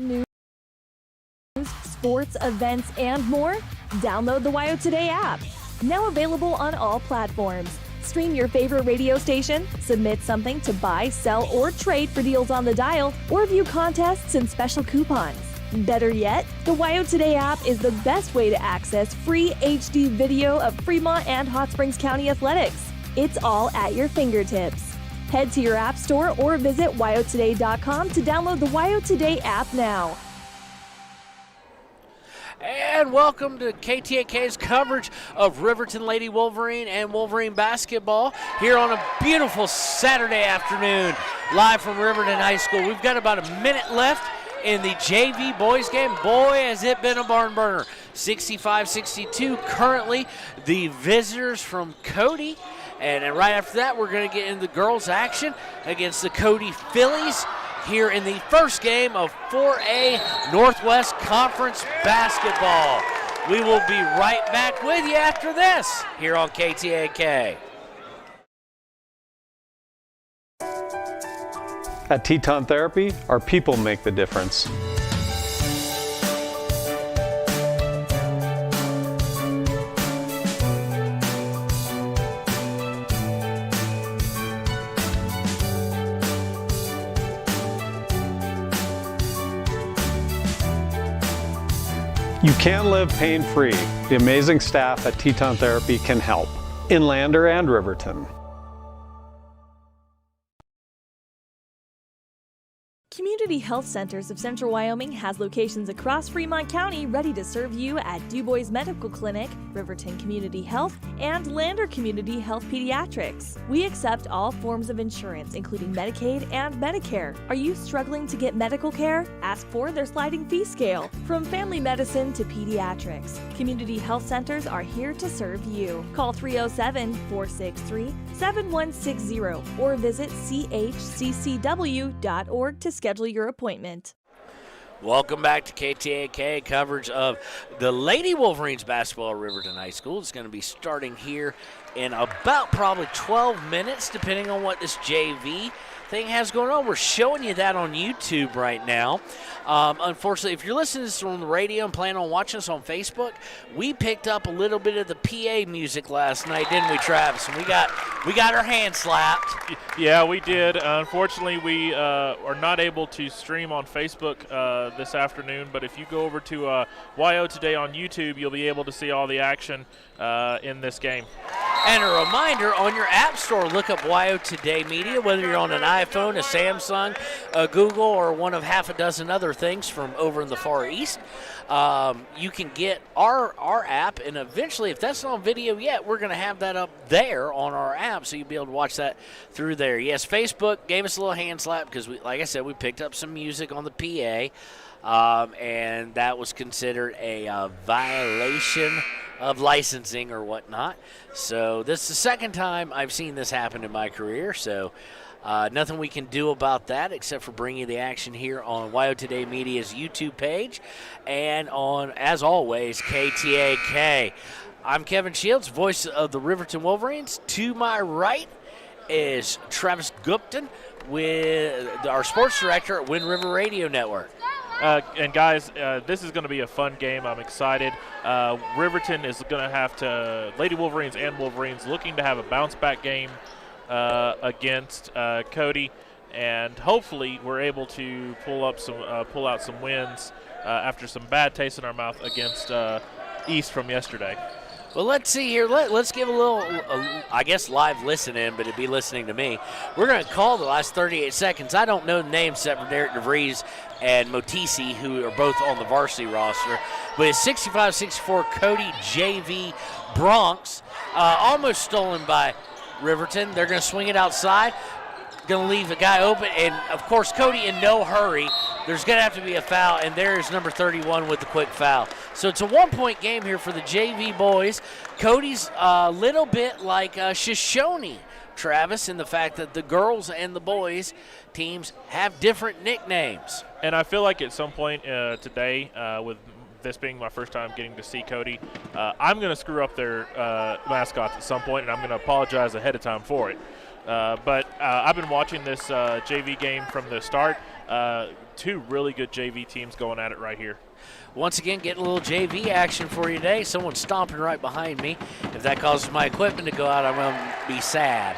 news, sports, events, and more? Download the WyoToday app. Now available on all platforms. Stream your favorite radio station, submit something to buy, sell, or trade for deals on the dial, or view contests and special coupons. Better yet, the WyoToday app is the best way to access free HD video of Fremont and Hot Springs County athletics. It's all at your fingertips. Head to your app store or visit WyoToday.com to download the WyoToday app now. And welcome to KTAK's coverage of Riverton Lady Wolverine and Wolverine basketball here on a beautiful Saturday afternoon, live from Riverton High School. We've got about a minute left in the JV boys game. Boy, has it been a barn burner. 65-62 currently the visitors from Cody. And right after that, we're going to get into the girls' action against the Cody Phillies here in the first game of 4A Northwest Conference basketball. We will be right back with you after this here on KTAK. At Teton Therapy, our people make the difference. You can live pain-free. The amazing staff at Teton Therapy can help. In Lander and Riverton. Community Health Centers of Central Wyoming has locations across Fremont County ready to serve you at Du Bois Medical Clinic, Riverton Community Health, and Lander Community Health Pediatrics. We accept all forms of insurance, including Medicaid and Medicare. Are you struggling to get medical care? Ask for their sliding fee scale. From family medicine to pediatrics, Community Health Centers are here to serve you. Call 307-463-7160 or visit chccw.org to schedule your appointment. Welcome back to KTAK coverage of the Lady Wolverines basketball at Riverton High School. It's going to be starting here in about probably 12 minutes, depending on what this JV thing has going on. We're showing you that on YouTube right now. Unfortunately, if you're listening to this on the radio and plan on watching us on Facebook, we picked up a little bit of the PA music last night, didn't we, Travis? And we got our hand slapped. Yeah, we did. Unfortunately, we are not able to stream on Facebook this afternoon, but if you go over to WyoToday on YouTube, you'll be able to see all the action in this game. And a reminder, on your app store, look up WyoToday Media, whether you're on an iPhone, a Samsung, a Google, or one of half a dozen other things from over in the Far East. You can get our app, and eventually, if that's not on video yet, we're going to have that up there on our app, so you'll be able to watch that through there. Yes, Facebook gave us a little hand slap because, like I said, we picked up some music on the PA, and that was considered a violation of licensing or whatnot. So this is the second time I've seen this happen in my career, so nothing we can do about that except for bringing you the action here on WyoToday Media's YouTube page and on, as always, KTAK. I'm Kevin Shields, voice of the Riverton Wolverines. To my right is Travis Gupton with our sports director at Wind River Radio Network. And guys, this is going to be a fun game. I'm excited. Riverton is going to have to, Lady Wolverines and Wolverines, looking to have a bounce-back game against Cody, and hopefully we're able to pull out some wins after some bad taste in our mouth against East from yesterday. Well, let's see here. Let's give a little, I guess, live listening, but it'd be listening to me. We're going to call the last 38 seconds. I don't know the names except for Derek DeVries and Motisi, who are both on the varsity roster. But it's 65-64 Cody JV Bronx, almost stolen by Riverton. They're going to swing it outside. Going to leave the guy open, and of course Cody in no hurry. There's going to have to be a foul, and there is number 31 with the quick foul. So it's a one-point game here for the JV boys. Cody's a little bit like Shoshone, Travis, in the fact that the girls and the boys teams have different nicknames. And I feel like at some point today, with this being my first time getting to see Cody, I'm going to screw up their mascots at some point, and I'm going to apologize ahead of time for it. But I've been watching this JV game from the start, Two really good JV teams going at it right here. Once again, getting a little JV action for you today. Someone's stomping right behind me. If that causes my equipment to go out, I'm going to be sad.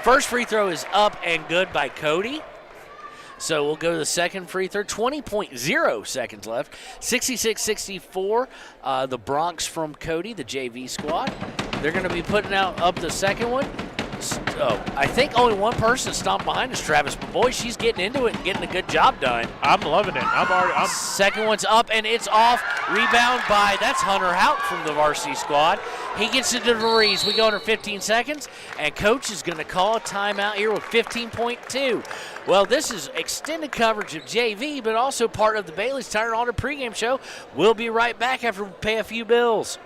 First free throw is up and good by Cody. So we'll go to the second free throw. 20.0 seconds left. 66-64, the Bronx from Cody, the JV squad. They're going to be putting up the second one. Oh, I think only one person stomped behind us, Travis. But, boy, she's getting into it and getting a good job done. I'm loving it. Second one's up, and it's off. Rebound by, that's Hunter Houck from the varsity squad. He gets it to DeVries. We go under 15 seconds, and Coach is going to call a timeout here with 15.2. Well, this is extended coverage of JV, but also part of the Bailey's Tire and Auto pregame show. We'll be right back after we pay a few bills.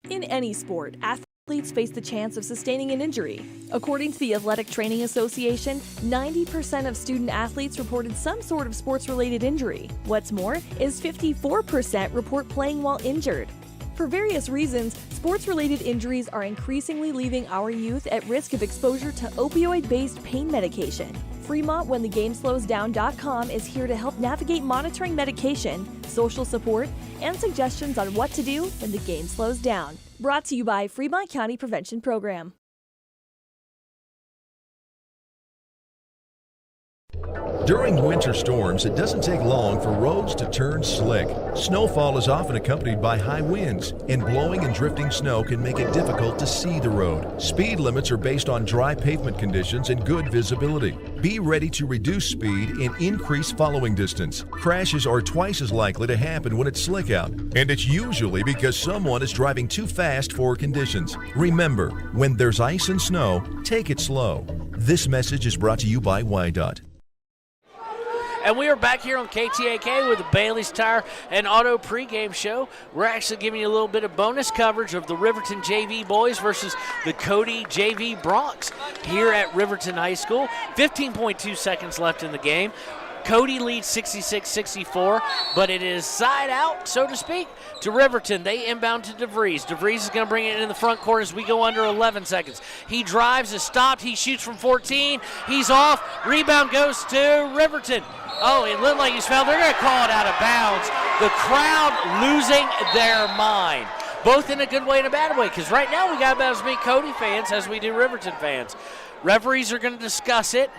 In any sport, athletes face the chance of sustaining an injury. According to the Athletic Training Association, 90% of student athletes reported some sort of sports-related injury. What's more, is 54% report playing while injured. For various reasons, sports-related injuries are increasingly leaving our youth at risk of exposure to opioid-based pain medication. Fremont WhenTheGameSlowsDown.com is here to help navigate monitoring medication, social support, and suggestions on what to do when the game slows down. Brought to you by Fremont County Prevention Program. During winter storms, it doesn't take long for roads to turn slick. Snowfall is often accompanied by high winds, and blowing and drifting snow can make it difficult to see the road. Speed limits are based on dry pavement conditions and good visibility. Be ready to reduce speed and increase following distance. Crashes are twice as likely to happen when it's slick out, and it's usually because someone is driving too fast for conditions. Remember, when there's ice and snow, take it slow. This message is brought to you by WyoToday. And we are back here on KTAK with the Bailey's Tire and Auto pregame show. We're actually giving you a little bit of bonus coverage of the Riverton JV boys versus the Cody JV Bronx here at Riverton High School. 15.2 seconds left in the game. Cody leads 66-64, but it is side out, so to speak, to Riverton. They inbound to DeVries. DeVries is going to bring it in the front court as we go under 11 seconds. He drives, is stopped. He shoots from 14. He's off. Rebound goes to Riverton. Oh, it looked like he's fouled. They're going to call it out of bounds. The crowd losing their mind, both in a good way and a bad way, because right now we got about as many Cody fans as we do Riverton fans. Referees are going to discuss it.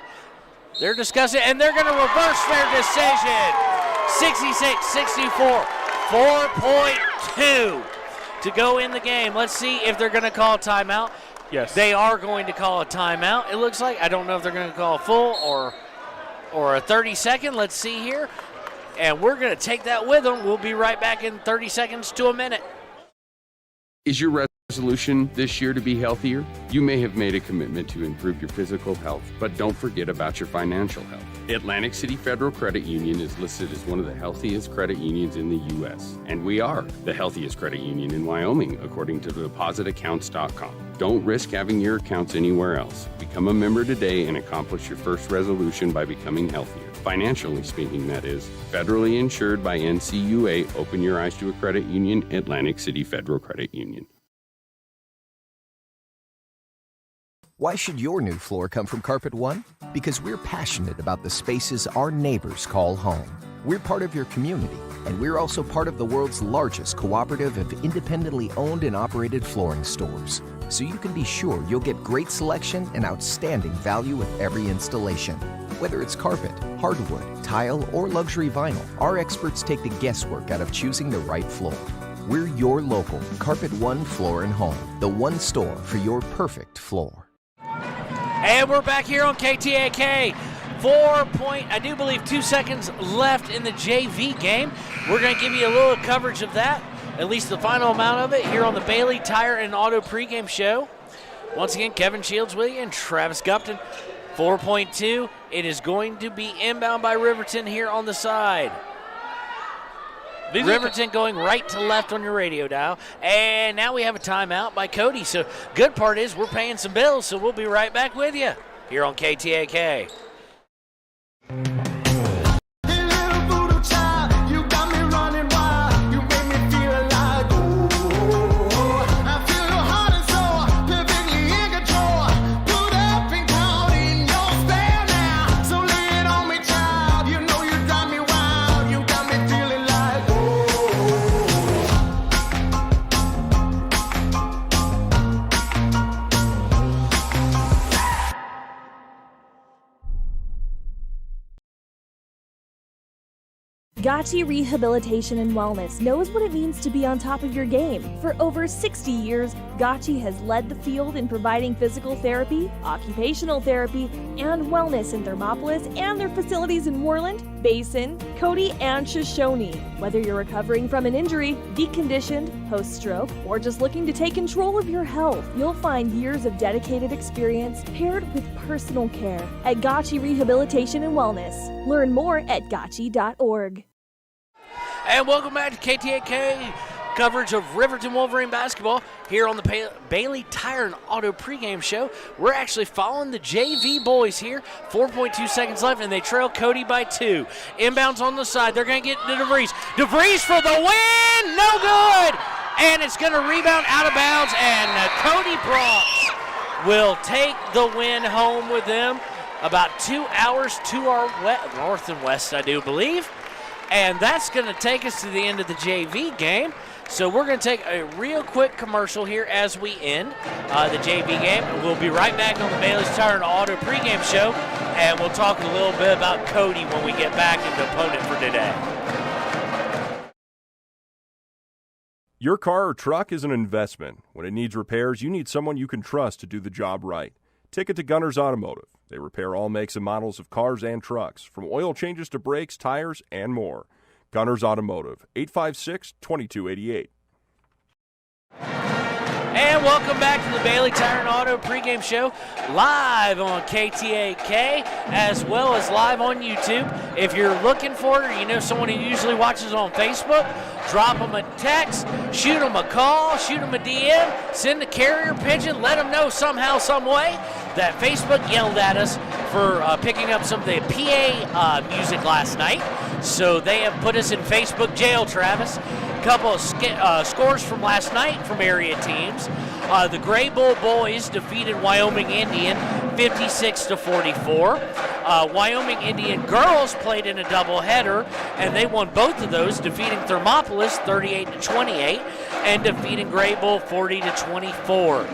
They're discussing, and they're going to reverse their decision. 66-64, 4.2 to go in the game. Let's see if they're going to call a timeout. Yes. They are going to call a timeout, it looks like. I don't know if they're going to call a full or a 30-second. Let's see here. And we're going to take that with them. We'll be right back in 30 seconds to a minute. Is your resolution this year to be healthier? You may have made a commitment to improve your physical health, but don't forget about your financial health. Atlantic City Federal Credit Union is listed as one of the healthiest credit unions in the U.S., and we are the healthiest credit union in Wyoming, according to depositaccounts.com. Don't risk having your accounts anywhere else. Become a member today and accomplish your first resolution by becoming healthier. Financially speaking, that is. Federally insured by NCUA. Open your eyes to a credit union. Atlantic City Federal Credit Union. Why should your new floor come from Carpet One? Because we're passionate about the spaces our neighbors call home. We're part of your community, and we're also part of the world's largest cooperative of independently owned and operated flooring stores. So you can be sure you'll get great selection and outstanding value with every installation. Whether it's carpet, hardwood, tile, or luxury vinyl, our experts take the guesswork out of choosing the right floor. We're your local Carpet One Floor and Home, the one store for your perfect floor. And we're back here on KTAK. 2 seconds left in the JV game. We're going to give you a little coverage of that, at least the final amount of it, here on the Bailey Tire and Auto pregame show. Once again, Kevin Shields with you and Travis Gupton. 4.2. It is going to be inbound by Riverton here on the side. Riverton going right to left on your radio dial. And now we have a timeout by Cody. So good part is we're paying some bills, so we'll be right back with you here on KTAK. Gotchi Rehabilitation and Wellness knows what it means to be on top of your game. For over 60 years, Gotchi has led the field in providing physical therapy, occupational therapy, and wellness in Thermopolis and their facilities in Moreland, Basin, Cody, and Shoshone. Whether you're recovering from an injury, deconditioned, post-stroke, or just looking to take control of your health, you'll find years of dedicated experience paired with personal care at Gotchi Rehabilitation and Wellness. Learn more at gotchi.org. And welcome back to KTAK coverage of Riverton Wolverine basketball here on the Bailey Tire and Auto pregame show. We're actually following the JV boys here. 4.2 seconds left, and they trail Cody by 2. Inbounds on the side. They're going to get to DeVries. DeVries for the win! No good! And it's going to rebound out of bounds, and Cody Bronx will take the win home with them. About 2 hours to our north and west, I do believe. And that's going to take us to the end of the JV game. So we're going to take a real quick commercial here as we end the JV game. And we'll be right back on the Bailey's Tire and Auto pregame show. And we'll talk a little bit about Cody when we get back and the opponent for today. Your car or truck is an investment. When it needs repairs, you need someone you can trust to do the job right. Take it to Gunner's Automotive. They repair all makes and models of cars and trucks, from oil changes to brakes, tires, and more. Gunner's Automotive, 856-2288. And welcome back to the Bailey Tire and Auto pregame show, live on KTAK, as well as live on YouTube. If you're looking for it, or you know someone who usually watches on Facebook, drop them a text, shoot them a call, shoot them a DM, send a carrier pigeon, let them know somehow, some way that Facebook yelled at us for picking up some of the PA music last night. So they have put us in Facebook jail, Travis. A couple of scores from last night from area teams. The Gray Bull boys defeated Wyoming Indian 56-44. Wyoming Indian girls played in a doubleheader, and they won both of those, defeating Thermopolis 38-28 and defeating Gray Bull 40-24.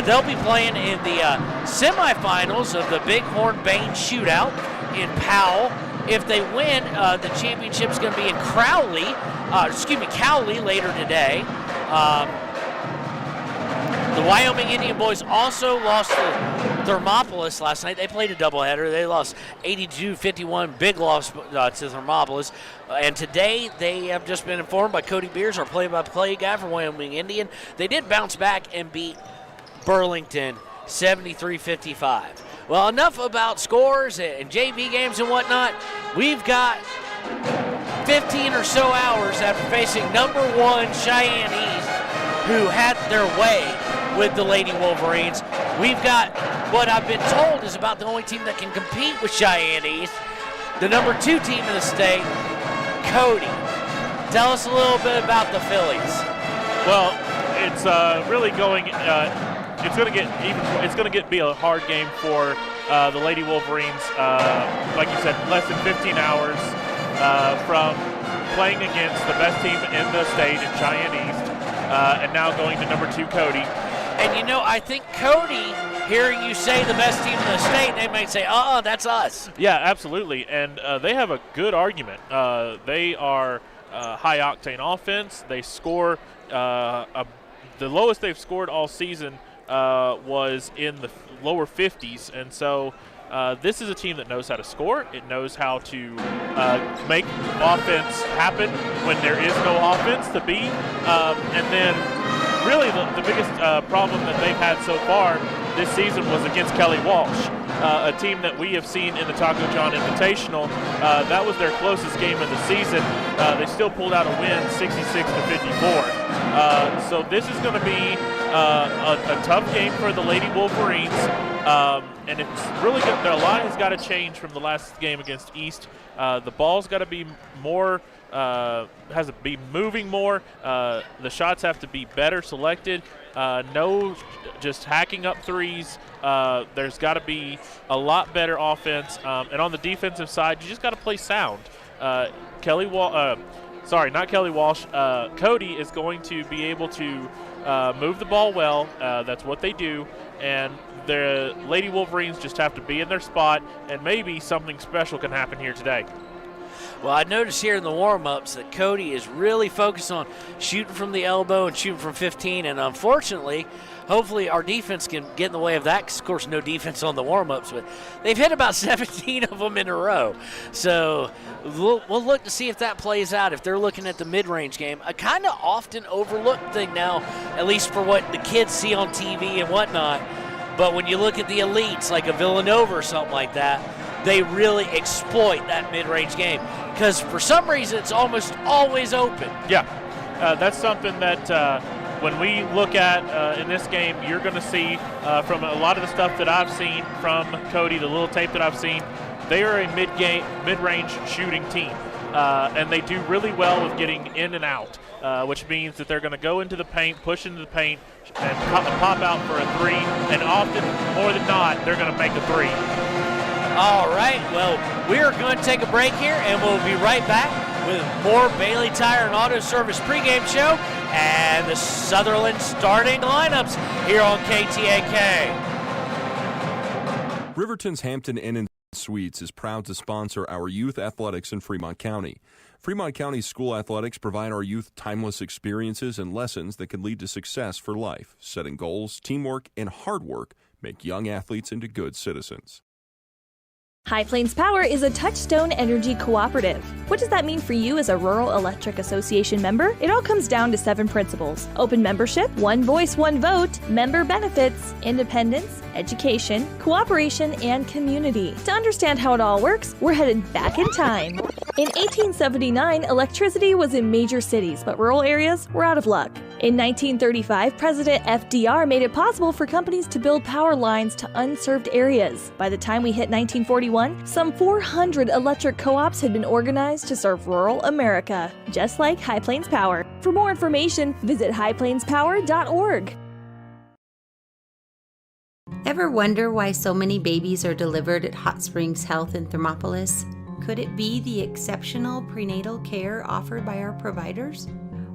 They'll be playing in the semifinals of the Bighorn Bane Shootout in Powell. If they win, the championship's going to be in Cowley later today. The Wyoming Indian boys also lost to Thermopolis last night. They played a doubleheader. They lost 82-51, big loss to Thermopolis. And today they have just been informed by Cody Beers, our play-by-play guy for Wyoming Indian. They did bounce back and beat Burlington 73-55. Well, enough about scores and JV games and whatnot. We've got 15 or so hours after facing number 1 Cheyenne East, who had their way with the Lady Wolverines. We've got what I've been told is about the only team that can compete with Cheyenne East, the number 2 team in the state, Cody. Tell us a little bit about the Phillies. Well, it's really going. It's going to be a hard game for the Lady Wolverines. Like you said, less than 15 hours from playing against the best team in the state in Cheyenne East, and now going to number 2 Cody. And you know, I think Cody, hearing you say the best team in the state, they might say, that's us. Yeah, absolutely. And they have a good argument. They are high-octane offense. They score the lowest they've scored all season was in the lower 50s. And so this is a team that knows how to score. It knows how to make offense happen when there is no offense to be. And then really the biggest problem that they've had so far this season was against Kelly Walsh, a team that we have seen in the Taco John Invitational. That was their closest game of the season. They still pulled out a win, 66-54. So this is going to be a tough game for the Lady Wolverines, and it's really good. A lot has got to change from the last game against East. The ball's got to be more, has to be moving more. The shots have to be better selected. No just hacking up threes. There's got to be a lot better offense. And on the defensive side, you just got to play sound. Cody is going to be able to move the ball well. That's what they do. And the Lady Wolverines just have to be in their spot, and maybe something special can happen here today. Well, I noticed here in the warm-ups that Cody is really focused on shooting from the elbow and shooting from 15, and unfortunately, hopefully our defense can get in the way of that because, of course, no defense on the warm-ups, but they've hit about 17 of them in a row. So we'll look to see if that plays out, if they're looking at the mid-range game. A kind of often overlooked thing now, at least for what the kids see on TV and whatnot. But when you look at the elites, like a Villanova or something like that, they really exploit that mid-range game because for some reason it's almost always open. Yeah, that's something that when we look at in this game, you're going to see from a lot of the stuff that I've seen from Cody, the little tape that I've seen, they are a mid-range shooting team, and they do really well with getting in and out, which means that they're going to go into the paint, push into the paint, and pop out for a three, and often, more than not, they're going to make a three. All right, well, we are going to take a break here, and we'll be right back with more Bailey Tire and Auto Service pregame show and the Sutherland starting lineups here on KTAK. Riverton's Hampton Inn & Suites is proud to sponsor our youth athletics in Fremont County. Fremont County school athletics provide our youth timeless experiences and lessons that can lead to success for life. Setting goals, teamwork, and hard work make young athletes into good citizens. High Plains Power is a Touchstone Energy cooperative. What does that mean for you as a Rural Electric Association member? It all comes down to 7 principles: open membership, one voice, one vote, member benefits, independence, education, cooperation, and community. To understand how it all works, we're headed back in time. In 1879, electricity was in major cities, but rural areas were out of luck. In 1935, President FDR made it possible for companies to build power lines to unserved areas. By the time we hit 1941, some 400 electric co-ops had been organized to serve rural America, just like High Plains Power. For more information, visit highplainspower.org. Ever wonder why so many babies are delivered at Hot Springs Health in Thermopolis? Could it be the exceptional prenatal care offered by our providers?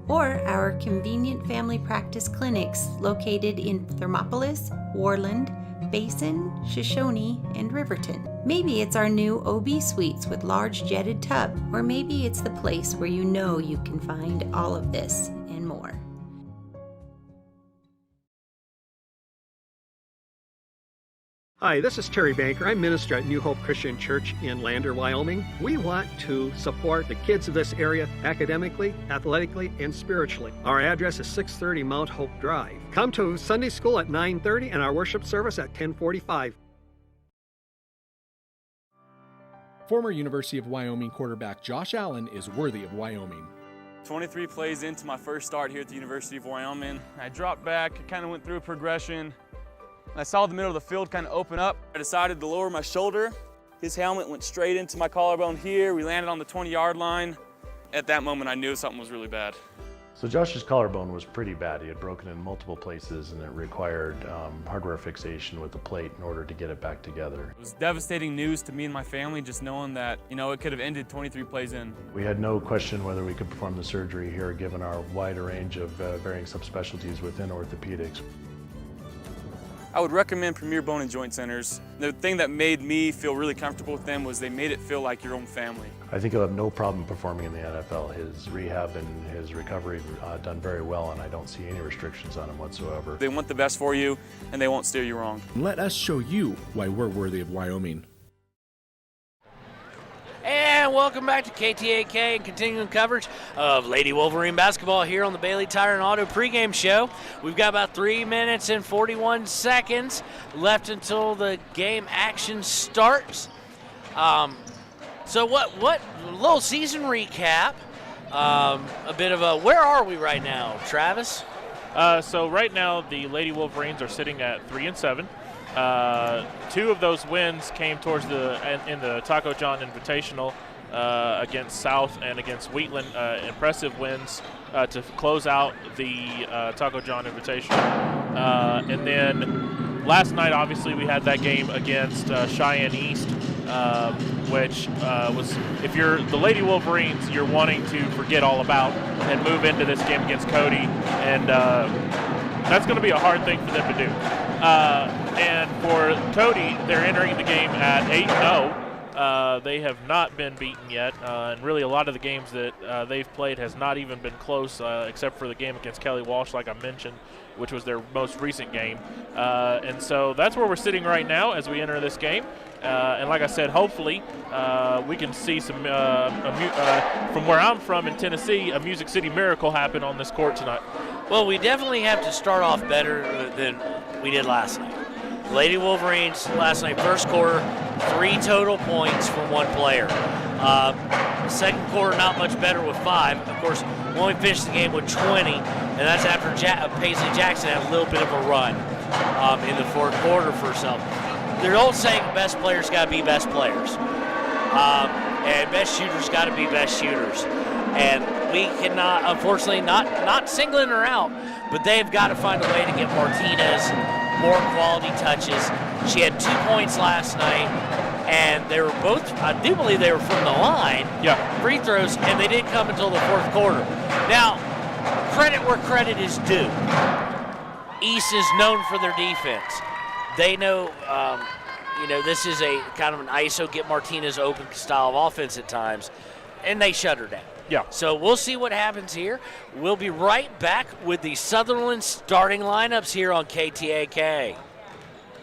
Or our convenient family practice clinics located in Thermopolis, Worland, Basin, Shoshone, and Riverton? Maybe it's our new OB suites with large jetted tub, or maybe it's the place where you know you can find all of this and more. Hi, this is Terry Banker. I'm minister at New Hope Christian Church in Lander, Wyoming. We want to support the kids of this area academically, athletically, and spiritually. Our address is 630 Mount Hope Drive. Come to Sunday school at 9:30 and our worship service at 10:45. Former University of Wyoming quarterback Josh Allen is worthy of Wyoming. 23 plays into my first start here at the University of Wyoming. I dropped back, kind of went through a progression. I saw the middle of the field kind of open up. I decided to lower my shoulder. His helmet went straight into my collarbone here. We landed on the 20-yard line. At that moment, I knew something was really bad. So Josh's collarbone was pretty bad. He had broken in multiple places and it required hardware fixation with the plate in order to get it back together. It was devastating news to me and my family, just knowing that, it could have ended 23 plays in. We had no question whether we could perform the surgery here given our wide range of varying subspecialties within orthopedics. I would recommend Premier Bone and Joint Centers. The thing that made me feel really comfortable with them was they made it feel like your own family. I think he'll have no problem performing in the NFL. His rehab and his recovery done very well, and I don't see any restrictions on him whatsoever. They want the best for you, and they won't steer you wrong. Let us show you why we're worthy of Wyoming. And welcome back to KTAK and continuing coverage of Lady Wolverine basketball here on the Bailey Tire and Auto pregame show. We've got about 3 minutes and 41 seconds left until the game action starts. So what little season recap, a bit of a, where are we right now, Travis? So right now the Lady Wolverines are sitting at 3-7. 2 of those wins came towards in the Taco John Invitational against South and against Wheatland. Impressive wins to close out the Taco John Invitational. And then last night, obviously, we had that game against Cheyenne East, which was, if you're the Lady Wolverines, you're wanting to forget all about and move into this game against Cody. And that's going to be a hard thing for them to do. And for Cody, they're entering the game at 8-0. They have not been beaten yet, and really a lot of the games that they've played has not even been close, except for the game against Kelly Walsh, like I mentioned, which was their most recent game. And so that's where we're sitting right now as we enter this game. And like I said, hopefully we can see some, from where I'm from in Tennessee, a Music City miracle happen on this court tonight. Well, we definitely have to start off better than we did last night. Lady Wolverines last night, first quarter, 3 total points from one player. Second quarter, not much better with 5. Of course, we only finished the game with 20, and that's after Paisley Jackson had a little bit of a run in the fourth quarter for herself. Their old saying, best players got to be best players. And best shooters got to be best shooters. And we cannot, unfortunately, not singling her out, but they've got to find a way to get Martinez more quality touches. She had 2 points last night, and they were both, I do believe they were from the line, free throws, and they didn't come until the fourth quarter. Now, credit where credit is due. East is known for their defense. They know, this is a kind of an ISO, get Martinez open style of offense at times, and they shut her down. Yeah. So we'll see what happens here. We'll be right back with the Sutherland starting lineups here on KTAK.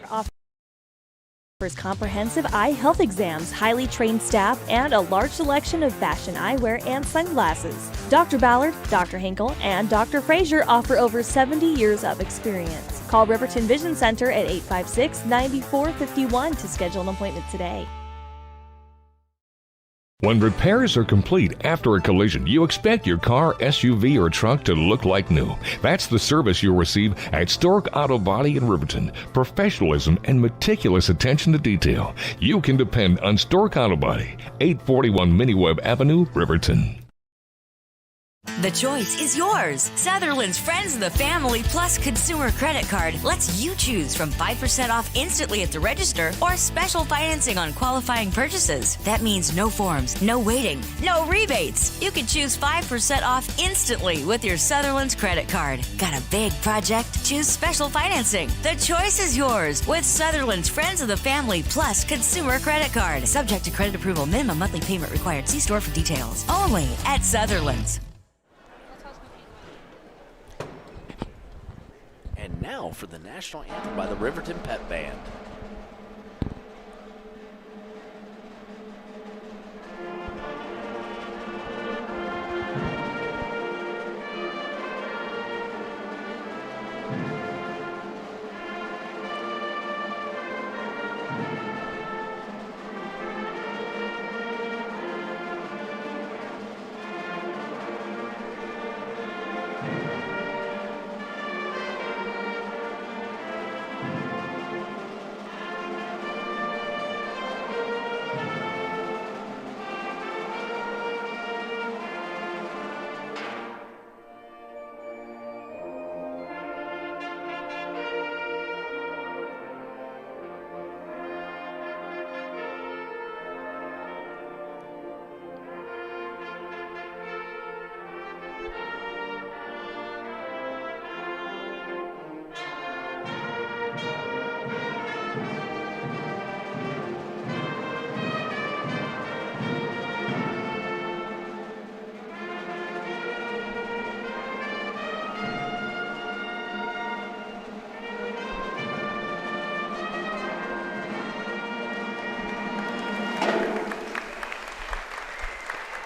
Offers comprehensive eye health exams, highly trained staff, and a large selection of fashion eyewear and sunglasses. Dr. Ballard, Dr. Hinkle, and Dr. Frazier offer over 70 years of experience. Call Riverton Vision Center at 856-9451 to schedule an appointment today. When repairs are complete after a collision, you expect your car, SUV, or truck to look like new. That's the service you'll receive at Stork Auto Body in Riverton. Professionalism and meticulous attention to detail. You can depend on Stork Auto Body, 841 Miniweb Avenue, Riverton. The choice is yours. Sutherland's Friends of the Family Plus Consumer Credit Card lets you choose from 5% off instantly at the register or special financing on qualifying purchases. That means no forms, no waiting, no rebates. You can choose 5% off instantly with your Sutherland's credit card. Got a big project? Choose special financing. The choice is yours with Sutherland's Friends of the Family Plus Consumer Credit Card. Subject to credit approval. Minimum monthly payment required. See store for details. Only at Sutherland's. And now for the national anthem by the Riverton Pep Band.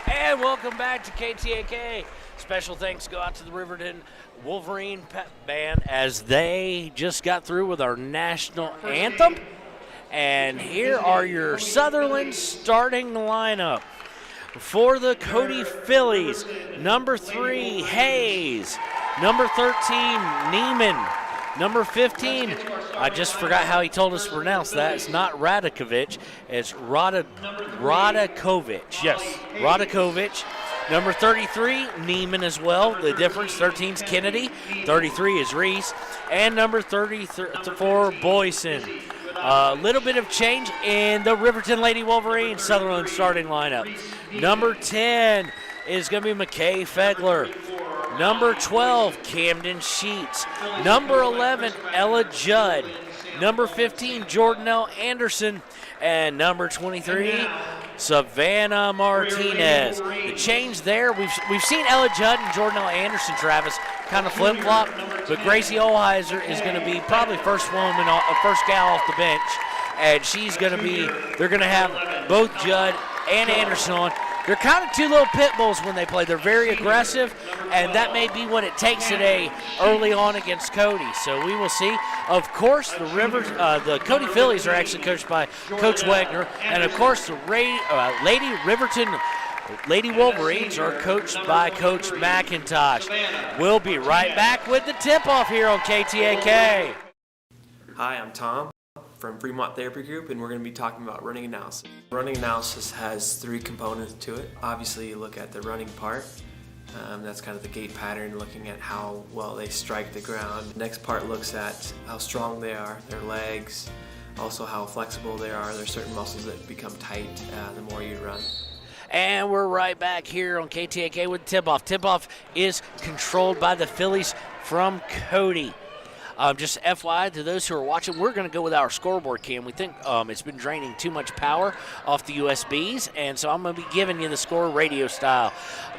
And welcome back to KTAK. Special thanks go out to the Riverton Wolverine Pep Band as they just got through with our national anthem. And here are your Sutherland starting lineup. For the Cody Phillies, number 3, Hayes. Number 13, Neiman. Number 15, I just forgot how he told us to pronounce that. It's not Radakovic, it's Radakovic. Yes. Radakovic. Number 33, Neiman as well. The difference, 13 is Kennedy, 33 is Reese. And number 34, Boyson. A little bit of change in the Riverton Lady Wolverines Sutherland starting lineup. Number 10 is going to be McKay Fegler. Number 12, Camden Sheets. Number 11, Ella Judd. Number 15, Jordanelle Anderson. and number 23, Savannah Martinez. The change there, we've seen Ella Judd and Jordanelle Anderson, Travis, kind of flip-flop, but Gracie Olheiser is going to be probably first gal off the bench, and they're going to have both Judd and Anderson on. They're kind of two little pit bulls when they play. They're very aggressive, and that may be what it takes today early on against Cody. So we will see. Of course, the Cody Phillies are actually coached by Coach Wagner, and of course the Lady Riverton Lady Wolverines are coached by Coach McIntosh. We'll be right back with the tip-off here on KTAK. Hi, I'm Tom from Fremont Therapy Group, and we're going to be talking about running analysis. Running analysis has 3 components to it. Obviously, you look at the running part. That's kind of the gait pattern, looking at how well they strike the ground. The next part looks at how strong they are, their legs, also how flexible they are. There's certain muscles that become tight the more you run. And we're right back here on KTAK with tip-off. Tip-off is controlled by the Phillies from Cody. Just FYI to those who are watching, we're going to go with our scoreboard cam. We think it's been draining too much power off the USBs, and so I'm going to be giving you the score radio style.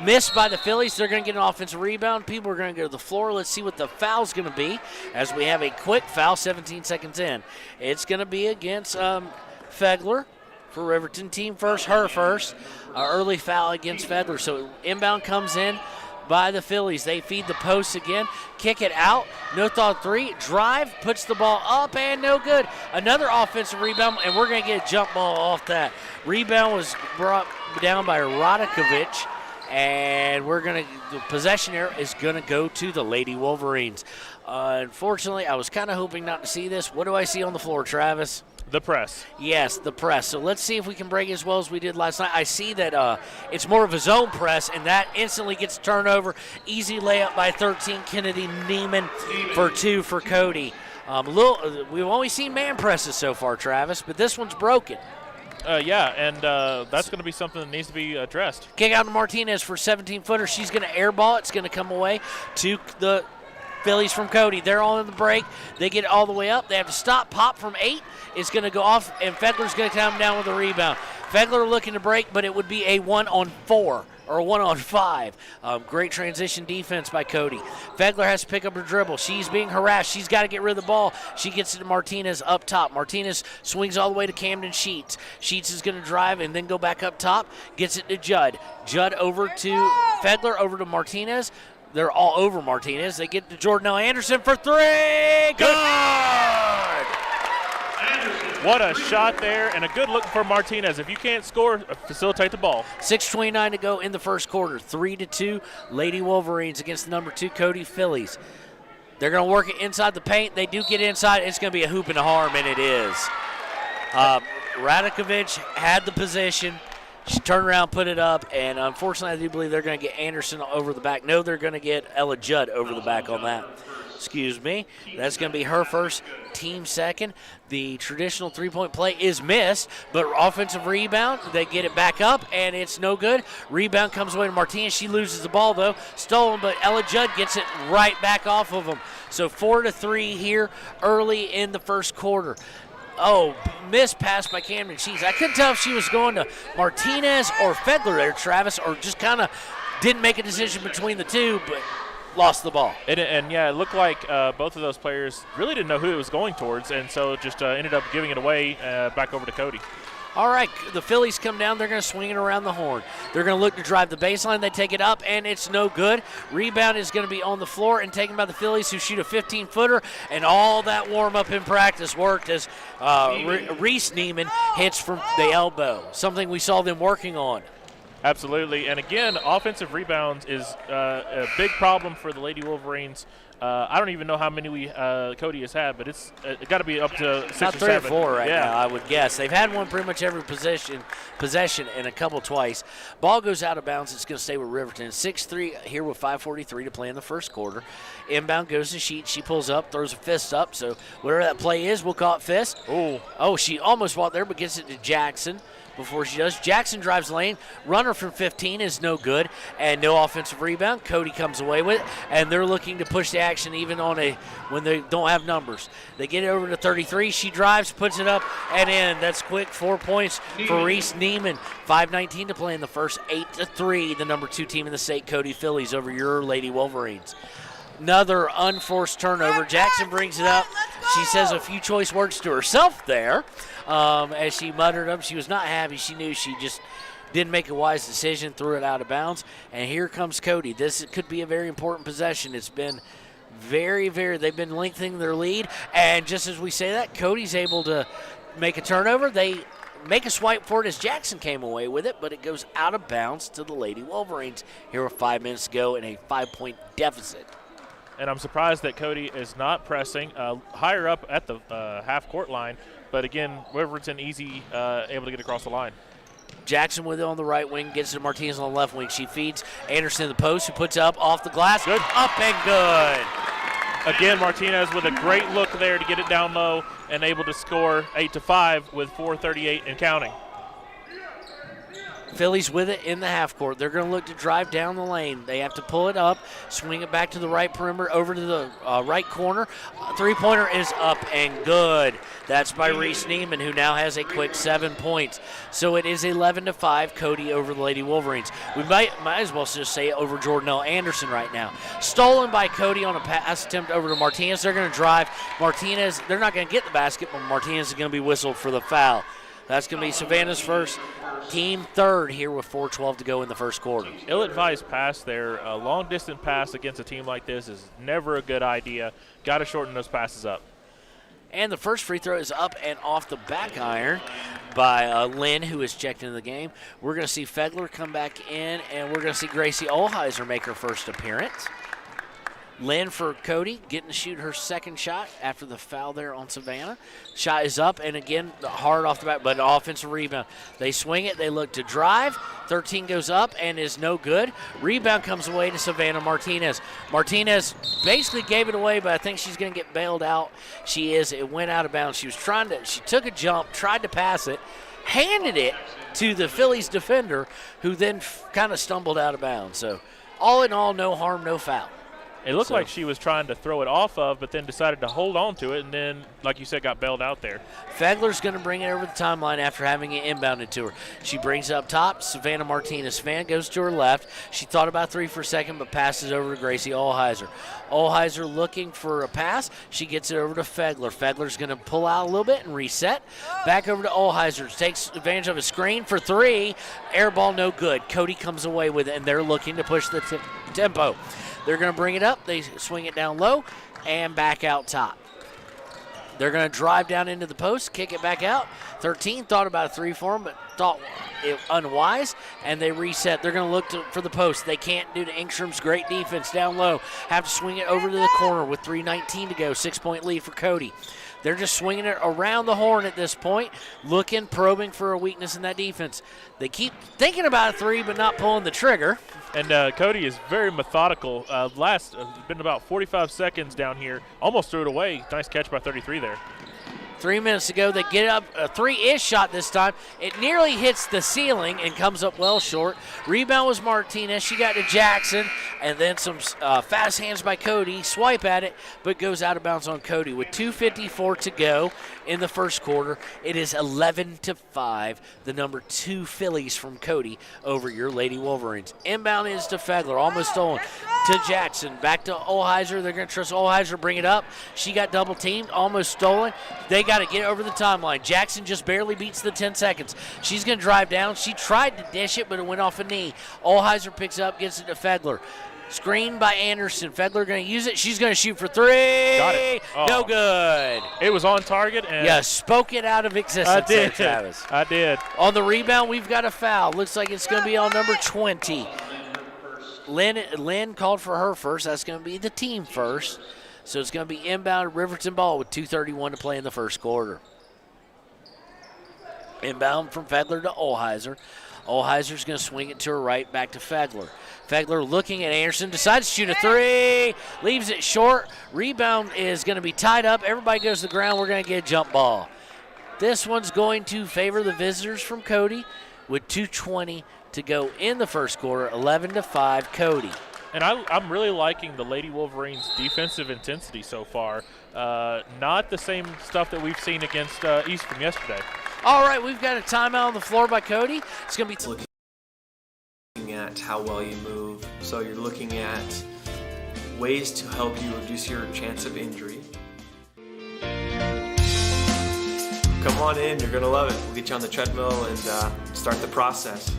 Missed by the Phillies. They're going to get an offensive rebound. People are going to go to the floor. Let's see what the foul's going to be as we have a quick foul 17 seconds in. It's going to be against Fegler for Riverton. Team first, her first. Early foul against Fegler. So inbound comes in by the Phillies. They feed the post again, kick it out, no thought 3, drive, puts the ball up and no good. Another offensive rebound, and we're going to get a jump ball off that. Rebound was brought down by Radakovich, and the possession here is going to go to the Lady Wolverines. Unfortunately, I was kind of hoping not to see this. What do I see on the floor, Travis? The press. Yes, the press. So let's see if we can break as well as we did last night. I see that it's more of a zone press, and that instantly gets turned over. Easy layup by 13, Kennedy Neiman for 2 for Cody. We've only seen man presses so far, Travis, but this one's broken. Yeah, and that's going to be something that needs to be addressed. Kick out to Martinez for 17-footer. She's going to airball. It's going to come away to the Phillies from Cody. They're on the break. They get it all the way up. They have to stop. Pop from 8 is going to go off, and Fegler's going to come down with a rebound. Fegler looking to break, but it would be a 1-on-4 or a 1-on-5. Great transition defense by Cody. Fegler has to pick up her dribble. She's being harassed. She's got to get rid of the ball. She gets it to Martinez up top. Martinez swings all the way to Camden Sheets. Sheets is going to drive and then go back up top. Gets it to Judd. Judd over to Fegler, over to Martinez. They're all over Martinez. They get to Jordanelle Anderson for 3. Good! What a shot there, and a good look for Martinez. If you can't score, facilitate the ball. 6:29 to go in the first quarter. 3-2, Lady Wolverines against the number 2 Cody Phillies. They're going to work it inside the paint. They do get inside. It's going to be a hoop and a harm, and it is. Radakovich had the position. She turned around, put it up, and unfortunately, I do believe they're going to get Anderson over the back. No, they're going to get Ella Judd over the back on that. Excuse me. That's going to be her first, team second. The traditional three-point play is missed, but offensive rebound, they get it back up, and it's no good. Rebound comes away to Martinez. She loses the ball, though. Stolen, but Ella Judd gets it right back off of them. So 4-3 here early in the first quarter. Oh, missed pass by Camden Sheets. I couldn't tell if she was going to Martinez or Fegler there, Travis, or just kind of didn't make a decision between the two, but lost the ball. And yeah, it looked like both of those players really didn't know who it was going towards, and so just ended up giving it away back over to Cody. All right, the Phillies come down. They're going to swing it around the horn. They're going to look to drive the baseline. They take it up, and it's no good. Rebound is going to be on the floor and taken by the Phillies, who shoot a 15-footer, and all that warm-up in practice worked as Reese Neiman hits from the elbow, something we saw them working on. Absolutely, and again, offensive rebounds is a big problem for the Lady Wolverines. I don't even know how many Cody has had, but it's got to be up to 6 About or 3 7. or 4 right now, I would guess. They've had one pretty much every possession and a couple twice. Ball goes out of bounds. It's going to stay with Riverton. 6-3 here with 5:43 to play in the first quarter. Inbound goes to Sheets. She pulls up, throws a fist up. So whatever that play is, we'll call it fist. Oh, she almost walked there, but gets it to Jackson. Before she does, Jackson drives lane. Runner from 15 is no good, and no offensive rebound. Cody comes away with it, and they're looking to push the Jackson even when they don't have numbers. They get it over to 33. She drives, puts it up, and in. That's quick. 4 points for Reese Neiman. 5:19 to play in the first. 8-3, the number 2 team in the state, Cody Phillies, over your Lady Wolverines. Another unforced turnover. Jackson brings it up. She says a few choice words to herself there as she muttered them. She was not happy. She knew she just didn't make a wise decision, threw it out of bounds. And here comes Cody. This could be a very important possession. It's been they've been lengthening their lead. And just as we say that, Cody's able to make a turnover. They make a swipe for it as Jackson came away with it, but it goes out of bounds to the Lady Wolverines here with 5 minutes to go in a 5-point deficit. And I'm surprised that Cody is not pressing higher up at the half-court line. But, again, Riverton easy able to get across the line. Jackson with it on the right wing, gets to Martinez on the left wing. She feeds Anderson in the post, who puts it up off the glass. Good. Up and good. Again, Martinez with a great look there to get it down low and able to score 8-5 with 4:38 and counting. Phillies with it in the half court. They're going to look to drive down the lane. They have to pull it up, swing it back to the right perimeter, over to the right corner. Three-pointer is up and good. That's by Reese Neiman, who now has a quick 7 points. So it is 11-5, Cody over the Lady Wolverines. We might as well just say it over Jordanelle Anderson right now. Stolen by Cody on a pass attempt over to Martinez. They're going to drive. Martinez, they're not going to get the basket, but Martinez is going to be whistled for the foul. That's going to be Savannah's first, team third here with 4:12 to go in the first quarter. Ill-advised pass there. A long-distance pass against a team like this is never a good idea. Got to shorten those passes up. And the first free throw is up and off the back iron by Lynn, who is checked into the game. We're going to see Fegler come back in, and we're going to see Gracie Olheiser make her first appearance. Lynn for Cody, getting to shoot her second shot after the foul there on Savannah. Shot is up, and again, hard off the back, but an offensive rebound. They swing it, they look to drive. 13 goes up and is no good. Rebound comes away to Savannah Martinez. Martinez basically gave it away, but I think she's going to get bailed out. She is. It went out of bounds. She took a jump, tried to pass it, handed it to the Phillies defender, who then kind of stumbled out of bounds. So all in all, no harm, no foul. It looked like she was trying to throw it off of, but then decided to hold on to it, and then, like you said, got bailed out there. Fegler's going to bring it over the timeline after having it inbounded to her. She brings it up top. Savannah Martinez. Savannah goes to her left. She thought about three for a second, but passes over to Gracie Olheiser. Olheiser looking for a pass. She gets it over to Fegler. Fegler's going to pull out a little bit and reset. Back over to Olheiser. Takes advantage of a screen for three. Air ball no good. Cody comes away with it, and they're looking to push the tempo. They're going to bring it up. They swing it down low and back out top. They're going to drive down into the post, kick it back out. 13 thought about a three for him, but thought it unwise, and they reset. They're going to look for the post. They can't do to Engstrom's great defense down low. Have to swing it over to the corner with 3:19 to go. 6-point lead for Cody. They're just swinging it around the horn at this point, looking, probing for a weakness in that defense. They keep thinking about a three, but not pulling the trigger. And Cody is very methodical. Been about 45 seconds down here. Almost threw it away. Nice catch by 33 there. 3 minutes to go. They get up a three-ish shot this time. It nearly hits the ceiling and comes up well short. Rebound was Martinez. She got to Jackson, and then some fast hands by Cody. Swipe at it, but goes out of bounds on Cody. With 2:54 to go in the first quarter, it is 11-5. The number 2 Phillies from Cody over your Lady Wolverines. Inbound is to Fegler, almost stolen. To Jackson, back to Olheiser. They're going to trust Olheiser, bring it up. She got double teamed, almost stolen. They got to get over the timeline. Jackson just barely beats the 10 seconds. She's going to drive down. She tried to dish it, but it went off a knee. Olheiser picks up, gets it to Fegler. Screen by Anderson. Fegler going to use it. She's going to shoot for three. Got it. Oh. No good. It was on target. And yeah, spoke it out of existence. I did. Travis. I did. On the rebound, we've got a foul. Looks like it's going to be on number 20. Lynn called for her first. That's going to be the team first. So it's going to be inbound Riverton ball with 2:31 to play in the first quarter. Inbound from Fegler to Olheiser. Olheiser's going to swing it to her right, back to Fegler. Fegler looking at Anderson, decides to shoot a three, leaves it short. Rebound is going to be tied up. Everybody goes to the ground. We're going to get a jump ball. This one's going to favor the visitors from Cody with 2:20 to go in the first quarter. 11-5 Cody. And I'm really liking the Lady Wolverines' defensive intensity so far. Not the same stuff that we've seen against East from yesterday. All right, we've got a timeout on the floor by Cody. It's going to be looking at how well you move. So you're looking at ways to help you reduce your chance of injury. Come on in, you're going to love it. We'll get you on the treadmill and start the process.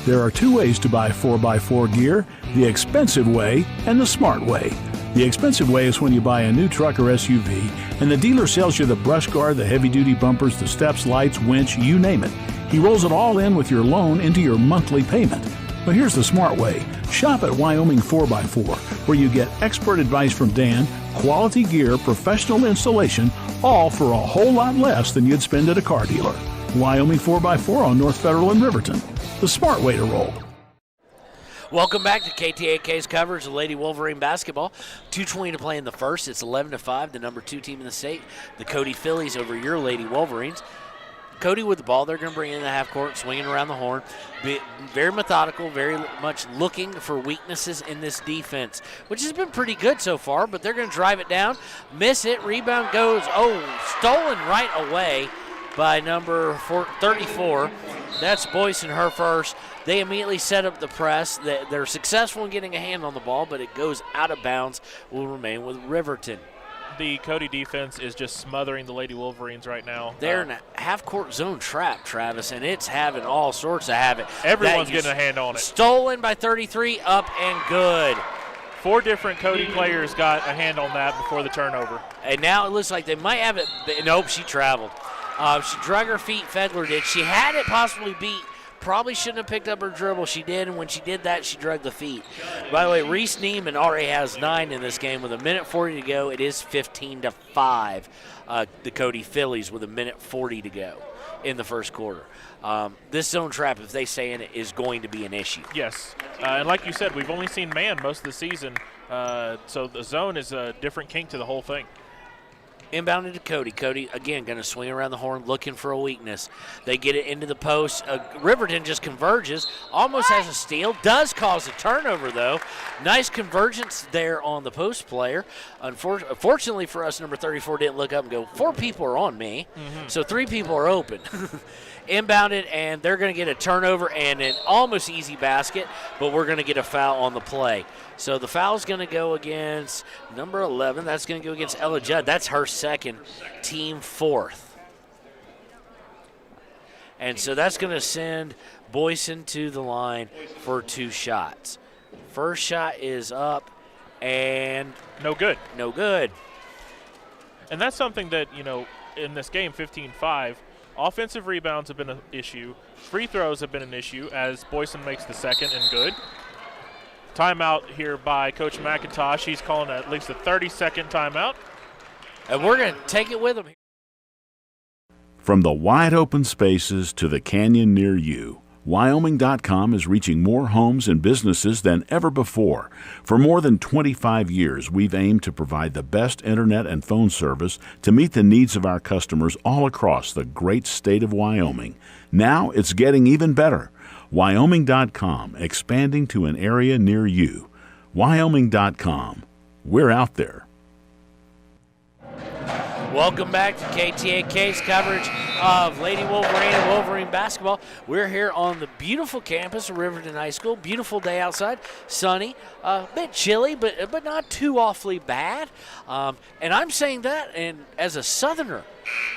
There are two ways to buy 4x4 gear, the expensive way and the smart way. The expensive way is when you buy a new truck or SUV and the dealer sells you the brush guard, the heavy-duty bumpers, the steps, lights, winch, you name it. He rolls it all in with your loan into your monthly payment. But here's the smart way. Shop at Wyoming 4x4, where you get expert advice from Dan, quality gear, professional installation, all for a whole lot less than you'd spend at a car dealer. Wyoming 4x4 on North Federal in Riverton. The smart way to roll. Welcome back to KTAK's coverage of Lady Wolverine basketball. 2:20 to play in the first. It's 11-5, the number 2 team in the state. The Cody Phillies over your Lady Wolverines. Cody with the ball. They're going to bring it in the half court, swinging around the horn. Very methodical, very much looking for weaknesses in this defense, which has been pretty good so far, but they're going to drive it down, miss it, rebound goes, stolen right away by number 34. That's Boyson, her first. They immediately set up the press. They're successful in getting a hand on the ball, but it goes out of bounds, will remain with Riverton. The Cody defense is just smothering the Lady Wolverines right now. They're in a half-court zone trap, Travis, and it's having all sorts of havoc. Everyone's getting a hand on it. Stolen by 33, up and good. 4 different Cody players got a hand on that before the turnover. And now it looks like they might have it. Nope, she traveled. She drug her feet, Fedler did. She had it possibly beat. Probably shouldn't have picked up her dribble. She did, and when she did that, she drugged the feet. By the way, Reese Neiman already has 9 in this game with a minute 40 to go. It is 15-5. The Cody Phillies with a minute 40 to go in the first quarter. This zone trap, if they stay in it, is going to be an issue. Yes, and like you said, we've only seen man most of the season, so the zone is a different kink to the whole thing. Inbounded to Cody. Cody, again, going to swing around the horn looking for a weakness. They get it into the post. Riverton just converges, almost has a steal. Does cause a turnover, though. Nice convergence there on the post player. Unfortunately for us, number 34 didn't look up and go, 4 people are on me, so 3 people are open. Inbounded, and they're going to get a turnover and an almost easy basket, but we're going to get a foul on the play. So the foul's going to go against number 11. That's going to go against Ella Judd. That's her second, team 4th. And so that's going to send Boyson to the line for 2 shots. First shot is up and no good. No good. And that's something that, in this game, 15-5, offensive rebounds have been an issue. Free throws have been an issue as Boyson makes the second and good. Timeout here by Coach McIntosh. He's calling at least a 30-second timeout. And we're going to take it with him. From the wide open spaces to the canyon near you, Wyoming.com is reaching more homes and businesses than ever before. For more than 25 years, we've aimed to provide the best internet and phone service to meet the needs of our customers all across the great state of Wyoming. Now it's getting even better. Wyoming.com, expanding to an area near you. Wyoming.com. We're out there. Welcome back to KTAK's coverage of Lady Wolverine and Wolverine basketball. We're here on the beautiful campus of Riverton High School. Beautiful day outside, sunny, a bit chilly, but not too awfully bad. And I'm saying that and as a Southerner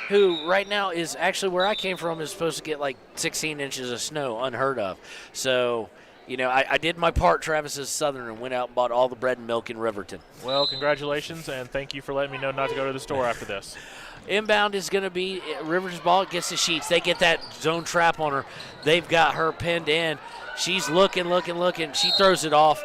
who right now is actually where I came from is supposed to get like 16 inches of snow, unheard of. So, I did my part, Travis, as a Southerner, and went out and bought all the bread and milk in Riverton. Well, congratulations, and thank you for letting me know not to go to the store after this. Inbound is going to be Riverton's ball. It gets the Sheets. They get that zone trap on her. They've got her pinned in. She's looking. She throws it off.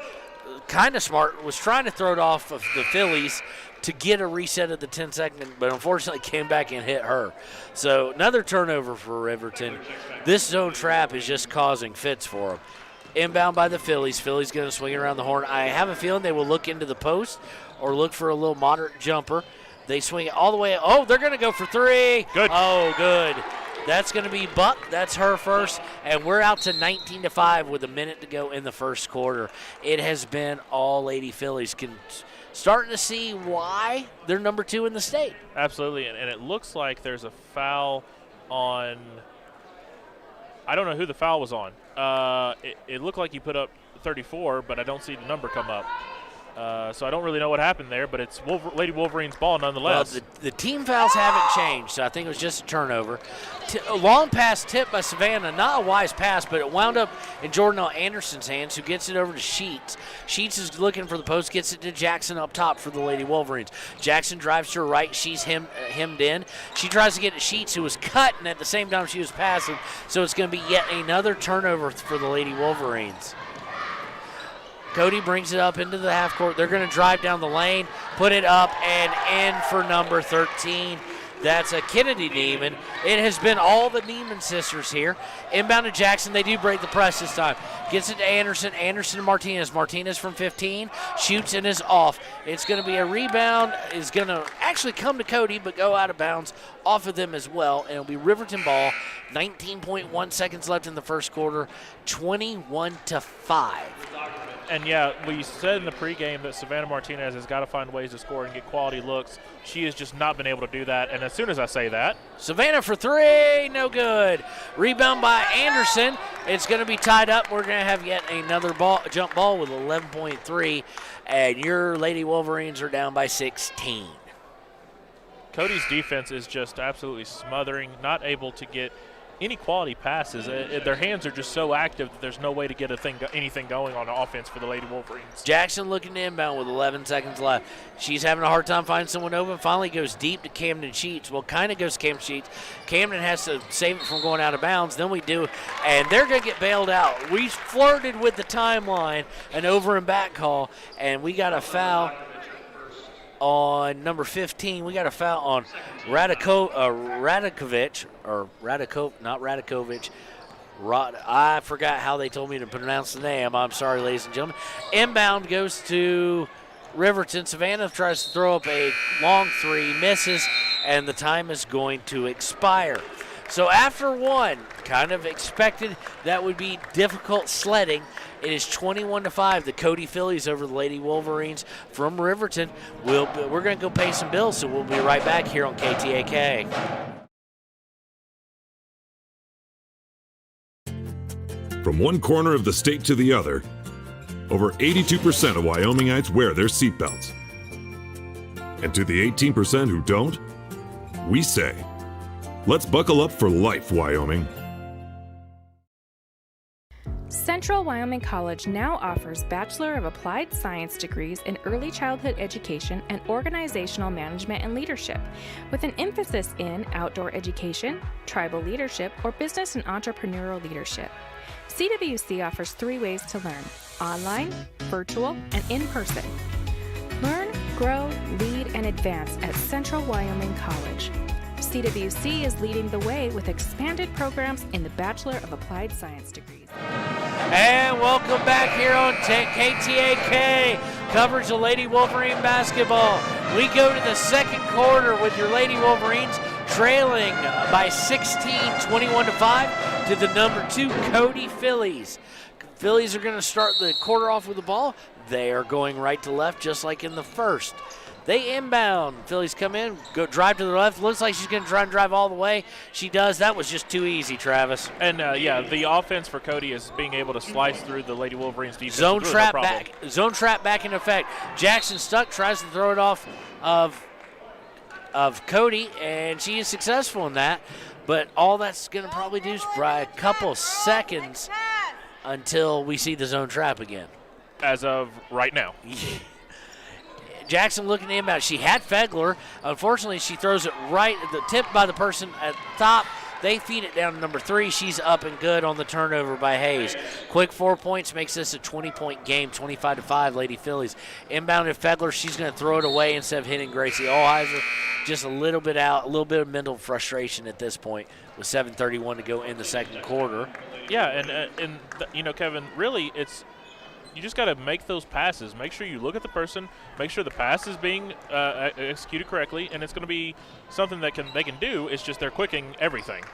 Kind of smart. Was trying to throw it off of the Phillies to get a reset at the 10-second, but unfortunately came back and hit her. So another turnover for Riverton. This zone trap is just causing fits for them. Inbound by the Phillies. Phillies going to swing around the horn. I have a feeling they will look into the post or look for a little moderate jumper. They swing it all the way. Oh, they're going to go for 3. Good. Oh, good. That's going to be Buck. That's her first, and we're out to 19-5 with a minute to go in the first quarter. It has been all Lady Phillies. Starting to see why they're number 2 in the state. Absolutely, and it looks like there's a foul on – I don't know who the foul was on. It looked like he put up 34, but I don't see the number come up. So I don't really know what happened there, but it's Lady Wolverines' ball nonetheless. Well, the team fouls haven't changed, so I think it was just a turnover. A long pass tipped by Savannah, not a wise pass, but it wound up in Jordan Anderson's hands, who gets it over to Sheets. Sheets is looking for the post, gets it to Jackson up top for the Lady Wolverines. Jackson drives to her right. She's hemmed in. She tries to get to Sheets, who was cutting at the same time she was passing, so it's going to be yet another turnover for the Lady Wolverines. Cody brings it up into the half court. They're going to drive down the lane, put it up and in for number 13. That's a Kennedy Neiman. It has been all the Neiman sisters here. Inbound to Jackson. They do break the press this time. Gets it to Anderson. Anderson to Martinez. Martinez from 15. Shoots and is off. It's going to be a rebound. Is going to actually come to Cody, but go out of bounds off of them as well. And it'll be Riverton ball. 19.1 seconds left in the first quarter. 21-5. And, yeah, we said in the pregame that Savannah Martinez has got to find ways to score and get quality looks. She has just not been able to do that. And as soon as I say that, Savannah for 3, no good. Rebound by Anderson. It's going to be tied up. We're going to have yet another jump ball with 11.3. And your Lady Wolverines are down by 16. Cody's defense is just absolutely smothering, not able to get any quality passes. Their hands are just so active that there's no way to get anything going on offense for the Lady Wolverines. Jackson looking to inbound with 11 seconds left. She's having a hard time finding someone open. Finally goes deep to Camden Sheets. Well, kind of goes to Camden Sheets. Camden has to save it from going out of bounds. Then we do, and they're going to get bailed out. We flirted with the timeline, an over and back call, and we got a foul on number 15. We got a foul on Radakovic, not Radakovic. I forgot how they told me to pronounce the name. I'm sorry, ladies and gentlemen. Inbound goes to Riverton. Savannah tries to throw up a long 3, misses, and the time is going to expire. So after one, kind of expected that would be difficult sledding. It is 21-5, the Cody Phillies over the Lady Wolverines from Riverton. We're going to go pay some bills, so we'll be right back here on KTAK. From one corner of the state to the other, over 82% of Wyomingites wear their seatbelts. And to the 18% who don't, we say, let's buckle up for life, Wyoming. Central Wyoming College now offers Bachelor of Applied Science degrees in Early Childhood Education and Organizational Management and Leadership, with an emphasis in outdoor education, tribal leadership, or business and entrepreneurial leadership. CWC offers 3 ways to learn: online, virtual, and in person. Learn, grow, lead, and advance at Central Wyoming College. CWC is leading the way with expanded programs in the Bachelor of Applied Science degrees. And welcome back here on KTAK, coverage of Lady Wolverine basketball. We go to the second quarter with your Lady Wolverines trailing by 16, 21-5 to the number 2 Cody Phillies. Phillies are going to start the quarter off with the ball. They are going right to left just like in the first. They inbound. Phillies come in, go drive to the left. Looks like she's going to try and drive all the way. She does. That was just too easy, Travis. And, yeah, the offense for Cody is being able to slice through the Lady Wolverines defense. Zone trap back in effect. Jackson stuck, tries to throw it off of Cody, and she is successful in that. But all that's going to probably do is by a couple seconds until we see the zone trap again. As of right now. Jackson looking to inbound. She had Fegler. Unfortunately, she throws it right at the tip by the person at the top. They feed it down to number 3. She's up and good on the turnover by Hayes. Quick 4 points makes this a 20-point game, 25-5, Lady Phillies. Inbound to Fegler. She's going to throw it away instead of hitting Gracie Allheiser. Just a little bit out, a little bit of mental frustration at this point with 7:31 to go in the second quarter. Yeah, and you know, Kevin, really it's – you just got to make those passes. Make sure you look at the person. Make sure the pass is being executed correctly, and it's going to be something that they can do. It's just they're quicking everything.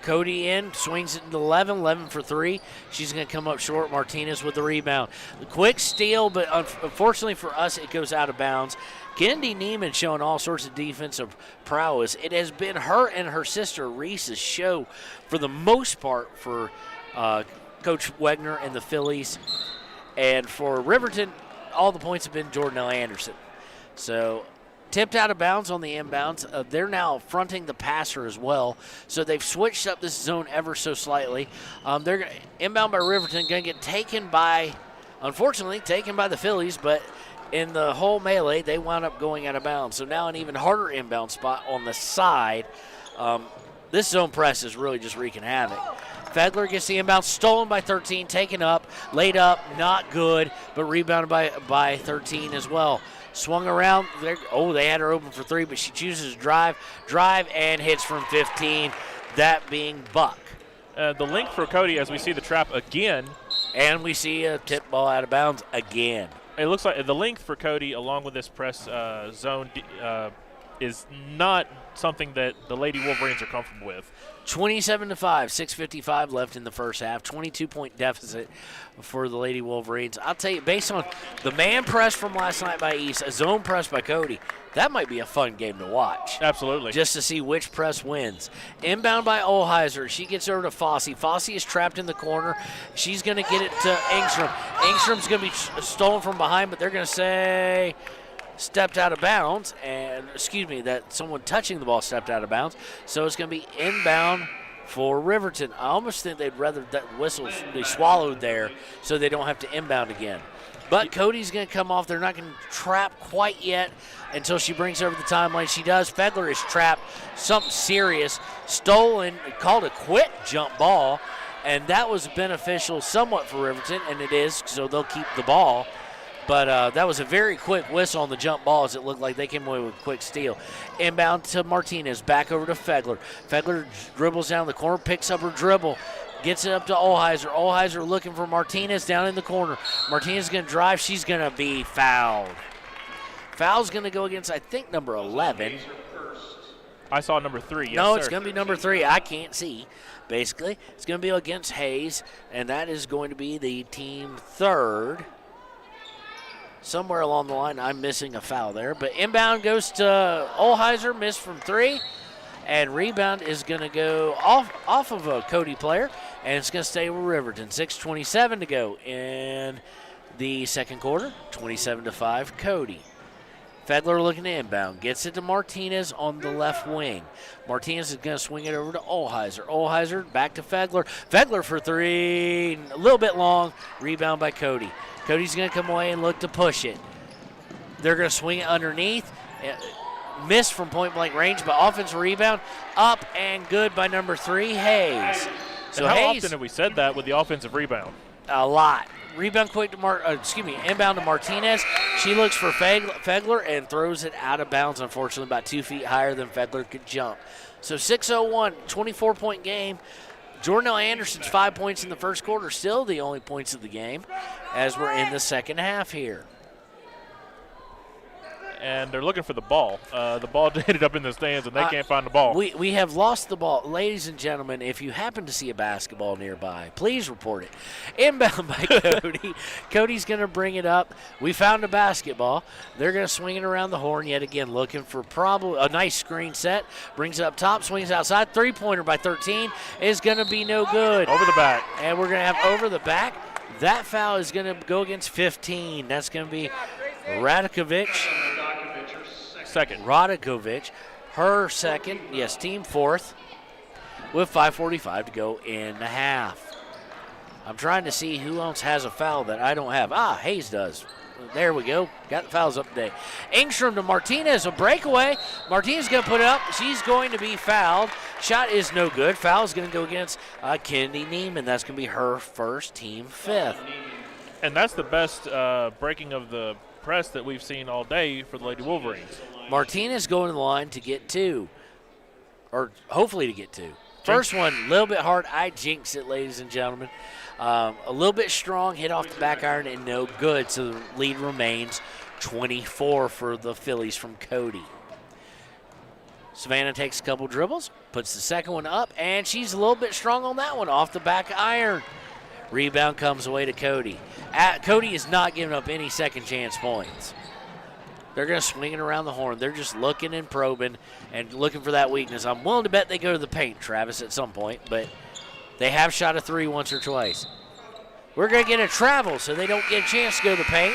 Cody in, swings it into 11 for 3. She's going to come up short. Martinez with the rebound. The quick steal, but unfortunately for us, it goes out of bounds. Kennedy Neiman showing all sorts of defensive prowess. It has been her and her sister Reese's show for the most part for Coach Wegner and the Phillies. And for Riverton, all the points have been Jordanelle Anderson. So tipped out of bounds on the inbounds. They're now fronting the passer as well. So they've switched up this zone ever so slightly. They're inbound by Riverton, going to get unfortunately taken by the Phillies, but in the whole melee, they wound up going out of bounds. So now an even harder inbound spot on the side. This zone press is really just wreaking havoc. Fegler gets the inbound, stolen by 13, taken up, laid up, not good, but rebounded by 13 as well. Swung around. They had her open for 3, but she chooses to drive, and hits from 15, that being Buck. The length for Cody as we see the trap again. And we see a tip ball out of bounds again. It looks like the length for Cody along with this press zone is not something that the Lady Wolverines are comfortable with. 27-5, 6:55 left in the first half. 22-point deficit for the Lady Wolverines. I'll tell you, based on the man press from last night by East, a zone press by Cody, that might be a fun game to watch. Absolutely. Just to see which press wins. Inbound by Olheiser. She gets over to Fossey. Fossey is trapped in the corner. She's going to get it to Engstrom. Engstrom's going to be stolen from behind, but they're going to say stepped out of bounds, and that someone touching the ball stepped out of bounds. So it's going to be inbound for Riverton. I almost think they'd rather that whistle be swallowed there so they don't have to inbound again. But Cody's going to come off. They're not going to trap quite yet until she brings over the timeline. She does. Fegler is trapped. Something serious. Stolen, called a quick jump ball, and that was beneficial somewhat for Riverton, and it is, so they'll keep the ball. But that was a very quick whistle on the jump ball as it looked like they came away with a quick steal. Inbound to Martinez, back over to Fegler. Fegler dribbles down the corner, picks up her dribble, gets it up to Olheiser. Olheiser looking for Martinez down in the corner. Martinez is going to drive. She's going to be fouled. Foul's going to go against, I think, number 11. I saw number 3, yes, No, sir. it's going to be number 3. I can't see, basically. It's going to be against Hayes, and that is going to be the team third. Somewhere along the line, I'm missing a foul there. But inbound goes to Olheiser, missed from 3. And rebound is going to go off of a Cody player, and it's going to stay with Riverton. 6:27 to go in the second quarter. 27-5, Cody. Fegler looking to inbound. Gets it to Martinez on the left wing. Martinez is going to swing it over to Olheiser. Olheiser back to Fegler. Fegler for 3. A little bit long. Rebound by Cody. Cody's going to come away and look to push it. They're going to swing it underneath. Missed from point-blank range, but offensive rebound. Up and good by number 3, Hayes. So how often have we said that with the offensive rebound? A lot. Rebound quick to inbound to Martinez. She looks for Fegler and throws it out of bounds, unfortunately, about 2 feet higher than Fegler could jump. So 6:01, 24-point game. Jordanelle Anderson's 5 points in the first quarter, still the only points of the game as we're in the second half here. And they're looking for the ball. The ball ended up in the stands, and they can't find the ball. We have lost the ball. Ladies and gentlemen, if you happen to see a basketball nearby, please report it. Inbound by Cody. Cody's going to bring it up. We found a basketball. They're going to swing it around the horn yet again, looking for probably a nice screen set. Brings it up top, swings outside. Three-pointer by 13 is going to be no good. Over the back. And we're going to have over the back. That foul is going to go against 15. That's going to be Radakovic. Second. Radakovic, her second, yes, team fourth, with 5:45 to go in the half. I'm trying to see who else has a foul that I don't have. Hayes does. There we go. Got the fouls up today. Engstrom to Martinez, a breakaway. Martinez going to put it up. She's going to be fouled. Shot is no good. Foul is going to go against Kennedy Neiman. That's going to be her first, team fifth. And that's the best breaking of the press that we've seen all day for the Lady Wolverines. Martinez going to the line to get 2, or hopefully to get 2. First one, a little bit hard. I jinxed it, ladies and gentlemen. A little bit strong, hit off the back iron, and no good. So the lead remains 24 for the Phillies from Cody. Savannah takes a couple dribbles, puts the second one up, and she's a little bit strong on that one off the back iron. Rebound comes away to Cody. Cody is not giving up any second chance points. They're going to swing it around the horn. They're just looking and probing and looking for that weakness. I'm willing to bet they go to the paint, Travis, at some point, but they have shot a three once or twice. We're going to get a travel, so they don't get a chance to go to the paint.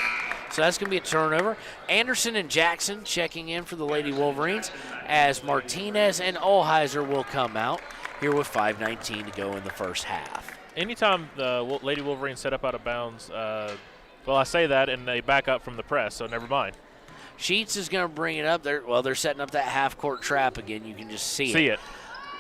So that's going to be a turnover. Anderson and Jackson checking in for the Lady Wolverines as Martinez and Olheiser will come out here with 5:19 to go in the first half. Anytime the Lady Wolverines set up out of bounds, well, I say that, and they back up from the press, so never mind. Sheets is going to bring it up. They're setting up that half-court trap again. You can just see it.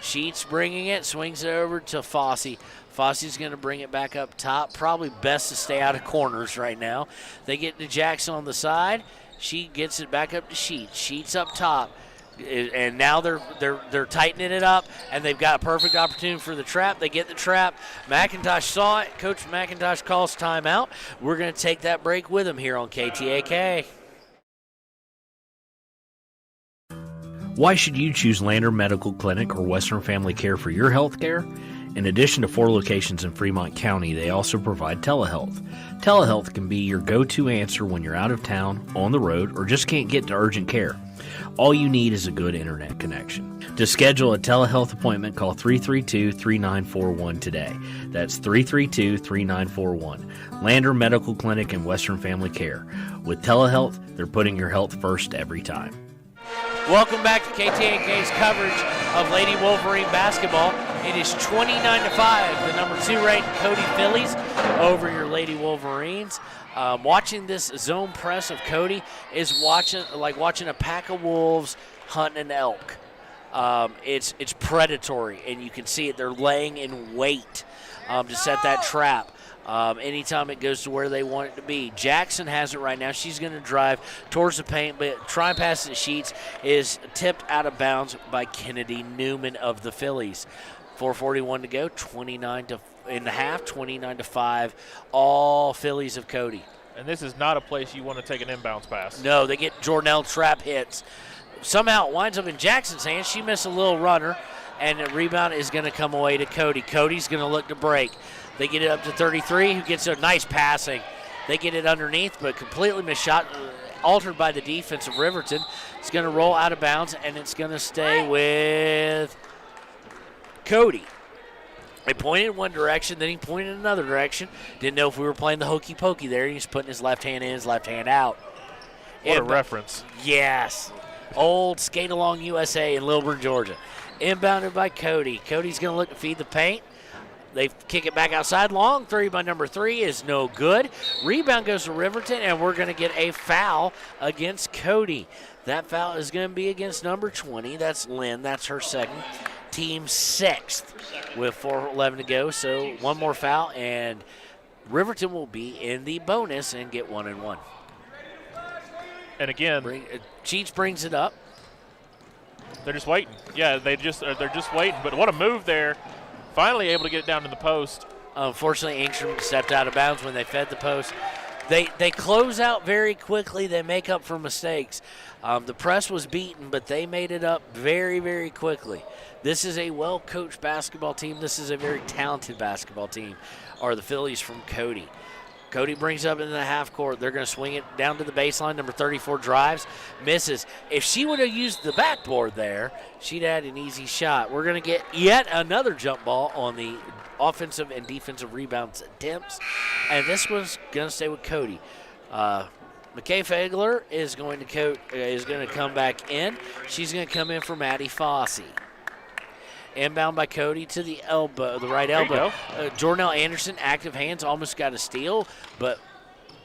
Sheets bringing it, swings it over to Fossey. Fossey's going to bring it back up top. Probably best to stay out of corners right now. They get to Jackson on the side. She gets it back up to Sheets. Sheets up top. And now they're tightening it up, and they've got a perfect opportunity for the trap. They get the trap. McIntosh saw it. Coach McIntosh calls timeout. We're going to take that break with him here on KTAK. Why should you choose Lander Medical Clinic or Western Family Care for your health care? In addition to 4 locations in Fremont County, they also provide telehealth. Telehealth can be your go-to answer when you're out of town, on the road, or just can't get to urgent care. All you need is a good internet connection. To schedule a telehealth appointment, call 332-3941 today. That's 332-3941. Lander Medical Clinic and Western Family Care. With telehealth, they're putting your health first every time. Welcome back to KTAK's coverage of Lady Wolverine basketball. It is 29-5, the number 2 ranked Cody Phillies over your Lady Wolverines. Watching this zone press of Cody is like watching a pack of wolves hunting an elk. It's predatory, and you can see it. They're laying in wait to set that trap. Anytime it goes to where they want it to be. Jackson has it right now. She's going to drive towards the paint, but try and pass the Sheets is tipped out of bounds by Kennedy Newman of the Phillies. 4:41 to go, 29-5, all Phillies of Cody. And this is not a place you want to take an inbounds pass. No, they get Jornell trap hits. Somehow it winds up in Jackson's hands. She missed a little runner, and the rebound is going to come away to Cody. Cody's going to look to break. They get it up to 33, who gets a nice passing. They get it underneath, but completely missed shot, altered by the defense of Riverton. It's going to roll out of bounds, and it's going to stay with Cody. He pointed in one direction, then he pointed in another direction. Didn't know if we were playing the hokey pokey there. He's putting his left hand in, his left hand out. What a reference. Yes. Old Skate Along USA in Lilburn, Georgia. Inbounded by Cody. Cody's going to look to feed the paint. They kick it back outside. Long three by number 3 is no good. Rebound goes to Riverton, and we're going to get a foul against Cody. That foul is going to be against number 20. That's Lynn. That's her second. Team 6th with 4:11 to go. So one more foul, and Riverton will be in the bonus and get 1-1. And again, Cheech brings it up. They're just waiting. Yeah, they're just waiting. But what a move there. Finally able to get it down to the post. Unfortunately, Engstrom stepped out of bounds when they fed the post. They close out very quickly. They make up for mistakes. The press was beaten, but they made it up very, very quickly. This is a well-coached basketball team. This is a very talented basketball team, are the Phillies from Cody. Cody brings up into the half court. They're going to swing it down to the baseline. Number 34 drives, misses. If she would have used the backboard there, she'd had an easy shot. We're going to get yet another jump ball on the offensive and defensive rebounds attempts, and this one's going to stay with Cody. McKay Fagler is going to come back in. She's going to come in for Maddie Fossey. Inbound by Cody to the elbow, the right elbow. Jornell Anderson, active hands, almost got a steal, but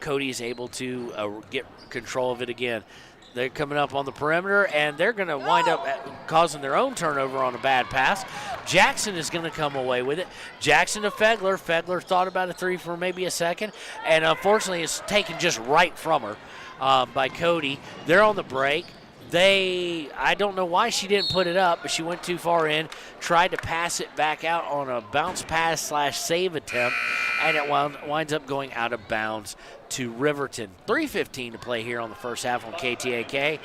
Cody is able to get control of it again. They're coming up on the perimeter, and they're going to wind up causing their own turnover on a bad pass. Jackson is going to come away with it. Jackson to Fegler. Fegler thought about a three for maybe a second, and unfortunately it's taken just right from her by Cody. They're on the break. I don't know why she didn't put it up, but she went too far in, tried to pass it back out on a bounce pass / save attempt, and it winds up going out of bounds to Riverton. 3:15 to play here on the first half on KTAK.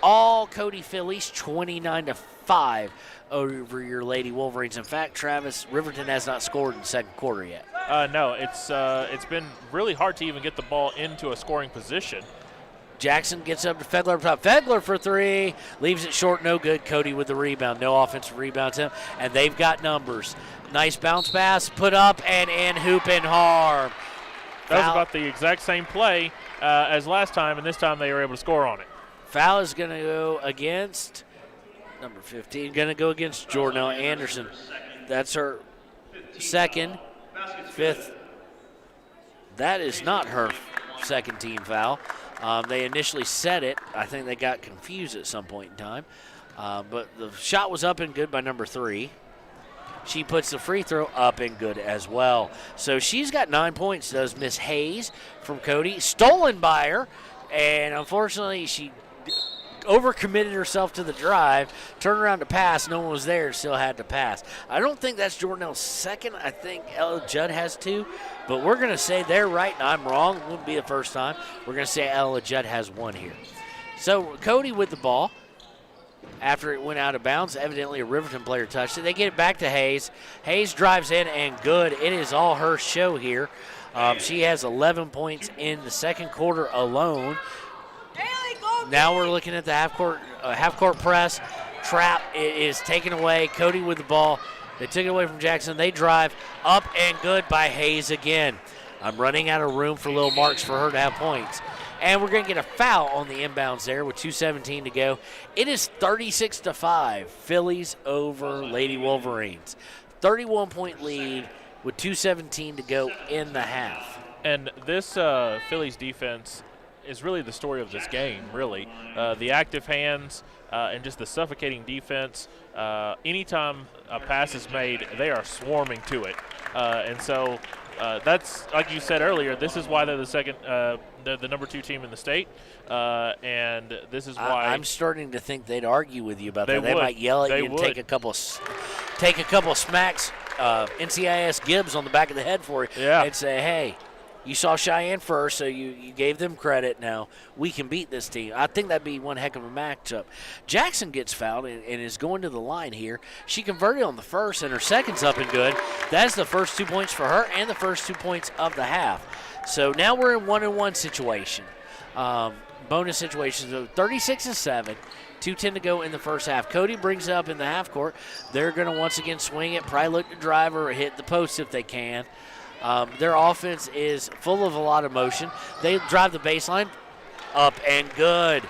all Cody Phillies, 29-5 over your Lady Wolverines. In fact, Travis, Riverton has not scored in the second quarter yet. No, it's been really hard to even get the ball into a scoring position. Jackson gets up to Fegler up top. Fegler for three. Leaves it short, no good. Cody with the rebound. No offensive rebound to him. And they've got numbers. Nice bounce pass, put up and in, hoop and harm. That was about the exact same play as last time, and this time they were able to score on it. Foul is going to go against number 15. Going to go against Jordanelle Anderson. That's her second, fifth. That is not her second team foul. They initially said it. I think they got confused at some point in time. But the shot was up and good by number 3. She puts the free throw up and good as well. So she's got 9 points, does Miss Hayes from Cody. Stolen by her, and unfortunately she overcommitted herself to the drive, turned around to pass. No one was there, still had to pass. I don't think that's Jordanelle's second. I think Ella Judd has 2. But we're going to say they're right, and I'm wrong. It wouldn't be the first time. We're going to say Ella Judd has 1 here. So Cody with the ball. After it went out of bounds, evidently a Riverton player touched it. They get it back to Hayes. Hayes drives in and good. It is all her show here. She has 11 points in the second quarter alone. Now we're looking at the half-court press. Trap is taken away. Cody with the ball. They took it away from Jackson. They drive up and good by Hayes again. I'm running out of room for little marks for her to have points. And we're going to get a foul on the inbounds there with 2:17 to go. It is 36-5, Phillies over Lady Wolverines. 31-point lead with 2:17 to go in the half. And this Phillies defense is really the story of this game, really. The active hands and just the suffocating defense. Anytime a pass is made, they are swarming to it. And so that's, like you said earlier, this is why they're the second, they're the number 2 team in the state, and this is why I'm starting to think they'd argue with you about that. They would. might yell at They you and would. take a couple smacks, NCIS Gibbs on the back of the head for you, and say, hey, you saw Cheyenne first, so you gave them credit. Now we can beat this team. I think that'd be one heck of a matchup. Jackson gets fouled and is going to the line here. She converted on the first, and her second's up and good. That's the first 2 points for her and the first 2 points of the half. So now we're in 1-and-1 situation, bonus situation. So 36-7. 2:10 to go in the first half. Cody brings it up in the half court. They're going to once again swing it, probably look to drive or hit the post if they can. Their offense is full of a lot of motion. They drive the baseline up and good.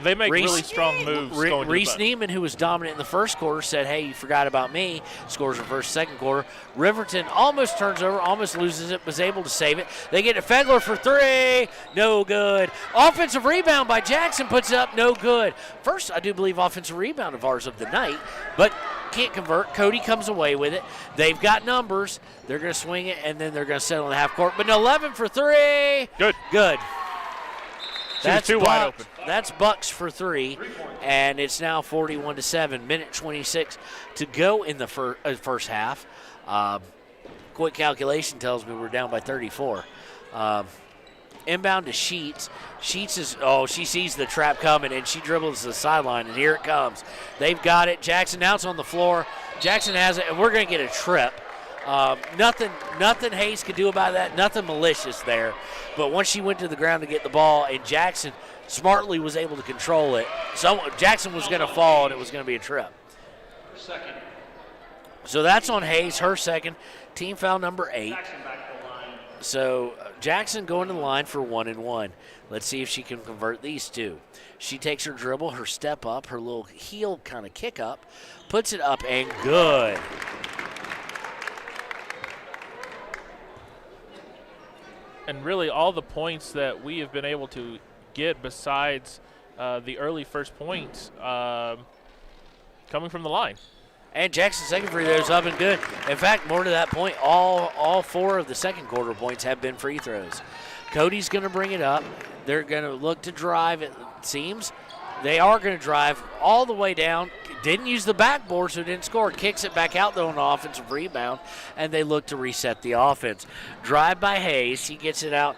They make really strong moves. Reese Neiman, who was dominant in the first quarter, said, hey, you forgot about me. Scores her first, second quarter. Riverton almost turns over, almost loses it, was able to save it. They get to Fegler for 3. No good. Offensive rebound by Jackson, puts it up, no good. First, I do believe offensive rebound of ours of the night, but can't convert. Cody comes away with it. They've got numbers. They're going to swing it, and then they're going to settle in the half court. But an 11 for 3. Good. That's too wide open. That's Bucks for 3, and it's now 41-7. Minute 26 to go in the first half. Quick calculation tells me we're down by 34. Inbound to Sheets. Sheets is, she sees the trap coming, and she dribbles to the sideline, and here it comes. They've got it. Jackson now it's on the floor. Jackson has it, and we're going to get a trip. Nothing Hayes could do about that. Nothing malicious there. But once she went to the ground to get the ball, and Jackson smartly was able to control it, so Jackson was going to fall, and it was going to be a trip. So that's on Hayes, her second. Team foul number 8. So Jackson going to the line for 1-and-1. Let's see if she can convert these two. She takes her dribble, her step up, her little heel kind of kick up, puts it up, and good. And really all the points that we have been able to get besides the early first points coming from the line. And Jackson's second free throw is up and good. In fact, more to that point, all 4 of the second quarter points have been free throws. Cody's going to bring it up. They're going to look to drive, it seems. They are going to drive all the way down. Didn't use the backboard, so didn't score. Kicks it back out, though, on an offensive rebound, and they look to reset the offense. Drive by Hayes. He gets it out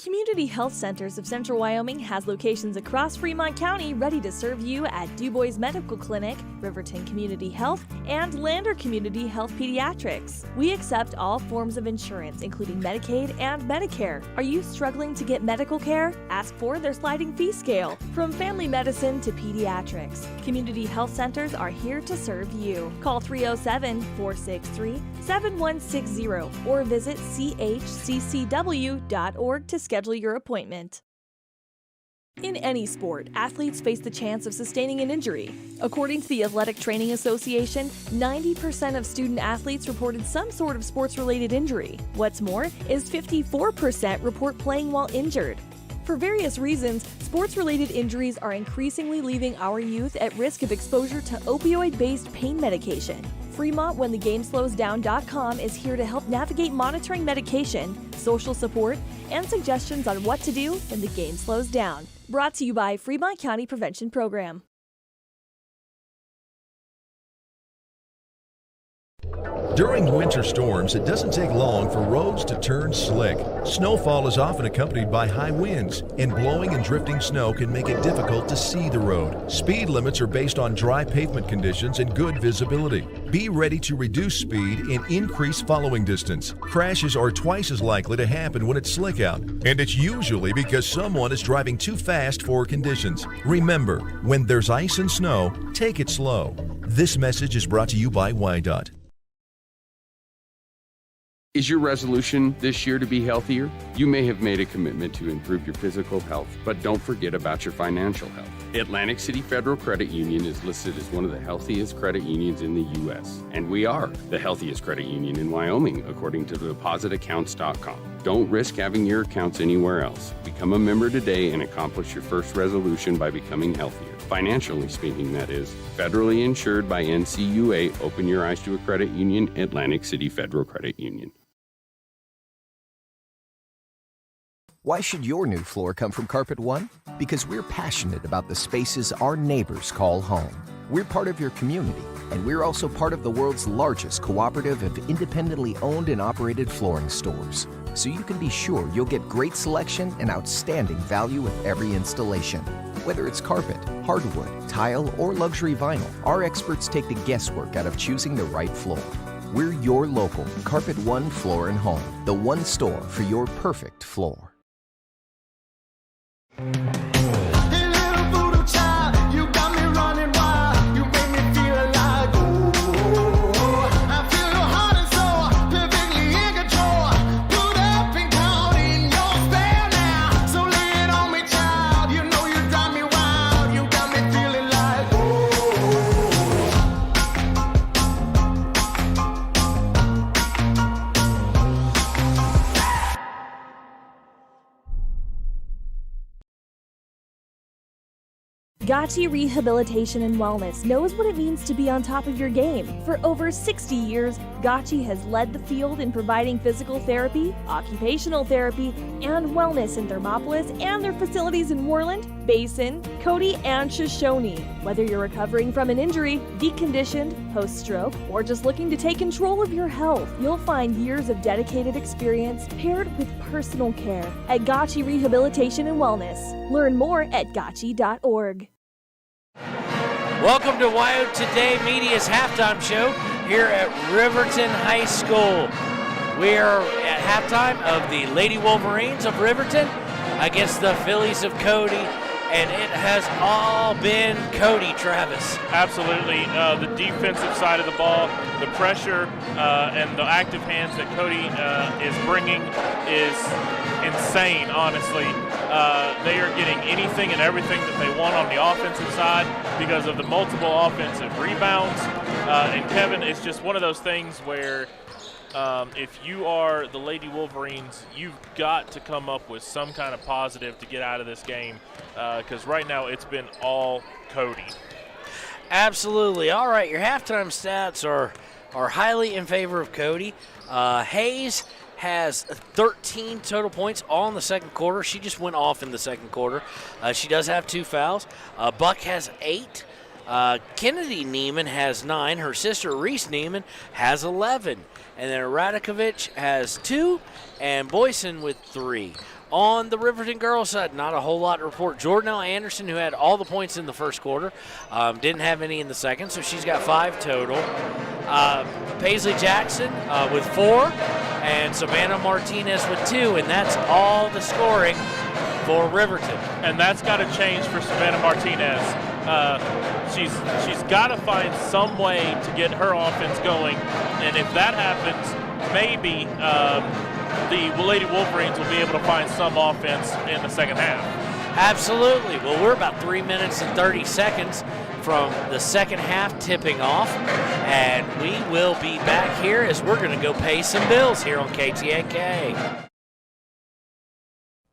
Community Health Centers of Central Wyoming has locations across Fremont County ready to serve you at DuBois Medical Clinic, Riverton Community Health, and Lander Community Health Pediatrics. We accept all forms of insurance, including Medicaid and Medicare. Are you struggling to get medical care? Ask for their sliding fee scale. From family medicine to pediatrics, Community Health Centers are here to serve you. Call 307-463-7160 or visit chccw.org to schedule your appointment. In any sport, athletes face the chance of sustaining an injury. According to the Athletic Training Association, 90% of student athletes reported some sort of sports-related injury. What's more, is 54% report playing while injured. For various reasons, sports-related injuries are increasingly leaving our youth at risk of exposure to opioid-based pain medication. Fremont WhenTheGameSlowsDown.com is here to help navigate monitoring medication, social support, and suggestions on what to do when the game slows down. Brought to you by Fremont County Prevention Program. During winter storms, it doesn't take long for roads to turn slick. Snowfall is often accompanied by high winds, and blowing and drifting snow can make it difficult to see the road. Speed limits are based on dry pavement conditions and good visibility. Be ready to reduce speed and increase following distance. Crashes are twice as likely to happen when it's slick out, and it's usually because someone is driving too fast for conditions. Remember, when there's ice and snow, take it slow. This message is brought to you by WYDOT. Is your resolution this year to be healthier? You may have made a commitment to improve your physical health, but don't forget about your financial health. Atlantic City Federal Credit Union is listed as one of the healthiest credit unions in the U.S., and we are the healthiest credit union in Wyoming, according to depositaccounts.com. Don't risk having your accounts anywhere else. Become a member today and accomplish your first resolution by becoming healthier. Financially speaking, that is. Federally insured by NCUA. Open your eyes to a credit union. Atlantic City Federal Credit Union. Why should your new floor come from Carpet One? Because we're passionate about the spaces our neighbors call home. We're part of your community, and we're also part of the world's largest cooperative of independently owned and operated flooring stores. So you can be sure you'll get great selection and outstanding value with every installation. Whether it's carpet, hardwood, tile, or luxury vinyl, our experts take the guesswork out of choosing the right floor. We're your local Carpet One Floor and Home, the one store for your perfect floor. Gotchi Rehabilitation and Wellness knows what it means to be on top of your game. For over 60 years, Gotchi has led the field in providing physical therapy, occupational therapy, and wellness in Thermopolis and their facilities in Worland, Basin, Cody, and Shoshone. Whether you're recovering from an injury, deconditioned, post-stroke, or just looking to take control of your health, you'll find years of dedicated experience paired with personal care at Gotchi Rehabilitation and Wellness. Learn more at gotchi.org. Welcome to WyoToday Media's halftime show here at Riverton High School. We are at halftime of the Lady Wolverines of Riverton against the Phillies of Cody, and it has all been Cody, Travis. Absolutely. The defensive side of the ball, the pressure, and the active hands that Cody is bringing is insane, honestly. They are getting anything and everything that they want on the offensive side because of the multiple offensive rebounds. And Kevin, it's just one of those things where if you are the Lady Wolverines, you've got to come up with some kind of positive to get out of this game because right now it's been all Cody. Absolutely. All right, your halftime stats are highly in favor of Cody. Hayes has 13 total points all in the second quarter. She just went off in the second quarter. She does have 2 fouls. Buck has 8. Kennedy Neiman has 9. Her sister Reese Neiman has 11. And then Radakovich has 2, and Boyson with 3. On the Riverton girls side, not a whole lot to report. Jordanelle Anderson, who had all the points in the first quarter, didn't have any in the second, so she's got 5 total. Paisley Jackson with 4, and Savannah Martinez with 2, and that's all the scoring for Riverton. And that's got to change for Savannah Martinez. She's got to find some way to get her offense going, and if that happens, maybe the Lady Wolverines will be able to find some offense in the second half. Absolutely. Well, we're about 3 minutes and 30 seconds from the second half tipping off, and we will be back here as we're going to go pay some bills here on KTAK.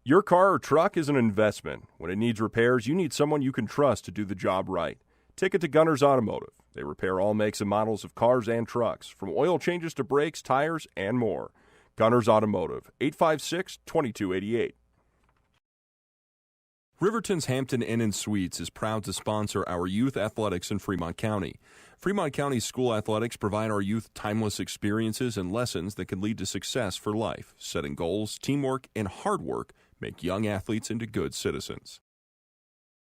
Your car or truck is an investment. When it needs repairs, you need someone you can trust to do the job right. Take it to Gunners Automotive. They repair all makes and models of cars and trucks, from oil changes to brakes, tires, and more. Gunners Automotive, 856-2288. Riverton's Hampton Inn & Suites is proud to sponsor our youth athletics in Fremont County. Fremont County's school athletics provide our youth timeless experiences and lessons that can lead to success for life. Setting goals, teamwork, and hard work make young athletes into good citizens.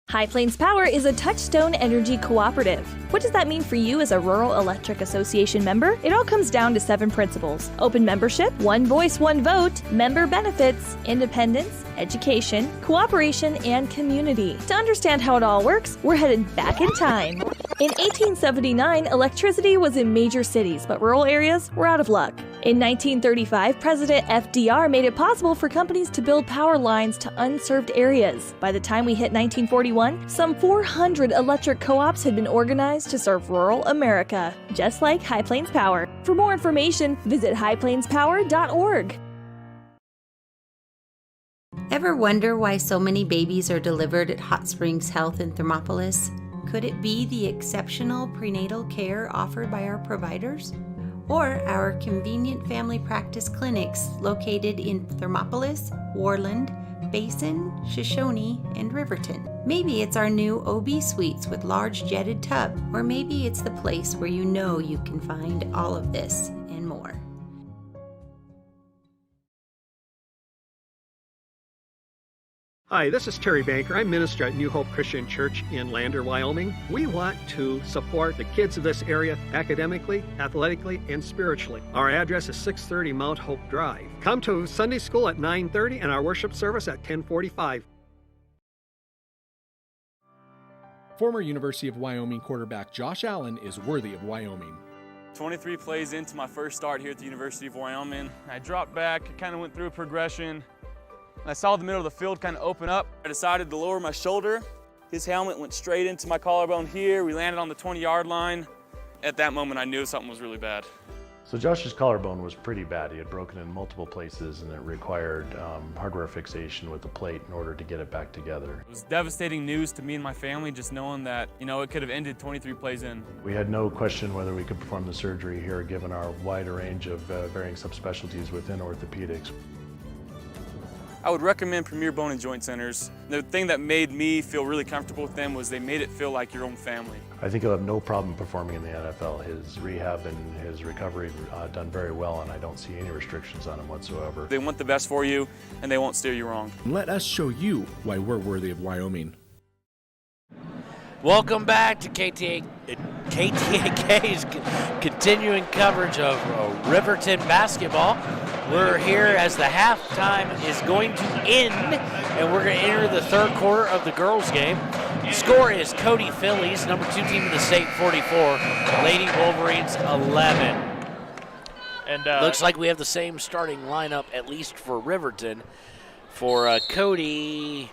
High Plains Power is a Touchstone Energy cooperative. What does that mean for you as a Rural Electric Association member? It all comes down to 7 principles: open membership, one voice, one vote, member benefits, independence, education, cooperation, and community. To understand how it all works, we're headed back in time. In 1879, electricity was in major cities, but rural areas were out of luck. In 1935, President FDR made it possible for companies to build power lines to unserved areas. By the time we hit 1941, some 400 electric co-ops had been organized to serve rural America, just like High Plains Power. For more information, visit highplainspower.org. Ever wonder why so many babies are delivered at Hot Springs Health in Thermopolis? Could it be the exceptional prenatal care offered by our providers? Or our convenient family practice clinics located in Thermopolis, Worland, Basin, Shoshone, and Riverton? Maybe it's our new OB suites with large jetted tub, or maybe it's the place where you know you can find all of this and more. Hi, this is Terry Banker. I'm minister at New Hope Christian Church in Lander, Wyoming. We want to support the kids of this area academically, athletically, and spiritually. Our address is 630 Mount Hope Drive. Come to Sunday school at 9:30 and our worship service at 10:45. Former University of Wyoming quarterback Josh Allen is worthy of Wyoming. 23 plays into my first start here at the University of Wyoming. I dropped back, kind of went through a progression. I saw the middle of the field kind of open up. I decided to lower my shoulder. His helmet went straight into my collarbone here. We landed on the 20-yard line. At that moment, I knew something was really bad. So Josh's collarbone was pretty bad. He had broken in multiple places, and it required hardware fixation with the plate in order to get it back together. It was devastating news to me and my family, just knowing that, it could have ended 23 plays in. We had no question whether we could perform the surgery here, given our wider range of varying subspecialties within orthopedics. I would recommend Premier Bone and Joint Centers. The thing that made me feel really comfortable with them was they made it feel like your own family. I think he'll have no problem performing in the NFL. His rehab and his recovery done very well, and I don't see any restrictions on him whatsoever. They want the best for you, and they won't steer you wrong. Let us show you why we're worthy of Wyoming. Welcome back to KTAK's continuing coverage of Riverton basketball. We're here as the halftime is going to end, and we're going to enter the third quarter of the girls' game. The score is Cody Phillies, number 2 team in the state, 44. Lady Wolverines, 11. And looks like we have the same starting lineup, at least for Riverton. For Cody,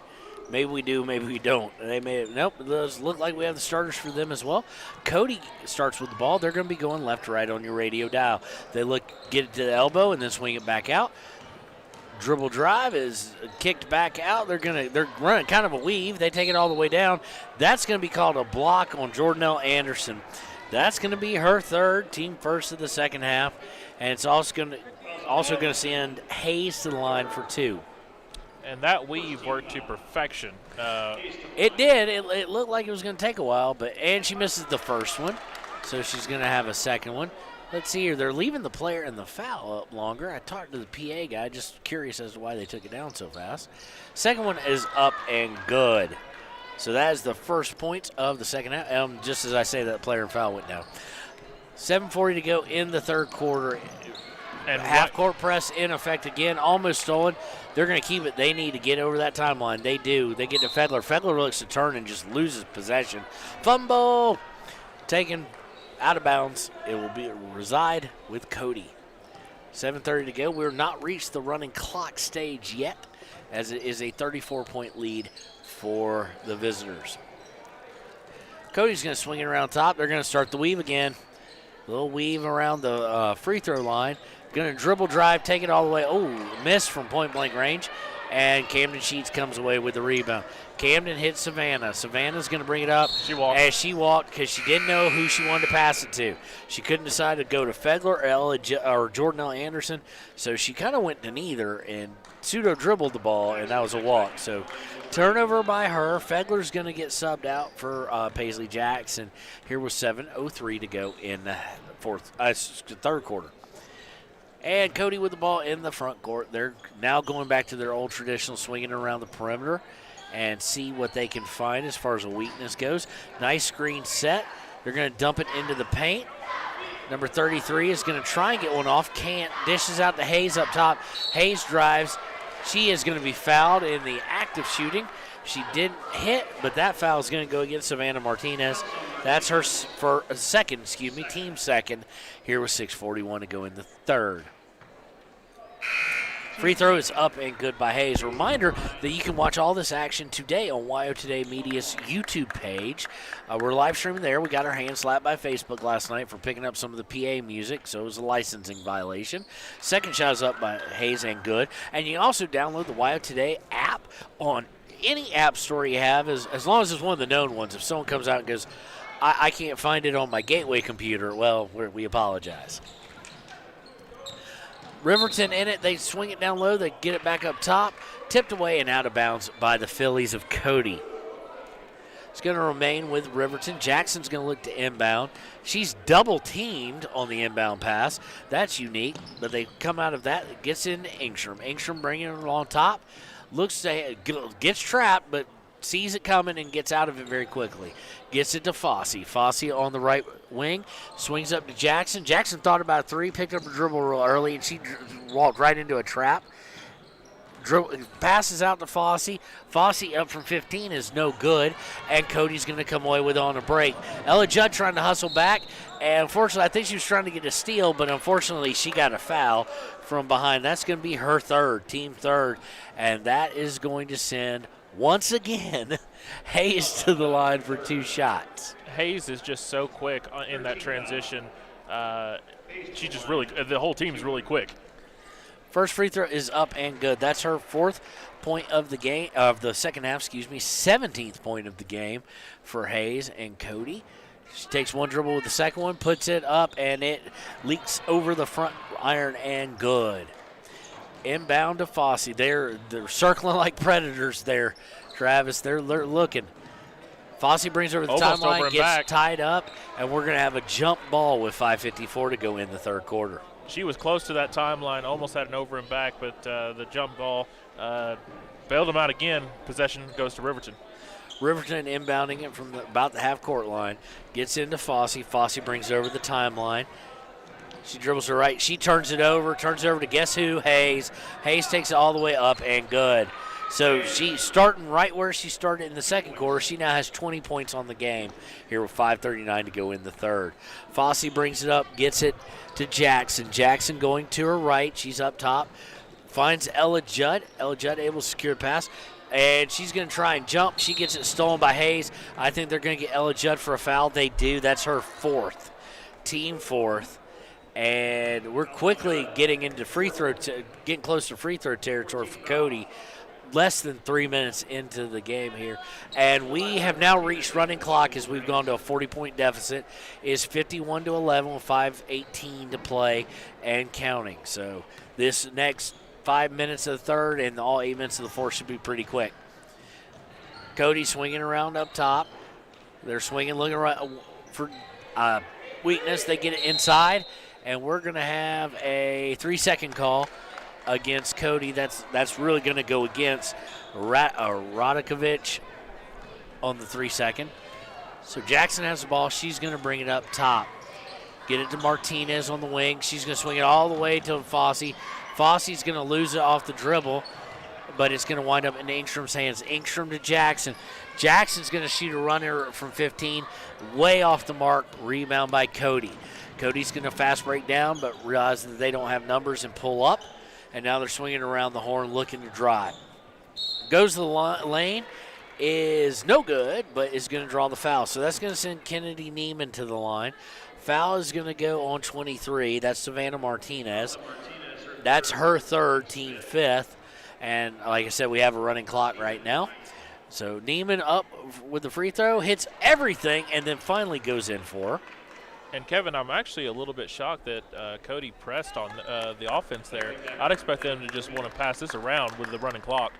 maybe we do, maybe we don't. Nope, it does look like we have the starters for them as well. Cody starts with the ball. They're going to be going left to right on your radio dial. They get it to the elbow and then swing it back out. Dribble drive is kicked back out. They're running kind of a weave. They take it all the way down. That's going to be called a block on Jordanelle Anderson. That's going to be her third, team first of the second half, and it's also going to send Hayes to the line for 2. And that weave worked to perfection. It did. It looked like it was going to take a while, and she misses the first one, so she's going to have a second one. Let's see here. They're leaving the player and the foul up longer. I talked to the PA guy, just curious as to why they took it down so fast. Second one is up and good. So that is the first point of the second half. Just as I say, that player and foul went down. 7:40 to go in the third quarter. And half-court press in effect again, almost stolen. They're going to keep it. They need to get over that timeline. They do. They get to Fegler. Fegler looks to turn and just loses possession. Fumble! Taken out of bounds. It will reside with Cody. 7:30 to go. We're not reached the running clock stage yet, as it is a 34-point lead for the visitors. Cody's going to swing it around top. They're going to start the weave again. Little weave around the free throw line. Going to dribble drive, take it all the way. Oh, miss from point-blank range. And Camden Sheets comes away with the rebound. Camden hits Savannah. Savannah's going to bring it up. She walked because she didn't know who she wanted to pass it to. She couldn't decide to go to Fegler or Jordan L. Anderson, so she kind of went to neither and pseudo-dribbled the ball, and that was a walk. So turnover by her. Fegler's going to get subbed out for Paisley Jackson. Here was 7:03 to go in the third quarter. And Cody with the ball in the front court. They're now going back to their old traditional swinging around the perimeter and see what they can find as far as a weakness goes. Nice screen set. They're going to dump it into the paint. Number 33 is going to try and get one off. Can't. Dishes out to Hayes up top. Hayes drives. She is going to be fouled in the act of shooting. She didn't hit, but that foul is going to go against Savannah Martinez. That's her team second. Here with 6:41 to go in the third. Free throw is up and good by Hayes. Reminder that you can watch all this action today on WyoToday Media's YouTube page. We're live streaming there. We got our hands slapped by Facebook last night for picking up some of the PA music, so it was a licensing violation. Second shot is up by Hayes and good. And you can also download the WyoToday app on any app store you have, as long as it's one of the known ones. If someone comes out and goes, I can't find it on my gateway computer, well, we apologize. Riverton in it. They swing it down low. They get it back up top. Tipped away and out of bounds by the Phillies of Cody. It's going to remain with Riverton. Jackson's going to look to inbound. She's double-teamed on the inbound pass. That's unique, but they come out of that. Gets into Ingstrom. Ingstrom bringing it along top. Gets trapped, but sees it coming and gets out of it very quickly. Gets it to Fossey. Fossey on the right wing. Swings up to Jackson. Jackson thought about a three, picked up a dribble real early, and she walked right into a trap. Passes out to Fossey. Fossey up from 15 is no good, and Cody's going to come away with it on a break. Ella Judd trying to hustle back, and unfortunately, I think she was trying to get a steal, but unfortunately, she got a foul from behind. That's going to be her third, team third, and that is going to send, once again, Hayes to the line for two shots. Hayes is just so quick in that transition. She just really, the whole team's really quick. First free throw is up and good. That's her fourth point of the game, of the second half, 17th point of the game for Hayes and Cody. She takes one dribble with the second one, puts it up, and it leaks over the front iron and good. Inbound to Fossey. They're circling like predators there, Travis. They're looking. Fossey brings over the timeline, gets tied up, and we're going to have a jump ball with 5:54 to go in the third quarter. She was close to that timeline, almost had an over and back, but the jump ball bailed them out again. Possession goes to Riverton. Riverton inbounding it from about the half-court line. Gets into Fossey. Fossey brings over the timeline. She dribbles her right. She turns it over to guess who? Hayes. Hayes takes it all the way up and good. So she's starting right where she started in the second quarter. She now has 20 points on the game here with 5:39 to go in the third. Fossey brings it up, gets it to Jackson. Jackson going to her right. She's up top. Finds Ella Judd. Ella Judd able to secure the pass. And she's going to try and jump. She gets it stolen by Hayes. I think they're going to get Ella Judd for a foul. They do. That's her fourth. Team fourth. And we're quickly getting into getting close to free throw territory for Cody. Less than 3 minutes into the game here. And we have now reached running clock as we've gone to a 40-point deficit. Is 51-11 with 5:18 to play and counting. So this next 5 minutes of the third and all 8 minutes of the fourth should be pretty quick. Cody swinging around up top. They're swinging, looking right for weakness. They get it inside. and we're going to have a 3-second call against Cody. That's really going to go against Radakovich on the 3-second. So Jackson has the ball. She's going to bring it up top. Get it to Martinez on the wing. She's going to swing it all the way to Fossey. Fossey's going to lose it off the dribble, but it's going to wind up in Engstrom's hands. Engstrom to Jackson. Jackson's going to shoot a runner from 15, way off the mark. Rebound by Cody. Cody's going to fast break down, but realize that they don't have numbers and pull up, and now they're swinging around the horn looking to drive. Goes to the lane, is no good, but is going to draw the foul. So that's going to send Kennedy Neiman to the line. Foul is going to go on 23. That's Savannah Martinez. That's her third, team fifth. And like I said, we have a running clock right now. So Neiman up with the free throw, hits everything, and then finally goes in for her. And Kevin, I'm actually a little bit shocked that Cody pressed on the offense there. I'd expect them to just want to pass this around with the running clock.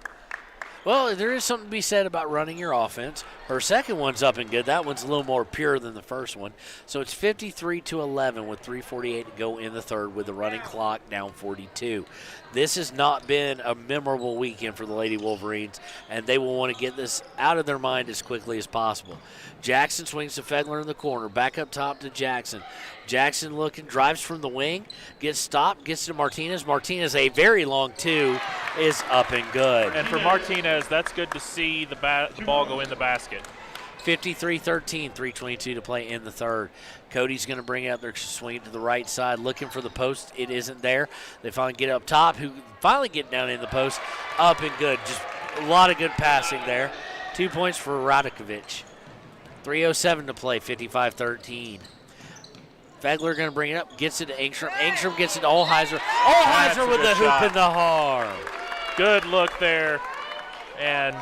Well, there is something to be said about running your offense. Her second one's up and good. That one's a little more pure than the first one. So it's 53-11 with 3:48 to go in the third with the running clock down 42. This has not been a memorable weekend for the Lady Wolverines, and they will want to get this out of their mind as quickly as possible. Jackson swings to Fegler in the corner. Back up top to Jackson. Jackson looking, drives from the wing, gets stopped, gets to Martinez. Martinez, a very long two, is up and good. And for Martinez, that's good to see the ball go in the basket. 53-13, 3:22 to play in the third. Cody's going to bring it up. They're swinging to the right side, looking for the post. It isn't there. They finally get up top, who finally get down in the post. Up and good. Just a lot of good passing there. 2 points for Radakovich. 3:07 to play, 55-13. Fegler going to bring it up, gets it to Engstrom. Engstrom gets it to Olheiser. Olheiser with the hoop in the arm. Good look there. And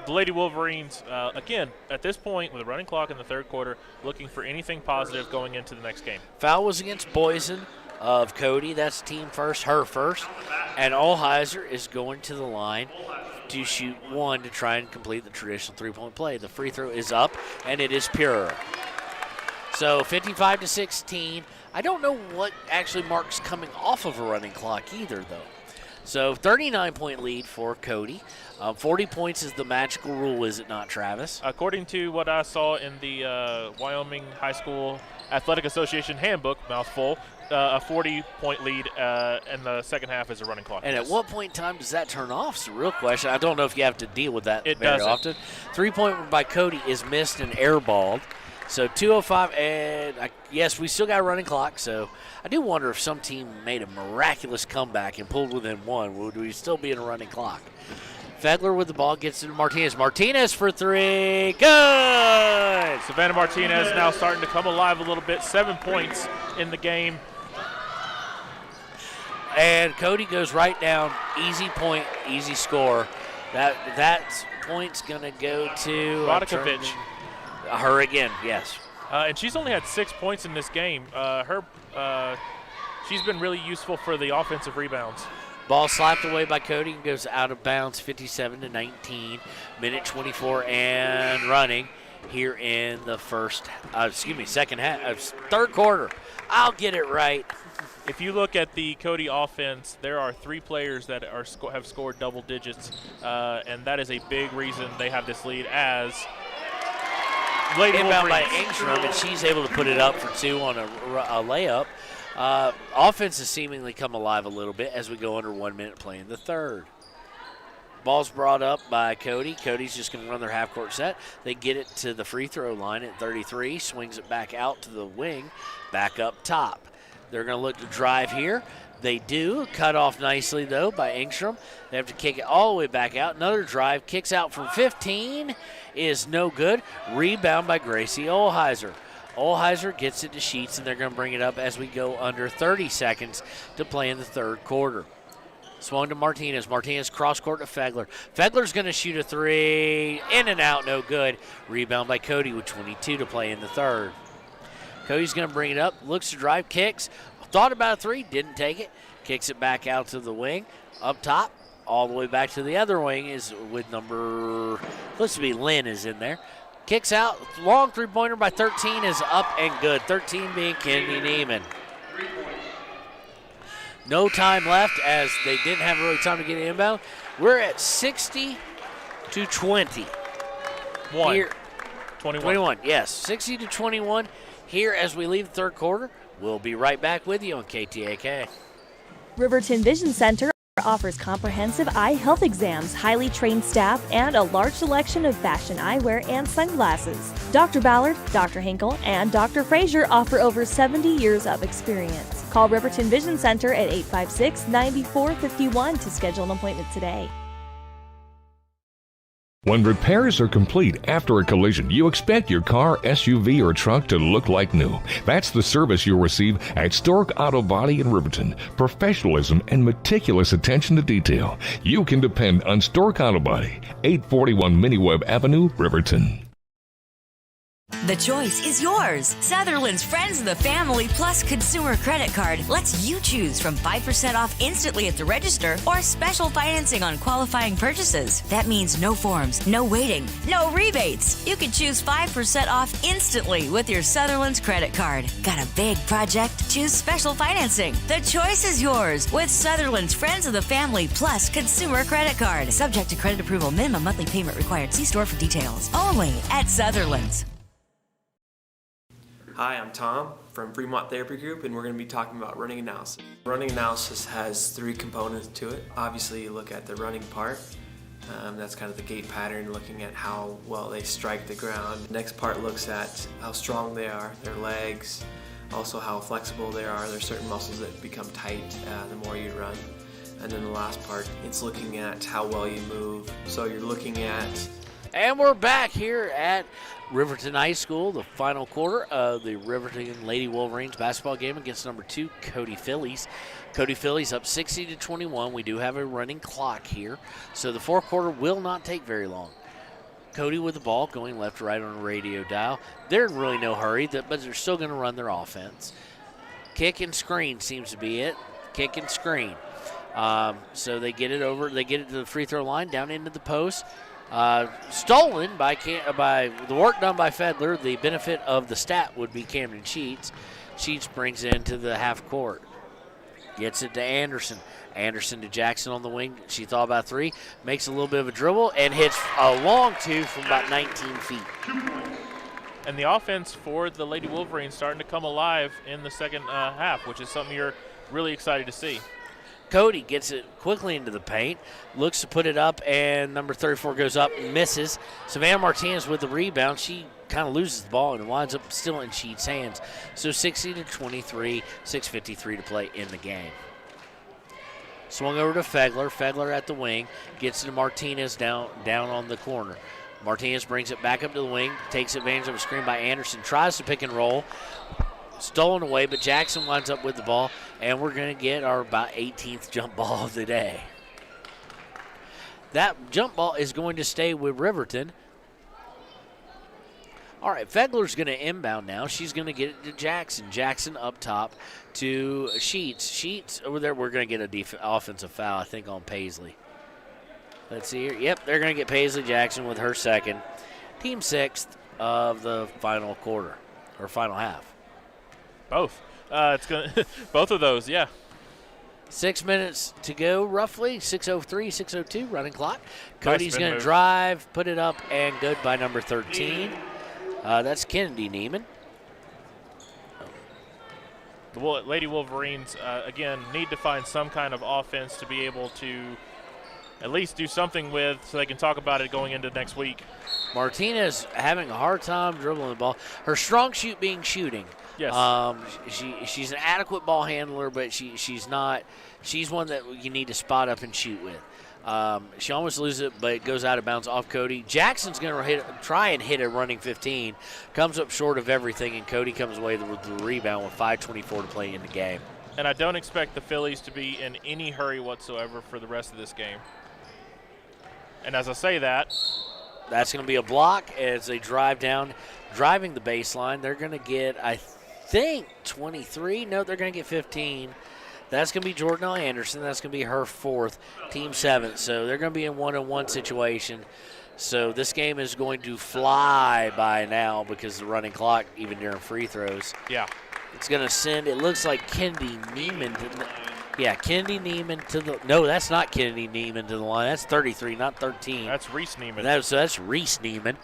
the Lady Wolverines, again, at this point with a running clock in the third quarter, looking for anything positive going into the next game. Foul was against Boysen of Cody. That's team first, her first. And Olheiser is going to the line to shoot one to try and complete the traditional three-point play. The free throw is up, and it is pure. So 55-16. I don't know what actually marks coming off of a running clock either, though. So 39-point lead for Cody. 40 points is the magical rule, is it not, Travis? According to what I saw in the Wyoming High School Athletic Association handbook, mouthful, a 40-point lead in the second half is a running clock. And at what point in time does that turn off is the real question. I don't know if you have to deal with that very often. 3-point by Cody is missed and airballed. So 2:05, and yes, we still got a running clock, so I do wonder if some team made a miraculous comeback and pulled within one. Would we still be in a running clock? Fegler with the ball gets it to Martinez. Martinez for three. Good! Savannah Martinez now starting to come alive a little bit. 7 points in the game. And Cody goes right down. Easy point, easy score. That point's going to go to Radakovich. Her again, yes. And she's only had 6 points in this game. She's been really useful for the offensive rebounds. Ball slapped away by Cody and goes out of bounds, 57-19. Minute 24 and running here in the second half, third quarter. I'll get it right. If you look at the Cody offense, there are 3 players that have scored double digits, and that is a big reason they have this lead as Lady Inbound by Wolverines. Engstrom, and she's able to put it up for two on a layup. Offense has seemingly come alive a little bit as we go under 1 minute playing the third. Ball's brought up by Cody. Cody's just going to run their half-court set. They get it to the free throw line at 33, swings it back out to the wing, back up top. They're going to look to drive here. They do. Cut off nicely, though, by Engstrom. They have to kick it all the way back out. Another drive. Kicks out from 15. Is no good. Rebound by Gracie Olheiser. Olheiser gets it to Sheets, and they're going to bring it up as we go under 30 seconds to play in the third quarter. Swung to Martinez. Martinez cross-court to Fegler. Fegler's going to shoot a three. In and out, no good. Rebound by Cody with 22 to play in the third. Cody's going to bring it up. Looks to drive. Kicks. Thought about a three. Didn't take it. Kicks it back out to the wing. Up top. All the way back to the other wing is with number, looks to be Lynn is in there. Kicks out. Long three-pointer by 13 is up and good. 13 being Kennedy Neiman. No time left as they didn't have really time to get inbound. We're at 60 to 20. 21, yes. 60 to 21 here as we leave the third quarter. We'll be right back with you on KTAK. Riverton Vision Center offers comprehensive eye health exams, highly trained staff, and a large selection of fashion eyewear and sunglasses. Dr. Ballard, Dr. Hinkle, and Dr. Frazier offer over 70 years of experience. Call Riverton Vision Center at 856-9451 to schedule an appointment today. When repairs are complete after a collision, you expect your car, SUV, or truck to look like new. That's the service you'll receive at Stork Auto Body in Riverton. Professionalism and meticulous attention to detail. You can depend on Stork Auto Body, 841 Miniweb Avenue, Riverton. The choice is yours. Sutherland's Friends of the Family Plus Consumer Credit Card lets you choose from 5% off instantly at the register or special financing on qualifying purchases. That means no forms, no waiting, no rebates. You can choose 5% off instantly with your Sutherland's credit card. Got a big project? Choose special financing. The choice is yours with Sutherland's Friends of the Family Plus Consumer Credit Card. Subject to credit approval. Minimum monthly payment required. See store for details. Only at Sutherland's. Hi, I'm Tom from Fremont Therapy Group, and we're going to be talking about running analysis. Running analysis has 3 components to it. Obviously, you look at the running part. That's kind of the gait pattern, looking at how well they strike the ground. The next part looks at how strong they are, their legs, also how flexible they are. There's certain muscles that become tight the more you run. And then the last part, it's looking at how well you move. So you're looking at... And we're back here at Riverton High School, the final quarter of the Riverton Lady Wolverines basketball game against number 2, Cody Phillies. Cody Phillies up 60 to 21. We do have a running clock here, so the fourth quarter will not take very long. Cody with the ball going left to right on a radio dial. They're in really no hurry, but they're still going to run their offense. Kick and screen seems to be it. Kick and screen. So they get it over. They get it to the free throw line, down into the post. Stolen by the work done by Fedler. The benefit of the stat would be Camden Sheets. Sheets brings it into the half court. Gets it to Anderson. Anderson to Jackson on the wing. She thought about 3. Makes a little bit of a dribble and hits a long 2 from about 19 feet. And the offense for the Lady Wolverines starting to come alive in the second half, which is something you're really excited to see. Cody gets it quickly into the paint, looks to put it up, and number 34 goes up and misses. Savannah Martinez with the rebound. She kind of loses the ball and winds up still in Sheets' hands. So 60 to 23, 6:53 to play in the game. Swung over to Fegler. Fegler at the wing, gets it to Martinez down on the corner. Martinez brings it back up to the wing, takes advantage of a screen by Anderson, tries to pick and roll. Stolen away, but Jackson winds up with the ball, and we're going to get our about 18th jump ball of the day. That jump ball is going to stay with Riverton. All right, Fegler's going to inbound now. She's going to get it to Jackson. Jackson up top to Sheets. Sheets over there, we're going to get an offensive foul, I think, on Paisley. Let's see here. Yep, they're going to get Paisley Jackson with her second. Team 6th of the final quarter, or final half. Both. It's gonna both of those, yeah. 6 minutes to go, roughly. 6:03, 6:02, running clock. Cody's going to move. drive, put it up, and good by number 13. That's Kennedy Neiman. The Lady Wolverines, again, need to find some kind of offense to be able to at least do something with so they can talk about it going into next week. Martinez having a hard time dribbling the ball. Her strong suit being shooting. Yes. She's an adequate ball handler, but she's not. She's one that you need to spot up and shoot with. She almost loses it, but it goes out of bounds off Cody. Jackson's going to try and hit a running 15. Comes up short of everything, and Cody comes away with the rebound with 5:24 to play in the game. And I don't expect the Phillies to be in any hurry whatsoever for the rest of this game. And as I say that, that's going to be a block as they drive down, driving the baseline. They're going to get, I think, 23. No, they're going to get 15. That's going to be Jordan L. Anderson. That's going to be her 4th, team 7th. So they're going to be in one-on-one situation. So this game is going to fly by now because the running clock, even during free throws. Yeah. It's going to send, it looks like Kennedy Neiman. Yeah, Kennedy Neiman to the – no, that's not Kennedy Neiman to the line. That's 33, not 13. That's Reese Neiman. That's Reese Neiman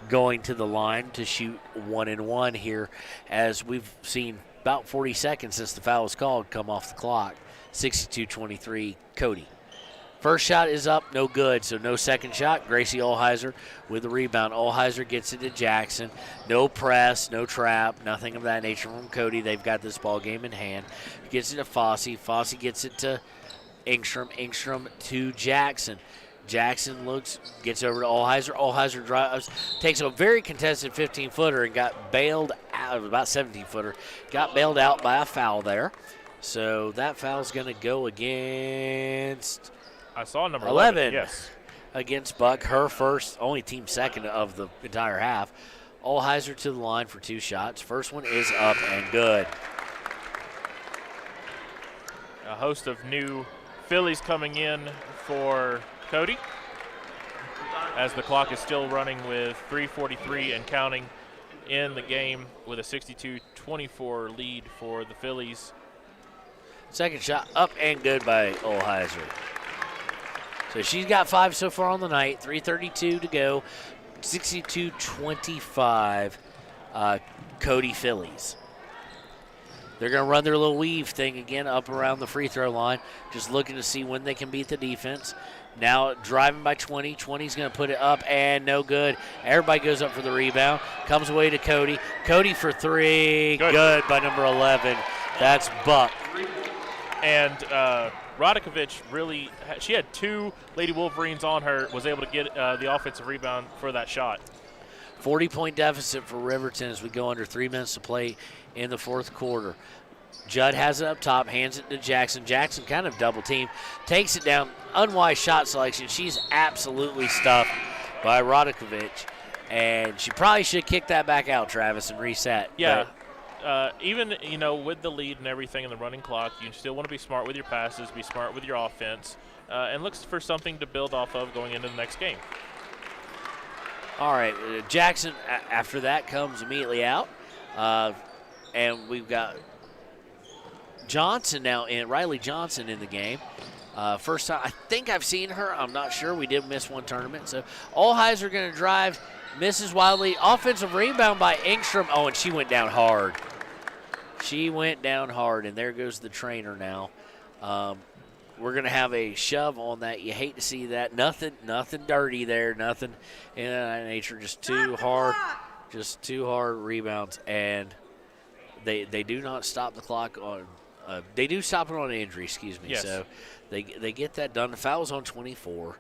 going to the line to shoot 1-1 here, as we've seen about 40 seconds since the foul was called come off the clock. 62-23, Cody. First shot is up, no good, so no second shot. Gracie Olheiser with the rebound. Olheiser gets it to Jackson. No press, no trap, nothing of that nature from Cody. They've got this ball game in hand. Gets it to Fossey. Fossey gets it to Engstrom. Engstrom to Jackson. Jackson gets over to Olheiser. Olheiser drives, takes a very contested 15-footer and got bailed out, about 17-footer. Got bailed out by a foul there. So that foul's going to go against... I saw number 11. Yes. Against Buck, her first, only team second of the entire half. Olheiser to the line for 2 shots. First one is up and good. A host of new Phillies coming in for Cody, as the clock is still running with 3:43 and counting in the game, with a 62-24 lead for the Phillies. Second shot up and good by Olheiser. So she's got 5 so far on the night. 3:32 to go. 62-25 Cody Phillies. They're going to run their little weave thing again up around the free throw line, just looking to see when they can beat the defense. Now driving by 20. 20's going to put it up and no good. Everybody goes up for the rebound. Comes away to Cody. Cody for 3. Good by number 11. That's Buck. And Radakovich really, she had 2 Lady Wolverines on her, was able to get the offensive rebound for that shot. 40-point deficit for Riverton as we go under 3 minutes to play in the fourth quarter. Judd has it up top, hands it to Jackson. Jackson kind of double team, takes it down, unwise shot selection. She's absolutely stuffed by Radakovich, and she probably should kick that back out, Travis, and reset. Yeah. Even, with the lead and everything in the running clock, you still want to be smart with your passes, be smart with your offense, and look for something to build off of going into the next game. All right, Jackson, after that, comes immediately out. And we've got Johnson now in, Riley Johnson in the game. First time, I think I've seen her. I'm not sure. We did miss one tournament. So Olheiser going to drive, misses wildly. Offensive rebound by Engstrom. Oh, and she went down hard. She went down hard, and there goes the trainer now. We're going to have a shove on that. You hate to see that. Nothing dirty there. Nothing in that nature. Just too hard rebounds. And they do not stop the clock on. They do stop it on injury, excuse me. Yes. So they get that done. The foul was on 24,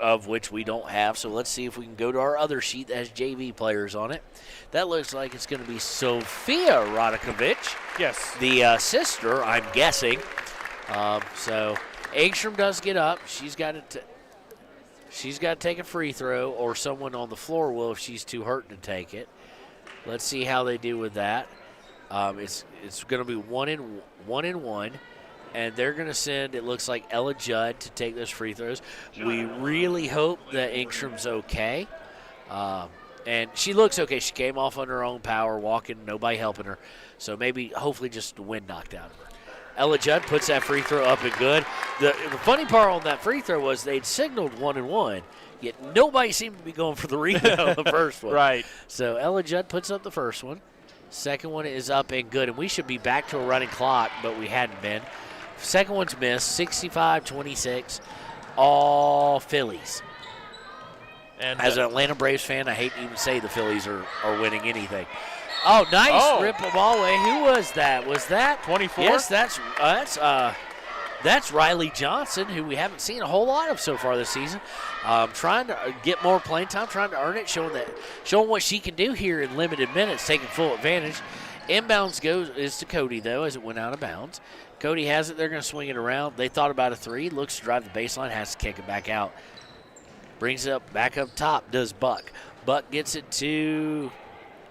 of which we don't have. So let's see if we can go to our other sheet that has JV players on it. That looks like it's going to be Sophia Radakovich. Yes. The sister, I'm guessing. So Engstrom does get up. She's got to take a free throw, or someone on the floor will if she's too hurt to take it. Let's see how they do with that. It's going to be 1-1, and they're going to send, it looks like, Ella Judd to take those free throws. We really hope that Engstrom's okay. And she looks okay. She came off on her own power, walking, nobody helping her. So maybe, hopefully, just the wind knocked out of her. Ella Judd puts that free throw up and good. The funny part on that free throw was they'd signaled 1-1, yet nobody seemed to be going for the rebound on the first one. Right. So Ella Judd puts up the first one. Second one is up and good, and we should be back to a running clock, but we hadn't been. Second one's missed, 65-26, all Phillies. And as an Atlanta Braves fan, I hate to even say the Phillies are winning anything. Oh, nice rip of ball away. Who was that? Was that 24? Yes, that's Riley Johnson, who we haven't seen a whole lot of so far this season. Trying to get more playing time, trying to earn it, showing what she can do here in limited minutes, taking full advantage. Inbounds is to Cody, though, as it went out of bounds. Cody has it. They're going to swing it around. They thought about a 3. Looks to drive the baseline, has to kick it back out. Brings it up, back up top, does Buck. Buck gets it to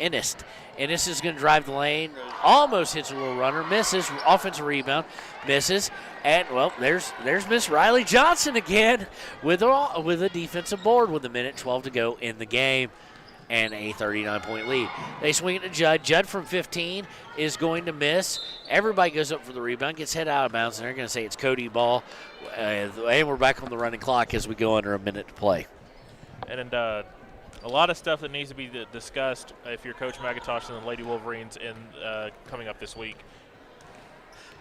Ennis. Ennis is going to drive the lane, almost hits a little runner, misses, offensive rebound, misses, and, well, there's Miss Riley Johnson again with a defensive board with 1:12 to go in the game. and a 39-point lead. They swing it to Judd. Judd from 15 is going to miss. Everybody goes up for the rebound, gets hit out of bounds, and they're going to say it's Cody ball. And we're back on the running clock as we go under a minute to play. And a lot of stuff that needs to be discussed if you're Coach McIntosh and the Lady Wolverines coming up this week.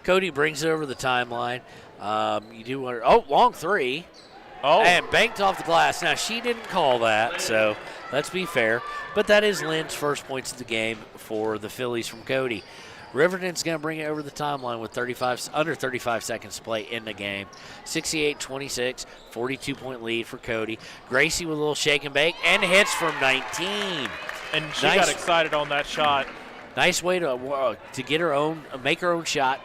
Cody brings it over the timeline. You do wonder, long three. Oh. And banked off the glass. Now, she didn't call that, so let's be fair. But that is Lynn's first points of the game for the Phillies from Cody. Riverton's going to bring it over the timeline with under 35 seconds to play in the game. 68-26, 42-point lead for Cody. Gracie with a little shake and bake and hits from 19. And she got excited on that shot. Nice way to get her own, make her own shot.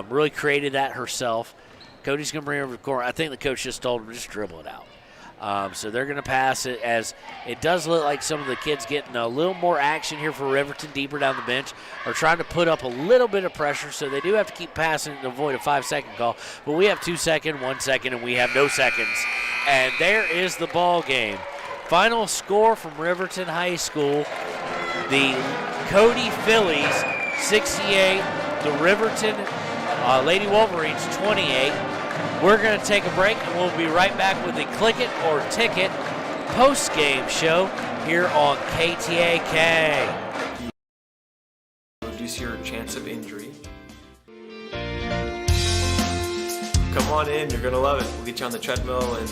Really created that herself. Cody's going to bring it over the corner. I think the coach just told him just dribble it out. So they're going to pass it, as it does look like some of the kids getting a little more action here for Riverton deeper down the bench, are trying to put up a little bit of pressure, so they do have to keep passing to avoid a 5-second call. But we have 2 seconds, 1 second, and we have no seconds. And there is the ball game. Final score from Riverton High School. The Cody Phillies 68, the Riverton Lady Wolverines 28. We're going to take a break, and we'll be right back with the Click It or Ticket post-game show here on KTAK. Reduce your chance of injury. Come on in, you're going to love it. We'll get you on the treadmill and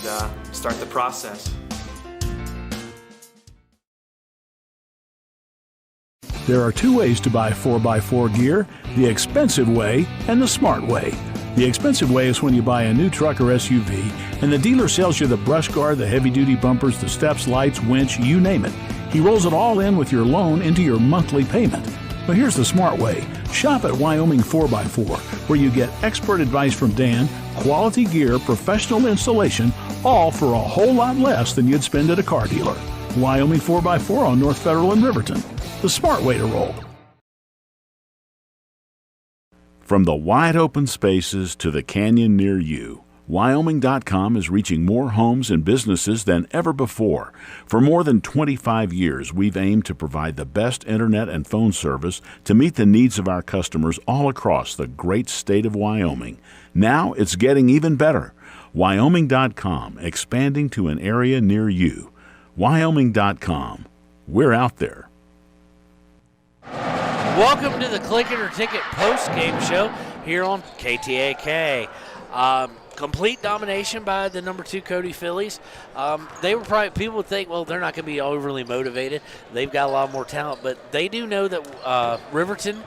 start the process. There are 2 ways to buy 4x4 gear, the expensive way and the smart way. The expensive way is when you buy a new truck or SUV and the dealer sells you the brush guard, the heavy-duty bumpers, the steps, lights, winch, you name it. He rolls it all in with your loan into your monthly payment. But here's the smart way. Shop at Wyoming 4x4, where you get expert advice from Dan, quality gear, professional installation, all for a whole lot less than you'd spend at a car dealer. Wyoming 4x4 on North Federal in Riverton. The smart way to roll. From the wide open spaces to the canyon near you, Wyoming.com is reaching more homes and businesses than ever before. For more than 25 years, we've aimed to provide the best internet and phone service to meet the needs of our customers all across the great state of Wyoming. Now it's getting even better. Wyoming.com, expanding to an area near you. Wyoming.com. We're out there. Welcome to the Click It or Ticket post-game show here on KTAK. Complete domination by the number 2 Cody Phillies. They were probably, people would think, well, they're not going to be overly motivated. They've got a lot more talent, but they do know that Riverton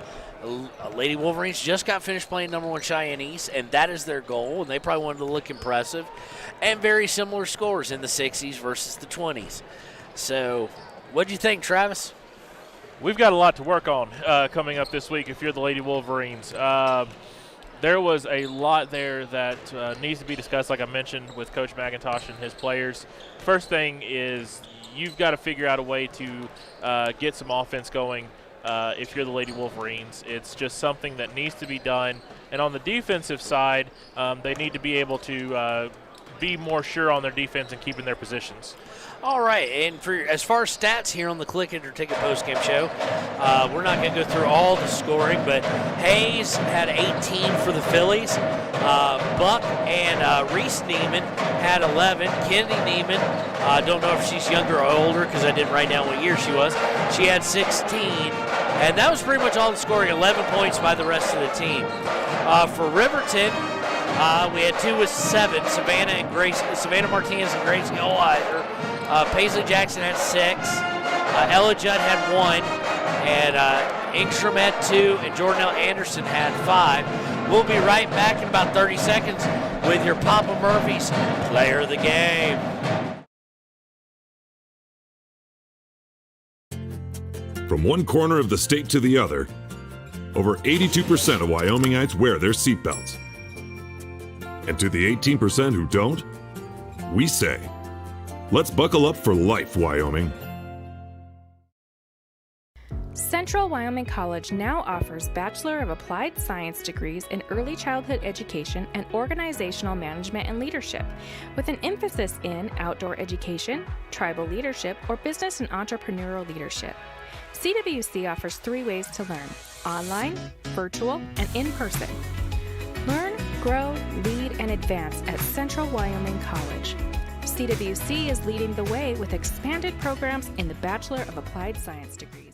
Lady Wolverines just got finished playing number 1 Cheyenne East, and that is their goal, and they probably wanted to look impressive. And very similar scores in the 60s versus the 20s. So, what do you think, Travis? We've got a lot to work on coming up this week if you're the Lady Wolverines. There was a lot there that needs to be discussed, like I mentioned, with Coach McIntosh and his players. First thing is you've got to figure out a way to get some offense going if you're the Lady Wolverines. It's just something that needs to be done. And on the defensive side, they need to be able to be more sure on their defense and keeping their positions. All right, and as far as stats here on the Click It or Ticket postgame show, we're not going to go through all the scoring, but Hayes had 18 for the Phillies. Buck and Reese Neiman had 11. Kennedy Neiman, I don't know if she's younger or older because I didn't write down what year she was. She had 16, and that was pretty much all the scoring, 11 points by the rest of the team. For Riverton, we had 2 with 7, Savannah Martinez and Grace Gilweiser. Paisley Jackson had 6. Ella Judd had 1. And Ingstrom had 2. And Jordanelle Anderson had 5. We'll be right back in about 30 seconds with your Papa Murphy's Player of the Game. From one corner of the state to the other, over 82% of Wyomingites wear their seatbelts. And to the 18% who don't, we say, let's buckle up for life, Wyoming. Central Wyoming College now offers Bachelor of Applied Science degrees in Early Childhood Education and Organizational Management and Leadership, with an emphasis in outdoor education, tribal leadership, or business and entrepreneurial leadership. CWC offers 3 ways to learn: online, virtual, and in person. Learn, grow, lead, and advance at Central Wyoming College. CWC is leading the way with expanded programs in the Bachelor of Applied Science degrees.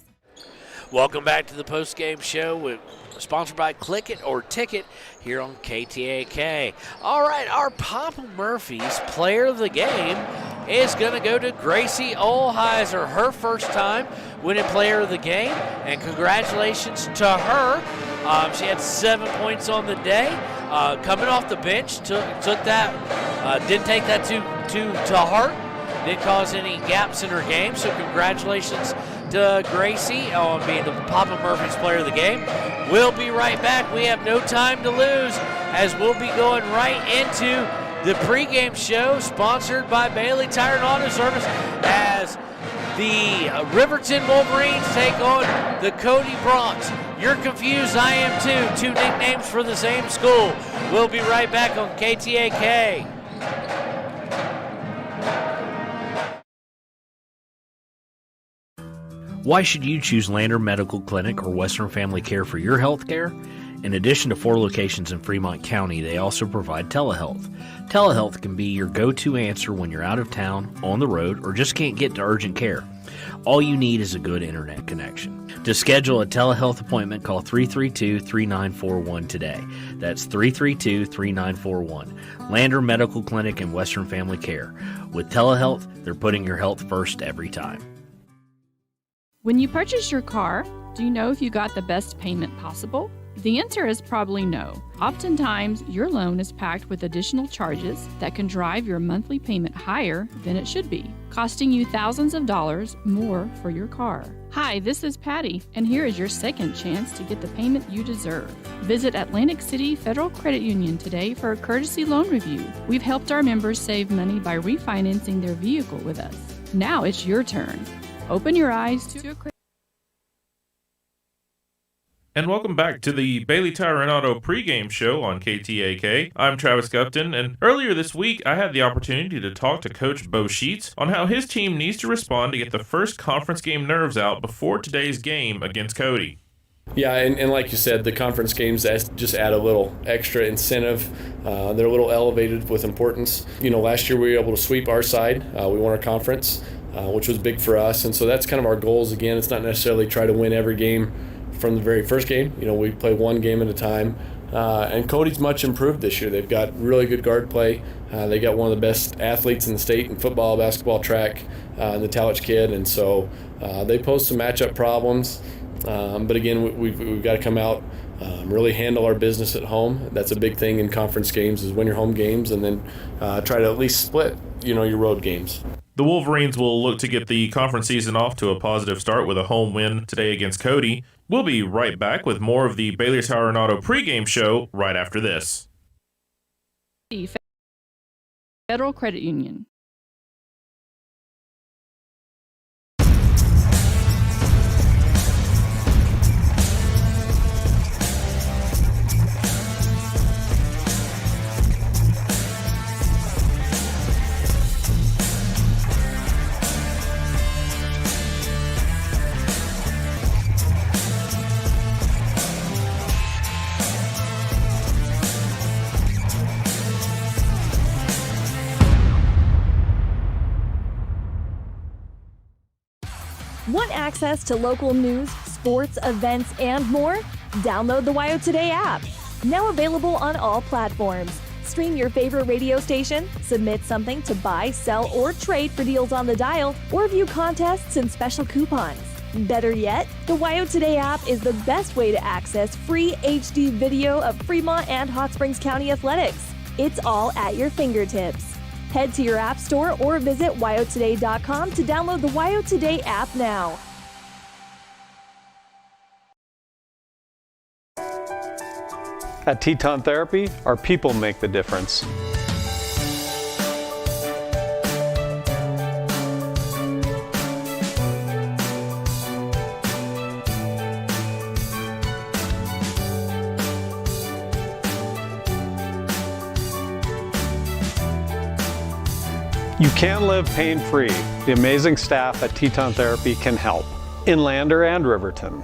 Welcome back to the post-game show, sponsored by Click It or Ticket here on KTAK. All right, our Papa Murphy's player of the game is going to go to Gracie Olheiser, her first time winning player of the game, and congratulations to her. She had 7 points on the day. Coming off the bench, took that, didn't take that to heart, didn't cause any gaps in her game, so congratulations to Gracie on being the Papa Murphy's player of the game. We'll be right back. We have no time to lose as we'll be going right into the pregame show sponsored by Bailey Tire and Auto Service as the Riverton Wolverines take on the Cody Bronx. You're confused, I am too. 2 nicknames for the same school. We'll be right back on KTAK. Why should you choose Lander Medical Clinic or Western Family Care for your health care? In addition to 4 locations in Fremont County, they also provide telehealth. Telehealth can be your go-to answer when you're out of town, on the road, or just can't get to urgent care. All you need is a good internet connection. To schedule a telehealth appointment, call 332-3941 today. That's 332-3941. Lander Medical Clinic and Western Family Care. With telehealth, they're putting your health first every time. When you purchase your car, do you know if you got the best payment possible? The answer is probably no. Oftentimes, your loan is packed with additional charges that can drive your monthly payment higher than it should be, costing you thousands of dollars more for your car. Hi, this is Patty, and here is your second chance to get the payment you deserve. Visit Atlantic City Federal Credit Union today for a courtesy loan review. We've helped our members save money by refinancing their vehicle with us. Now it's your turn. Open your eyes to a credit. And welcome back to the Bailey Tire and Auto pregame show on KTAK. I'm Travis Gupton, and earlier this week I had the opportunity to talk to Coach Bo Sheets on how his team needs to respond to get the first conference game nerves out before today's game against Cody. Yeah, and like you said, the conference games just add a little extra incentive. They're a little elevated with importance. You know, last year we were able to sweep our side. We won our conference, which was big for us, and so that's kind of our goals. Again, it's not necessarily try to win every game from the very first game. You know, we play one game at a time. And Cody's much improved this year. They've got really good guard play. They got one of the best athletes in the state in football, basketball, track, and the Talich kid. And so they pose some matchup problems. But again, we've got to come out, really handle our business at home. That's a big thing in conference games, is win your home games and then try to at least split, your road games. The Wolverines will look to get the conference season off to a positive start with a home win today against Cody. We'll be right back with more of the Bailey Tire and Auto pregame show right after this. Federal Credit Union. Want access to local news, sports, events, and more? Download the WyoToday app. Now available on all platforms. Stream your favorite radio station, submit something to buy, sell, or trade for deals on the dial, or view contests and special coupons. Better yet, the WyoToday app is the best way to access free HD video of Fremont and Hot Springs County athletics. It's all at your fingertips. Head to your app store or visit WyoToday.com to download the WyoToday app now. At Teton Therapy, our people make the difference. can live pain-free. The amazing staff at Teton Therapy can help in Lander and Riverton.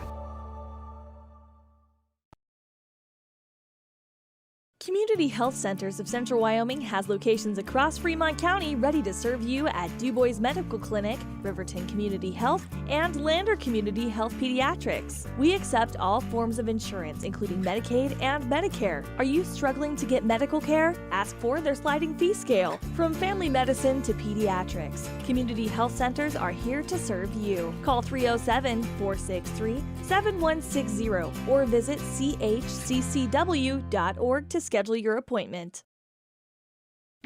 Community Health Centers of Central Wyoming has locations across Fremont County ready to serve you at DuBois Medical Clinic, Riverton Community Health, and Lander Community Health Pediatrics. We accept all forms of insurance, including Medicaid and Medicare. Are you struggling to get medical care? Ask for their sliding fee scale. From family medicine to pediatrics, Community Health Centers are here to serve you. Call 307-463-7160 or visit chccw.org to schedule your appointment.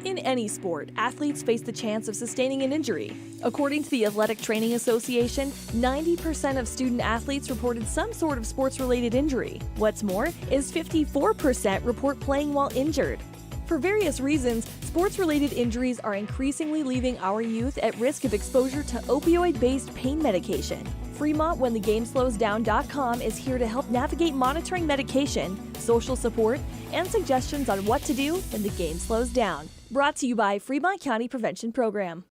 In any sport, athletes face the chance of sustaining an injury. According to the Athletic Training Association, 90% of student athletes reported some sort of sports-related injury. What's more, is 54% report playing while injured. For various reasons, sports-related injuries are increasingly leaving our youth at risk of exposure to opioid-based pain medication. Fremont WhenTheGameSlowsDown.com is here to help navigate monitoring medication, social support, and suggestions on what to do when the game slows down. Brought to you by Fremont County Prevention Program.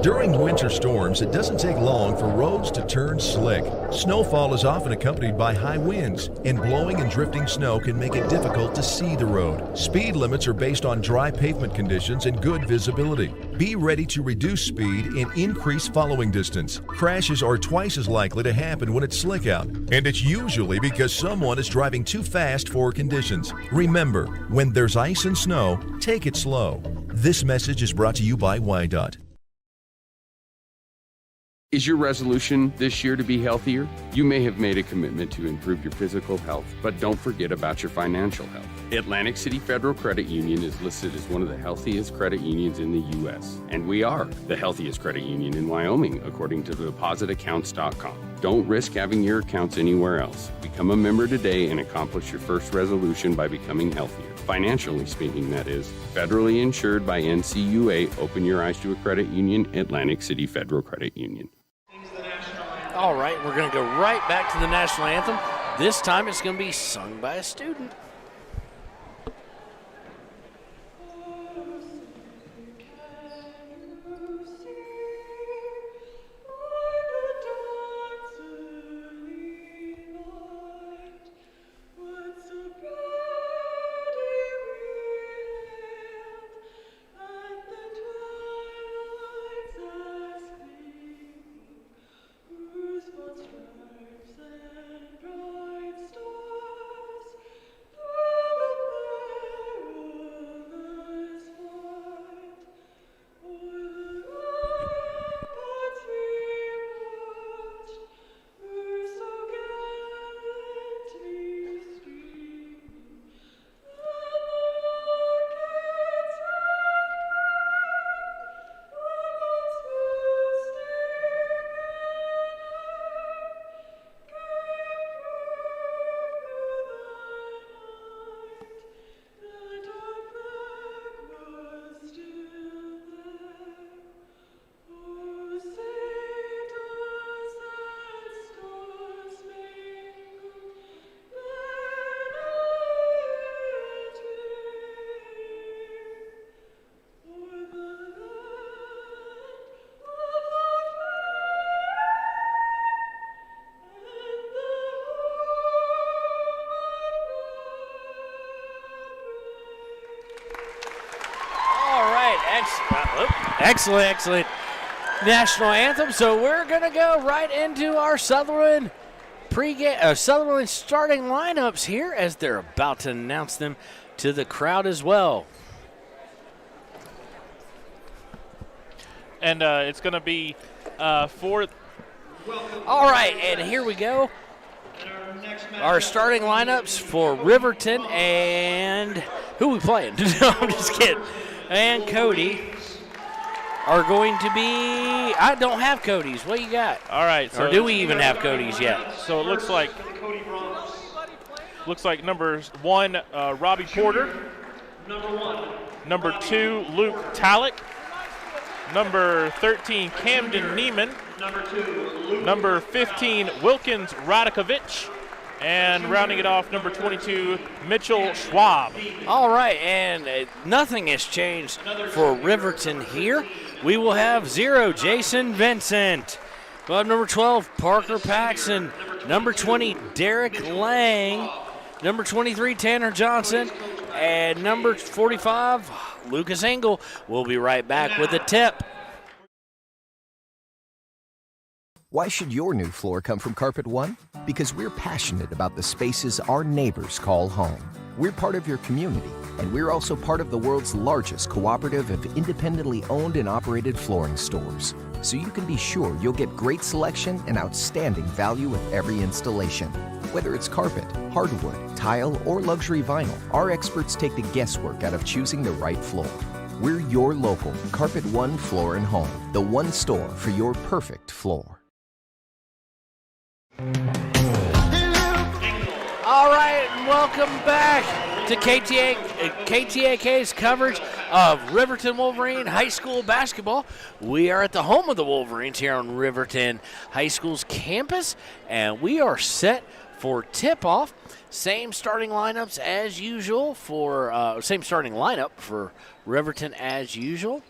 During winter storms, it doesn't take long for roads to turn slick. Snowfall is often accompanied by high winds, and blowing and drifting snow can make it difficult to see the road. Speed limits are based on dry pavement conditions and good visibility. Be ready to reduce speed and increase following distance. Crashes are twice as likely to happen when it's slick out, and it's usually because someone is driving too fast for conditions. Remember, when there's ice and snow, take it slow. This message is brought to you by WYDOT. Is your resolution this year to be healthier? You may have made a commitment to improve your physical health, but don't forget about your financial health. Atlantic City Federal Credit Union is listed as one of the healthiest credit unions in the U.S., and we are the healthiest credit union in Wyoming, according to depositaccounts.com. Don't risk having your accounts anywhere else. Become a member today and accomplish your first resolution by becoming healthier. Financially speaking, that is. Federally insured by NCUA. Open your eyes to a credit union. Atlantic City Federal Credit Union. All right, we're going to go right back to the national anthem. This time it's going to be sung by a student. Excellent national anthem. So we're going to go right into our Sutherland Sutherland starting lineups here as they're about to announce them to the crowd as well. And it's going to be for. All right, and here we go. Our starting lineups for Riverton and who we playing? No, I'm just kidding. And Cody are going to be. I don't have Cody's. What you got? All right. So or do we even have Cody's yet? So it looks like number 1, Robbie Porter. Number 2, Luke Tallick. Number 13, Camden Neiman. Number 15, Wilkins Radakovich. And rounding it off, number 22, Mitchell Schwab. All right, and nothing has changed for Riverton here. We will have 0, Jason Vincent. We'll have number 12, Parker Paxson. Number 20, Derek Lang. Number 23, Tanner Johnson. And number 45, Lucas Engel. We'll be right back with the tip. Why should your new floor come from Carpet One? Because we're passionate about the spaces our neighbors call home. We're part of your community, and we're also part of the world's largest cooperative of independently owned and operated flooring stores. So you can be sure you'll get great selection and outstanding value with every installation. Whether it's carpet, hardwood, tile, or luxury vinyl, our experts take the guesswork out of choosing the right floor. We're your local Carpet One Floor and Home, the one store for your perfect floor. All right, and welcome back to KTAK's coverage of Riverton Wolverine High School basketball. We are at the home of the Wolverines here on Riverton High School's campus, and we are set for tip-off. Same starting lineups as usual same starting lineup for Riverton as usual.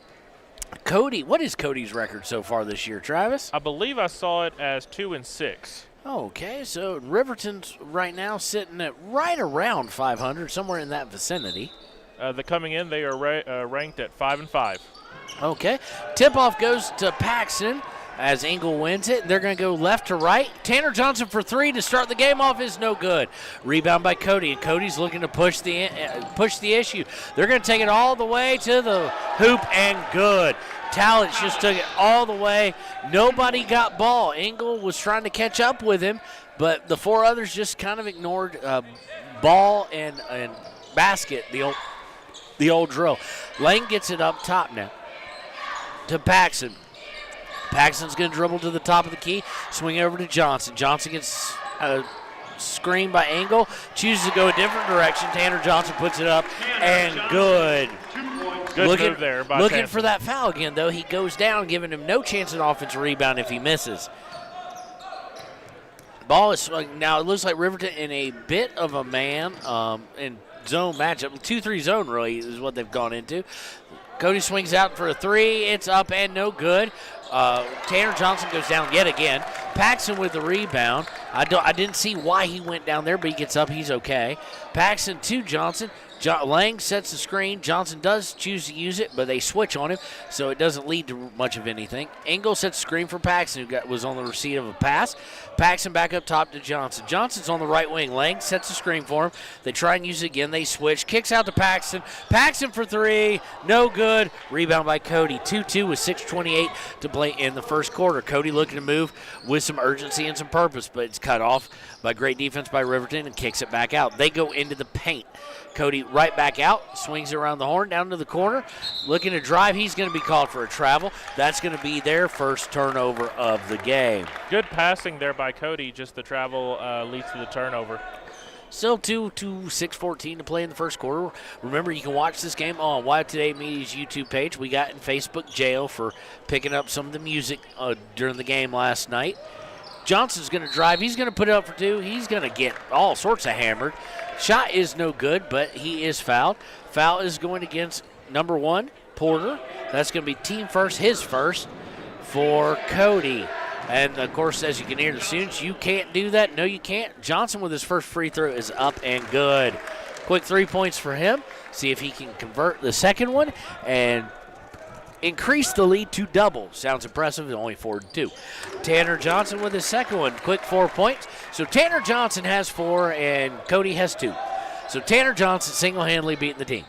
Cody, what is Cody's record so far this year, Travis? I believe I saw it as 2-6. Okay, so Riverton's right now sitting at right around 500, somewhere in that vicinity. Coming in, they are ranked at 5-5. Okay, tip-off goes to Paxson as Engel wins it. They're going to go left to right. Tanner Johnson for 3 to start the game off is no good. Rebound by Cody, and Cody's looking to push the issue. They're going to take it all the way to the hoop, and good. Talent just took it all the way. Nobody got ball. Engel was trying to catch up with him, but the 4 others just kind of ignored ball and basket, the old drill. Lane gets it up top now to Paxson. Paxson's going to dribble to the top of the key, swing over to Johnson. Johnson gets screened by Engel, chooses to go a different direction. Tanner Johnson puts it up, and good. Good move there by Looking Tanner. for that foul again, though. He goes down, giving him no chance at offensive rebound if he misses. Ball is now. It looks like Riverton in a bit of a man in zone matchup. 2-3 zone really is what they've gone into. Cody swings out for a 3. It's up and no good. Tanner Johnson goes down yet again. Paxson with the rebound. I didn't see why he went down there, but he gets up. He's okay. Paxson to Johnson. Lang sets the screen. Johnson does choose to use it, but they switch on him, so it doesn't lead to much of anything. Engel sets the screen for Paxson, who was on the receipt of a pass. Paxson back up top to Johnson. Johnson's on the right wing. Lang sets the screen for him. They try and use it again. They switch. Kicks out to Paxson. Paxson for 3. No good. Rebound by Cody. 2-2 with 6:28 to play in the first quarter. Cody looking to move with some urgency and some purpose, but it's cut off by great defense by Riverton and kicks it back out. They go into the paint. Cody right back out, swings it around the horn, down to the corner, looking to drive. He's going to be called for a travel. That's going to be their first turnover of the game. Good passing there by Cody, just the travel leads to the turnover. Still 6:14 to play in the first quarter. Remember, you can watch this game on WyoToday Media's YouTube page. We got in Facebook jail for picking up some of the music during the game last night. Johnson's going to drive. He's going to put it up for 2. He's going to get all sorts of hammered. Shot is no good, but he is fouled. Foul is going against number 1, Porter. That's going to be team first, his first for Cody. And, of course, as you can hear the students, you can't do that. No, you can't. Johnson with his first free throw is up and good. Quick 3 points for him. See if he can convert the second one and increase the lead to double. Sounds impressive, only 4-2. Tanner Johnson with his second one. Quick 4 points. So Tanner Johnson has 4 and Cody has 2. So Tanner Johnson single-handedly beating the team.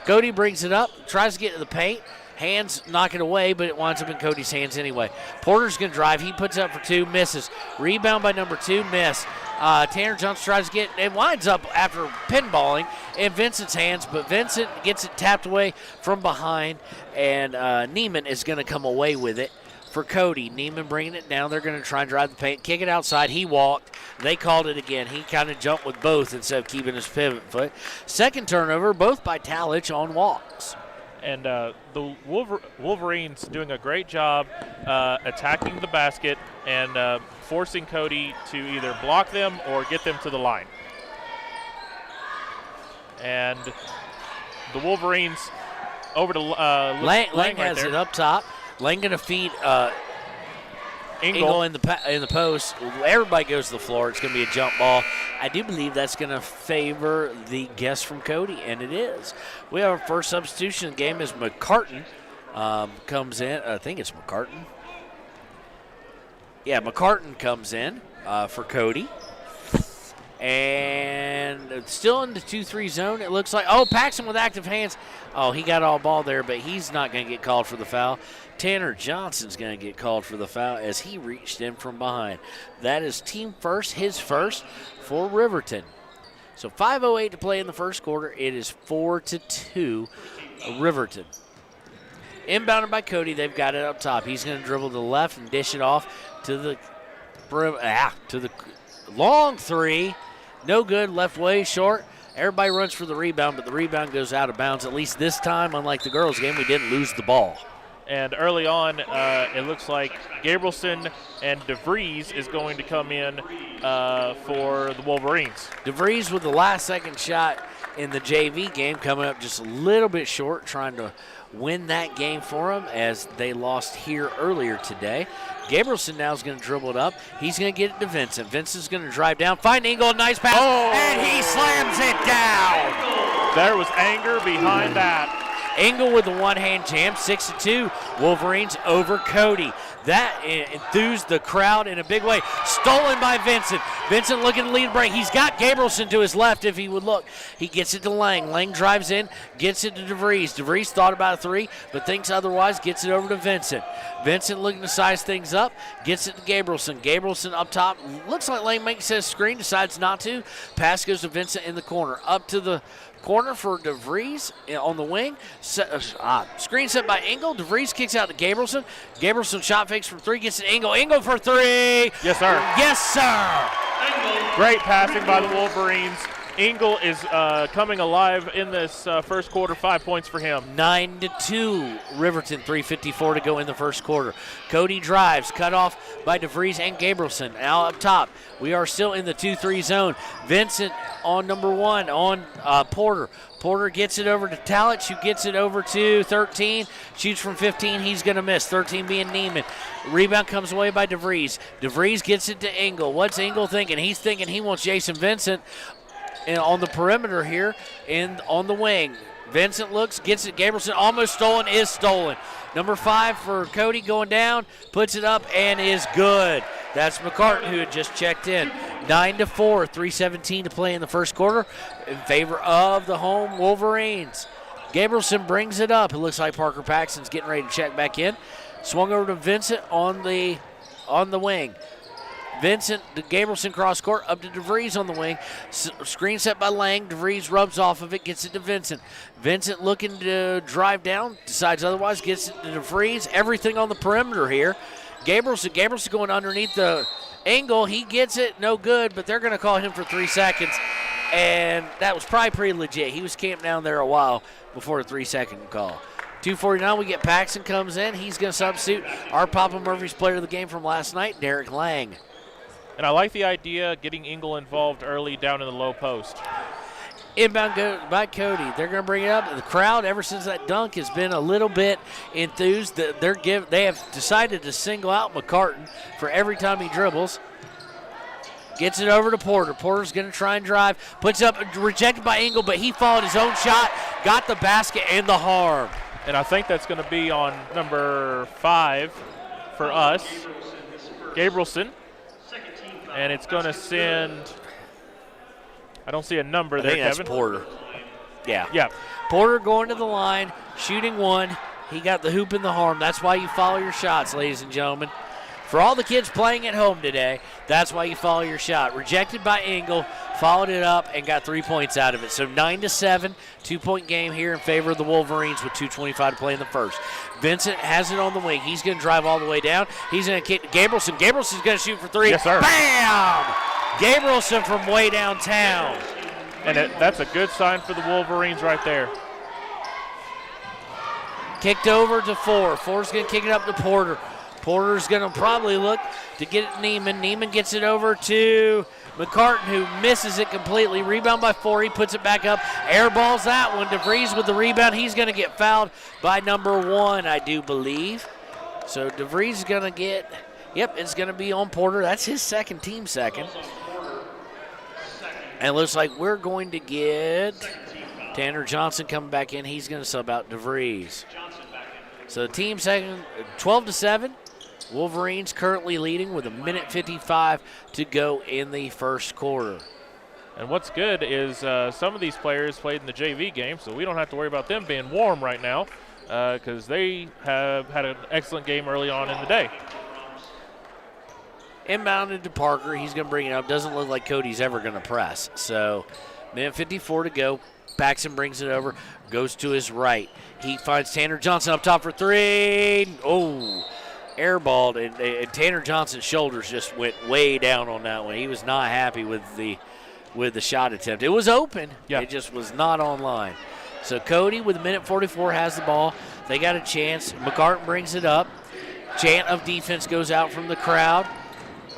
Cody brings it up, tries to get to the paint. Hands knock it away, but it winds up in Cody's hands anyway. Porter's going to drive. He puts up for 2, misses. Rebound by number 2, miss. Tanner Johnson tries to get it, winds up after pinballing in Vincent's hands, but Vincent gets it tapped away from behind, and Neiman is going to come away with it for Cody. Neiman bringing it down. They're going to try and drive the paint, kick it outside. He walked. They called it again. He kind of jumped with both instead of keeping his pivot foot. Second turnover, both by Talich on walks. And the Wolverines doing a great job attacking the basket and forcing Cody to either block them or get them to the line. And the Wolverines over to Lang right has there. it up top. Lang going to feed Engel in the post. Everybody goes to the floor. It's going to be a jump ball. I do believe that's going to favor the guess from Cody, and it is. We have our first substitution in the game as McCartan comes in. I think it's McCartan. Yeah, McCartan comes in for Cody. And still in the 2-3 zone, it looks like. Oh, Paxton with active hands. Oh, he got all ball there, but he's not going to get called for the foul. Tanner Johnson's going to get called for the foul as he reached in from behind. That is team first, his first for Riverton. So 5:08 to play in the first quarter. It is 4-2 Riverton. Inbounded by Cody. They've got it up top. He's going to dribble to the left and dish it off to the long three. No good, left way short. Everybody runs for the rebound, but the rebound goes out of bounds. At least this time, unlike the girls' game, we didn't lose the ball. And early on, it looks like Gabrielson and DeVries is going to come in for the Wolverines. DeVries with the last-second shot in the JV game, coming up just a little bit short, trying to win that game for them as they lost here earlier today. Gabrielson now is going to dribble it up. He's going to get it to Vincent. Vincent's going to drive down, find Engel, nice pass, and he slams it down. There was anger behind that. Engel with the one-hand jam, 6-2. Wolverines over Cody. That enthused the crowd in a big way. Stolen by Vincent. Vincent looking to lead a break. He's got Gabrielson to his left if he would look. He gets it to Lang. Lang drives in, gets it to DeVries. DeVries thought about a three, but thinks otherwise, gets it over to Vincent. Vincent looking to size things up, gets it to Gabrielson. Gabrielson up top. Looks like Lang makes a screen, decides not to. Pass goes to Vincent in the corner. Up to the corner for DeVries on the wing. Screen set by Engel. DeVries kicks out to Gabrielson. Gabrielson shot fakes from three, gets to Engel. Engel for three. Yes, sir. Yes, sir. Great passing by the Wolverines. Engel is coming alive in this first quarter. 5 points for him. 9-2. Riverton, 3:54 to go in the first quarter. Cody drives, cut off by DeVries and Gabrielson. Now up top, we are still in the 2-3 zone. Vincent on number one on Porter. Porter gets it over to Talich, who gets it over to 13. Shoots from 15. He's going to miss. 13 being Neiman. Rebound comes away by DeVries. DeVries gets it to Engel. What's Engel thinking? He's thinking he wants Jason Vincent on the perimeter here and on the wing. Vincent looks, gets it. Gabrielson almost stolen, is stolen. Number 5 for Cody going down, puts it up and is good. That's McCartan who had just checked in. 9-4, 3:17 to play in the first quarter in favor of the home Wolverines. Gabrielson brings it up. It looks like Parker Paxton's getting ready to check back in. Swung over to Vincent on the wing. Vincent, Gabrielson cross court, up to DeVries on the wing. Screen set by Lang. DeVries rubs off of it, gets it to Vincent. Vincent looking to drive down, decides otherwise, gets it to DeVries. Everything on the perimeter here. Gabrielson going underneath the angle. He gets it, no good, but they're going to call him for 3 seconds. And that was probably pretty legit. He was camped down there a while before the 3-second call. 2:49, we get Paxton comes in. He's going to substitute our Papa Murphy's player of the game from last night, Derek Lang. And I like the idea of getting Engel involved early down in the low post. Inbound by Cody. They're going to bring it up. The crowd, ever since that dunk, has been a little bit enthused. They have decided to single out McCartan for every time he dribbles. Gets it over to Porter. Porter's going to try and drive. Puts up, rejected by Engel, but he followed his own shot, got the basket and the harm. And I think that's going to be on number 5 for us, Gabrielson. And it's going to send, I don't see a number there, Kevin. That's Porter. Yeah. Porter going to the line, shooting one. He got the hoop and the harm. That's why you follow your shots, ladies and gentlemen. For all the kids playing at home today, that's why you follow your shot. Rejected by Engel, followed it up, and got 3 points out of it. So 9-7, 2-point game here in favor of the Wolverines with 2:25 to play in the first. Vincent has it on the wing. He's going to drive all the way down. He's going to kick Gabrielson. Gabrielson's going to shoot for 3. Yes, sir. Bam! Gabrielson from way downtown. And that's a good sign for the Wolverines right there. Kicked over to Four. Four's going to kick it up to Porter. Porter's going to probably look to get it to Neiman. Neiman gets it over to McCartan, who misses it completely. Rebound by Four. He puts it back up. Airballs that one. DeVries with the rebound. He's going to get fouled by number 1, I do believe. So DeVries is going to get, it's going to be on Porter. That's his second, team second. And it looks like we're going to get Tanner Johnson coming back in. He's going to sub out DeVries. So team second, 12-7. Wolverines currently leading with 1:55 to go in the first quarter. And what's good is some of these players played in the JV game, so we don't have to worry about them being warm right now because they have had an excellent game early on in the day. Inbounded to Parker. He's going to bring it up. Doesn't look like Cody's ever going to press. So 1:54 to go. Paxson brings it over, goes to his right. He finds Tanner Johnson up top for 3. Oh, airballed, and Tanner Johnson's shoulders just went way down on that one. He was not happy with the shot attempt. It was open. It just was not online. So Cody with 1:44 has the ball. They got a chance. McCartan brings it up. Chant of defense goes out from the crowd.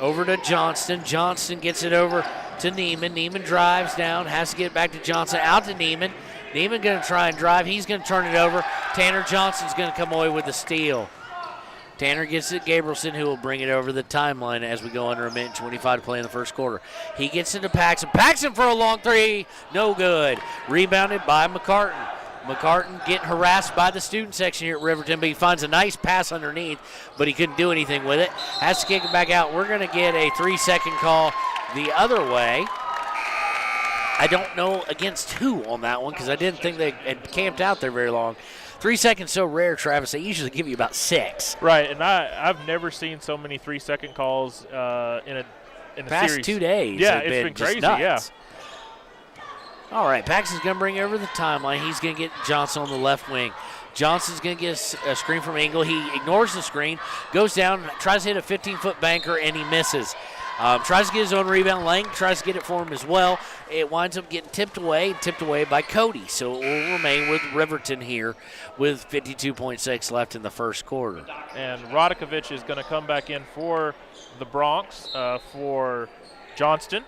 Over to Johnston. Johnston gets it over to Neiman. Neiman drives down, has to get it back to Johnson. Out to Neiman. Neiman going to try and drive. He's going to turn it over. Tanner Johnson's going to come away with the steal. Tanner gets it to Gabrielson, who will bring it over the timeline as we go under 1:25 to play in the first quarter. He gets it to Paxson. Paxson for a long 3. No good. Rebounded by McCartan. McCartan getting harassed by the student section here at Riverton, but he finds a nice pass underneath, but he couldn't do anything with it. Has to kick it back out. We're going to get a 3-second call the other way. I don't know against who on that one because I didn't think they had camped out there very long. 3 seconds so rare, Travis. They usually give you about 6. Right, and I've never seen so many 3-second calls in a past series. 2 days. Yeah, it's been crazy. Nuts. Yeah. All right, Paxton's going to bring it over the timeline. He's going to get Johnson on the left wing. Johnson's going to get a screen from Engel. He ignores the screen, goes down, tries to hit a 15-foot banker, and he misses. Tries to get his own rebound. Lang tries to get it for him as well. It winds up getting tipped away by Cody. So it will remain with Riverton here with 52.6 left in the first quarter. And Radakovic is going to come back in for the Bronx for Johnston.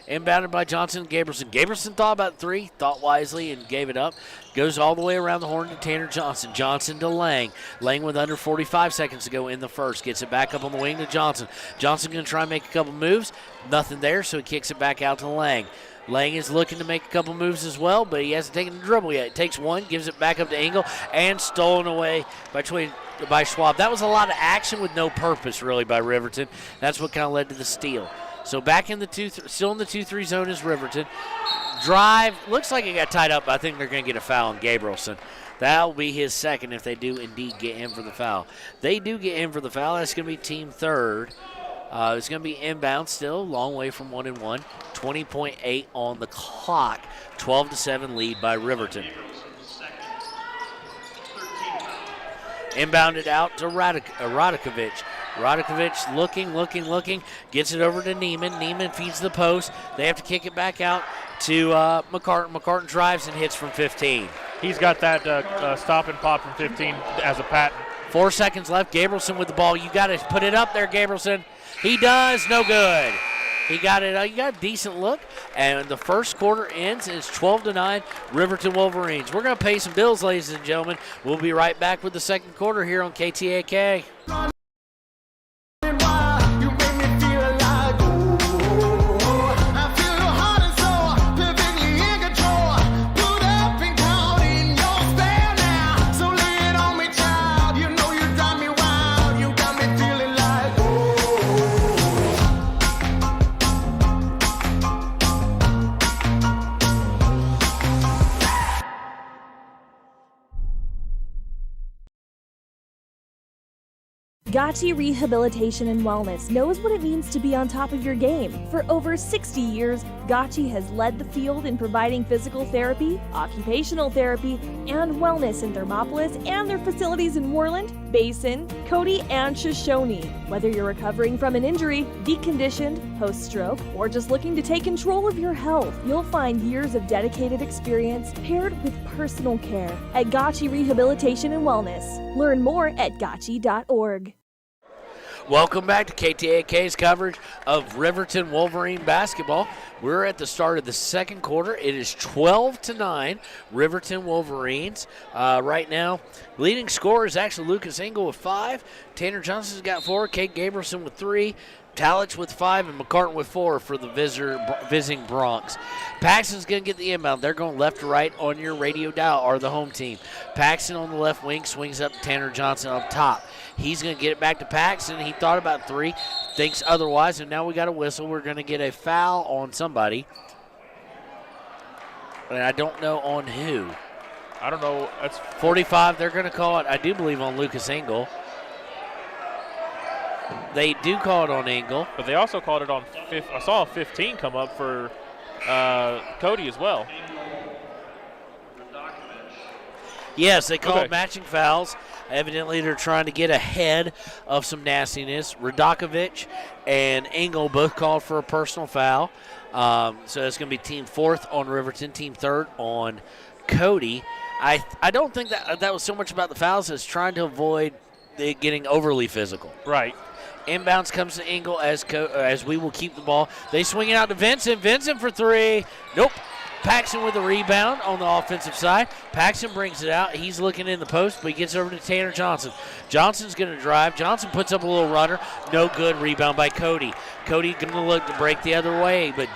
Inbounded by Johnson and Gabrielson. Gabrielson thought about 3, thought wisely, and gave it up. Goes all the way around the horn to Tanner Johnson. Johnson to Lang. Lang with under 45 seconds to go in the first. Gets it back up on the wing to Johnson. Johnson going to try and make a couple moves. Nothing there, so he kicks it back out to Lang. Lang is looking to make a couple moves as well, but he hasn't taken the dribble yet. Takes one, gives it back up to Engel, and stolen away by Schwab. That was a lot of action with no purpose, really, by Riverton. That's what kind of led to the steal. So back in the still in the 2-3 zone is Riverton. Drive, looks like it got tied up. I think they're going to get a foul on Gabrielson. That will be his second if they do indeed get him for the foul. They do get him for the foul. That's going to be team third. It's going to be inbound still, long way from 1-1. 20.8 on the clock. 12-7 lead by Riverton. Inbounded out to Radakovic. Radakovic looking, gets it over to Neiman. Neiman feeds the post. They have to kick it back out to McCartan. McCartan drives and hits from 15. He's got that stop and pop from 15 as a patent. 4 seconds left. Gabrielson with the ball. You got to put it up there, Gabrielson. He does. No good. He got it. He got a decent look. And the first quarter ends. It's 12-9, Riverton Wolverines. We're going to pay some bills, ladies and gentlemen. We'll be right back with the second quarter here on KTAK. Gotchi Rehabilitation and Wellness knows what it means to be on top of your game. For over 60 years, Gotchi has led the field in providing physical therapy, occupational therapy, and wellness in Thermopolis and their facilities in Worland, Basin, Cody, and Shoshone. Whether you're recovering from an injury, deconditioned, post-stroke, or just looking to take control of your health, you'll find years of dedicated experience paired with personal care at Gotchi Rehabilitation and Wellness. Learn more at gotchi.org. Welcome back to KTAK's coverage of Riverton Wolverine basketball. We're at the start of the second quarter. It is 12-9, Riverton Wolverines. Right now, leading scorer is actually Lucas Engel with 5. Tanner Johnson's got 4. Kate Gabrielson with 3. Talich with 5 and McCartan with 4 for the visiting Bronx. Paxton's going to get the inbound. They're going left to right on your radio dial, or the home team. Paxton on the left wing swings up to Tanner Johnson up top. He's going to get it back to Paxton. He thought about 3, thinks otherwise, and now we got a whistle. We're going to get a foul on somebody. And I don't know on who. I don't know. That's 45. They're going to call it, I do believe, on Lucas Engel. They do call it on Engel. But they also called it on I saw a 15 come up for Cody as well. Yes, they called matching fouls. Evidently, they're trying to get ahead of some nastiness. Radakovich and Engel both called for a personal foul. So it's going to be team 4th on Riverton, team 3rd on Cody. I don't think that was so much about the fouls as trying to avoid it getting overly physical. Right. Inbounds comes to Engel as we will keep the ball. They swing it out to Vincent. Vincent for 3. Nope. Paxton with the rebound on the offensive side. Paxton brings it out. He's looking in the post, but he gets over to Tanner Johnson. Johnson's going to drive. Johnson puts up a little runner. No good. Rebound by Cody. Cody going to look to break the other way, but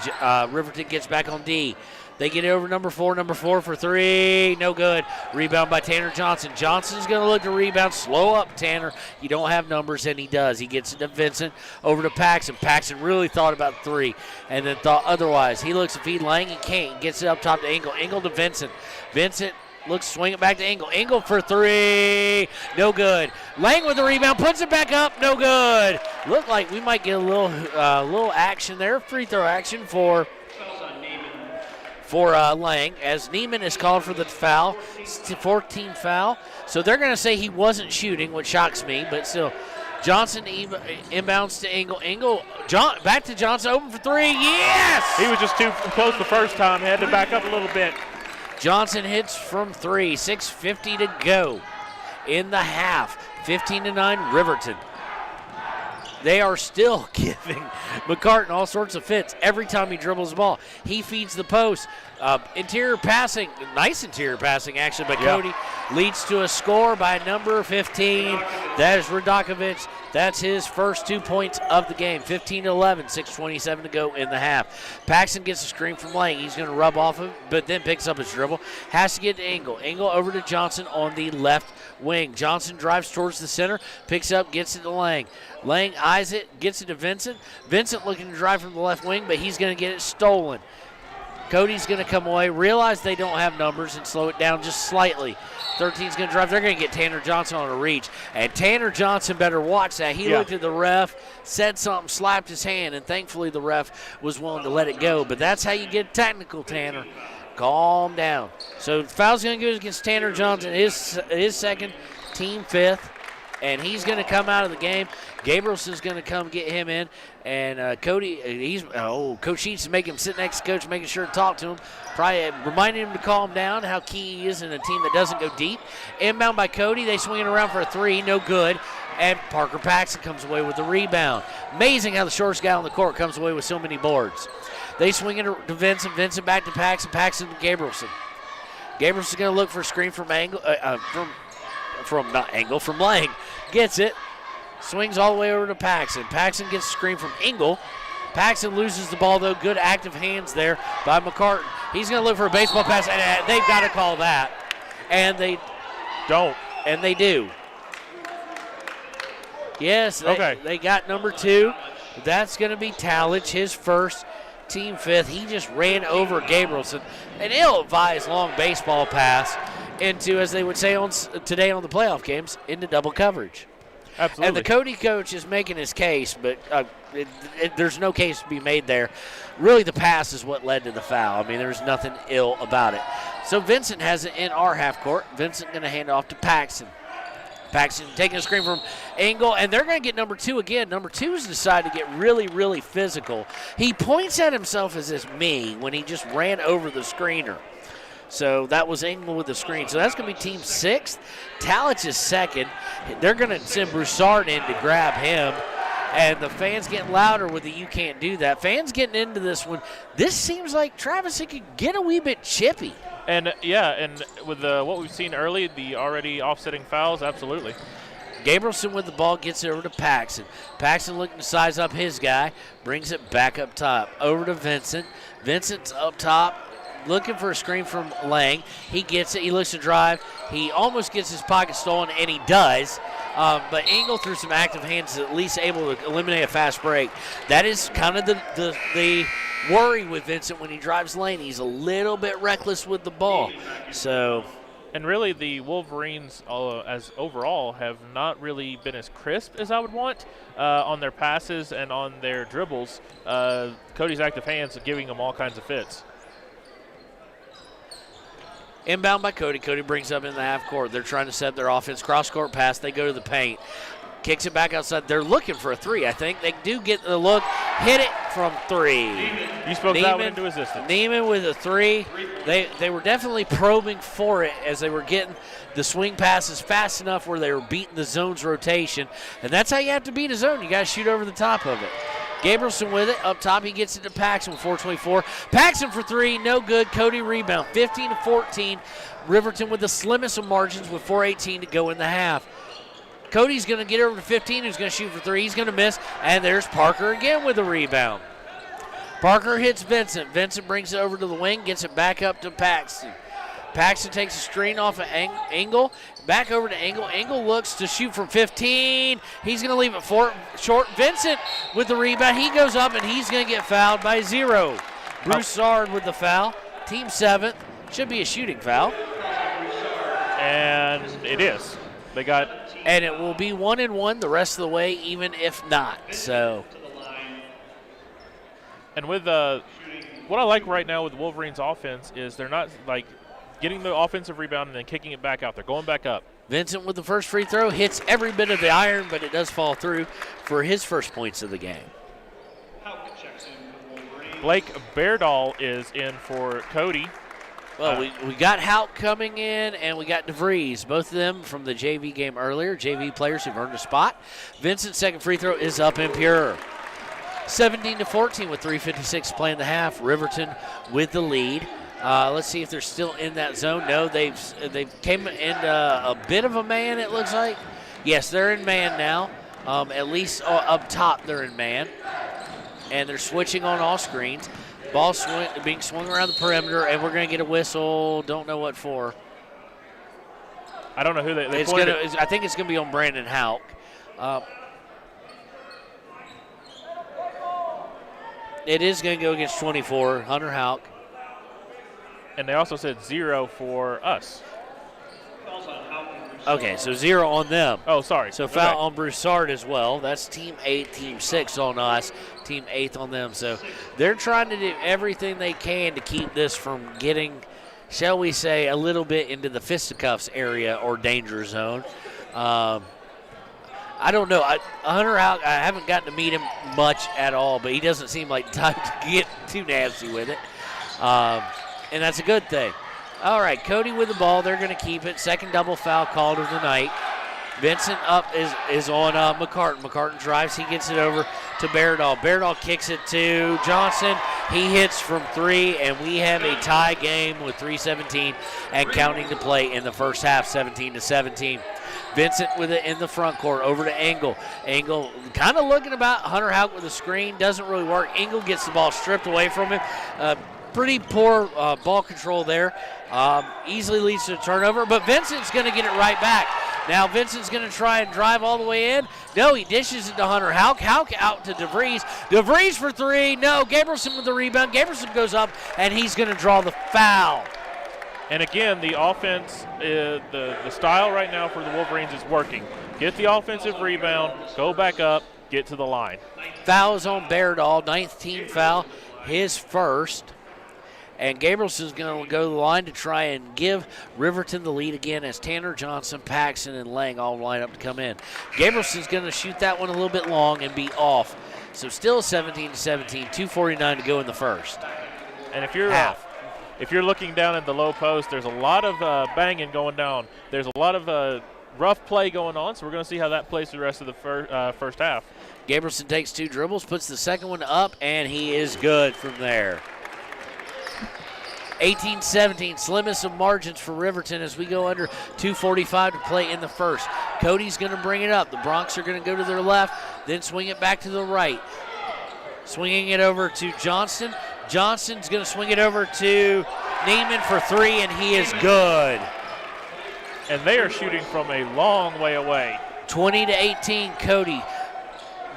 Riverton gets back on D. They get it over number 4 for 3. No good. Rebound by Tanner Johnson. Johnson's going to look to rebound. Slow up, Tanner. You don't have numbers, and he does. He gets it to Vincent, over to Paxton. Paxton really thought about 3 and then thought otherwise. He looks to feed Lang and can't. Gets it up top to Engel. Engel to Vincent. Vincent looks to swing it back to Engel. Engel for 3. No good. Lang with the rebound. Puts it back up. No good. Looked like we might get a little action there. Free throw action for Lang, as Neiman is called for the foul, 14th foul. So they're going to say he wasn't shooting, which shocks me, but still. Johnson inbounds to Engel. Back to Johnson, open for 3. Yes! He was just too close the first time. He had to back up a little bit. Johnson hits from 3. 6:50 to go in the half. 15-9 Riverton. They are still giving McCartan all sorts of fits every time he dribbles the ball. He feeds the post. Interior passing, nice interior passing actually, but Cody leads to a score by number 15. That is Radakovich. That's his first 2 points of the game. 15-11, 6:27 to go in the half. Paxton gets a screen from Lang. He's going to rub off him, but then picks up his dribble. Has to get to Engel. Engel over to Johnson on the left wing. Johnson drives towards the center, picks up, gets it to Lang. Lang eyes it, gets it to Vincent. Vincent looking to drive from the left wing, but he's going to get it stolen. Cody's going to come away, realize they don't have numbers, and slow it down just slightly. 13's going to drive. They're going to get Tanner Johnson on a reach. And Tanner Johnson better watch that. He looked at the ref, said something, slapped his hand, and thankfully the ref was willing to let it go. But that's how you get technical, Tanner. Calm down. So foul's going to go against Tanner Johnson, his second, team 5th. And he's going to come out of the game. Gabrielson's going to come get him in. And Cody, Coach Sheets is making him sit next to Coach, making sure to talk to him. Probably reminding him to calm down, how key he is in a team that doesn't go deep. Inbound by Cody. They swing it around for a 3. No good. And Parker Paxton comes away with the rebound. Amazing how the shortest guy on the court comes away with so many boards. They swing it to Vincent. Vincent back to Paxton. Paxton to Gabrielson. Gabrielson's going to look for a screen from from Lang. Gets it. Swings all the way over to Paxton. Paxton gets a screen from Engel. Paxton loses the ball, though. Good active hands there by McCartan. He's going to look for a baseball pass, and they've got to call that. And they don't. And they do. Yes, they got number 2. That's going to be Talich, his first, team 5th. He just ran over Gabrielson. An ill-advised long baseball pass into, as they would say today on the playoff games, into double coverage. Absolutely. And the Cody coach is making his case, but there's no case to be made there. Really, the pass is what led to the foul. I mean, there's nothing ill about it. So Vincent has it in our half court. Vincent going to hand off to Paxton. Paxton taking a screen from Engel, and they're going to get number 2 again. Number 2's decided to get really, really physical. He points at himself as this me when he just ran over the screener. So that was Engel with the screen. So that's going to be team 6th. Talich is 2nd. They're going to send Broussard in to grab him. And the fans getting louder with the "you can't do that." Fans getting into this one. This seems like Travis, it could get a wee bit chippy. And and with what we've seen early, the already offsetting fouls, absolutely. Gabrielson with the ball gets it over to Paxton. Paxton looking to size up his guy, brings it back up top. Over to Vincent. Vincent's up top, looking for a screen from Lang. He gets it. He looks to drive. He almost gets his pocket stolen, and he does. But Engel, through some active hands, is at least able to eliminate a fast break. That is kind of the worry with Vincent when he drives lane. He's a little bit reckless with the ball. So, and really, the Wolverines, as overall, have not really been as crisp as I would want on their passes and on their dribbles. Cody's active hands are giving them all kinds of fits. Inbound by Cody. Cody brings up in the half court. They're trying to set their offense. Cross-court pass. They go to the paint. Kicks it back outside. They're looking for a 3, I think. They do get the look. Hit it from 3. You spoke that one into existence. Neiman with a 3. They were definitely probing for it as they were getting the swing passes fast enough where they were beating the zone's rotation. And that's how you have to beat a zone. You got to shoot over the top of it. Gabrielson with it. Up top, he gets it to Paxton with 4:24. Paxton for 3, no good. Cody rebound, 15-14. Riverton with the slimmest of margins with 4:18 to go in the half. Cody's going to get over to 15, who's going to shoot for 3. He's going to miss, and there's Parker again with the rebound. Parker hits Vincent. Vincent brings it over to the wing, gets it back up to Paxton. Paxton takes a screen off of Engel. Back over to Engel. Engel looks to shoot from 15. He's going to leave it short. Vincent with the rebound. He goes up, and he's going to get fouled by 0. Broussard with the foul. Team 7th. Should be a shooting foul. And it is. They got... And it will be 1-1 the rest of the way, even if not. So... And with what I like right now with the Wolverines' offense is they're not, like, getting the offensive rebound and then kicking it back out. They're going back up. Vincent with the first free throw hits every bit of the iron, but it does fall through for his first points of the game. Blake Beardahl is in for Cody. Well, we got Houck coming in, and we got DeVries, both of them from the JV game earlier, JV players who've earned a spot. Vincent's second free throw is up and pure. 17-14 with 3:56 play in the half. Riverton with the lead. Let's see if they're still in that zone. No, they've came into a bit of a man, it looks like. Yes, they're in man now. At least up top they're in man. And they're switching on all screens. Ball being swung around the perimeter, and we're going to get a whistle. Don't know what for. I don't know who they I think it's going to be on Brandon Houck. It is going to go against 24, Hunter Houck. And they also said 0 for us. Okay, so 0 on them. Oh, sorry. So foul on Broussard as well. That's team 8, team 6 on us, team 8th on them. So they're trying to do everything they can to keep this from getting, shall we say, a little bit into the fisticuffs area or danger zone. I don't know. Hunter Houck, I haven't gotten to meet him much at all, but he doesn't seem like the type to get too nasty with it. And that's a good thing. All right, Cody with the ball. They're going to keep it. Second double foul called of the night. Vincent up is on McCartan. McCartan drives. He gets it over to Beardahl. Beardahl kicks it to Johnson. He hits from 3, and we have a tie game with 3:17 and counting to play in the first half, 17-17. Vincent with it in the front court, over to Engel. Engel kind of looking about. Hunter Houck with the screen. Doesn't really work. Engel gets the ball stripped away from him. Pretty poor ball control there. Easily leads to a turnover, but Vincent's going to get it right back. Now Vincent's going to try and drive all the way in. No, he dishes it to Hunter Houck. Houck out to DeVries. DeVries for 3. No, Gabrielson with the rebound. Gabrielson goes up, and he's going to draw the foul. And again, the offense, the style right now for the Wolverines is working. Get the offensive rebound, go back up, get to the line. Foul is on Beardahl, 9th team foul, his first. And Gabrielson's going to go to the line to try and give Riverton the lead again as Tanner, Johnson, Paxton, and Lang all line up to come in. Gabrielson's going to shoot that one a little bit long and be off. So still 17-17, 2:49 to go in the first. And if you're looking down at the low post, there's a lot of banging going down. There's a lot of rough play going on, so we're going to see how that plays the rest of the first half. Gabrielson takes 2 dribbles, puts the second one up, and he is good from there. 18-17, slimmest of margins for Riverton as we go under 2:45 to play in the first. Cody's going to bring it up. The Broncs are going to go to their left, then swing it back to the right. Swinging it over to Johnston. Johnston's going to swing it over to Neiman for 3, and he is good. And they are shooting from a long way away. 20-18, Cody.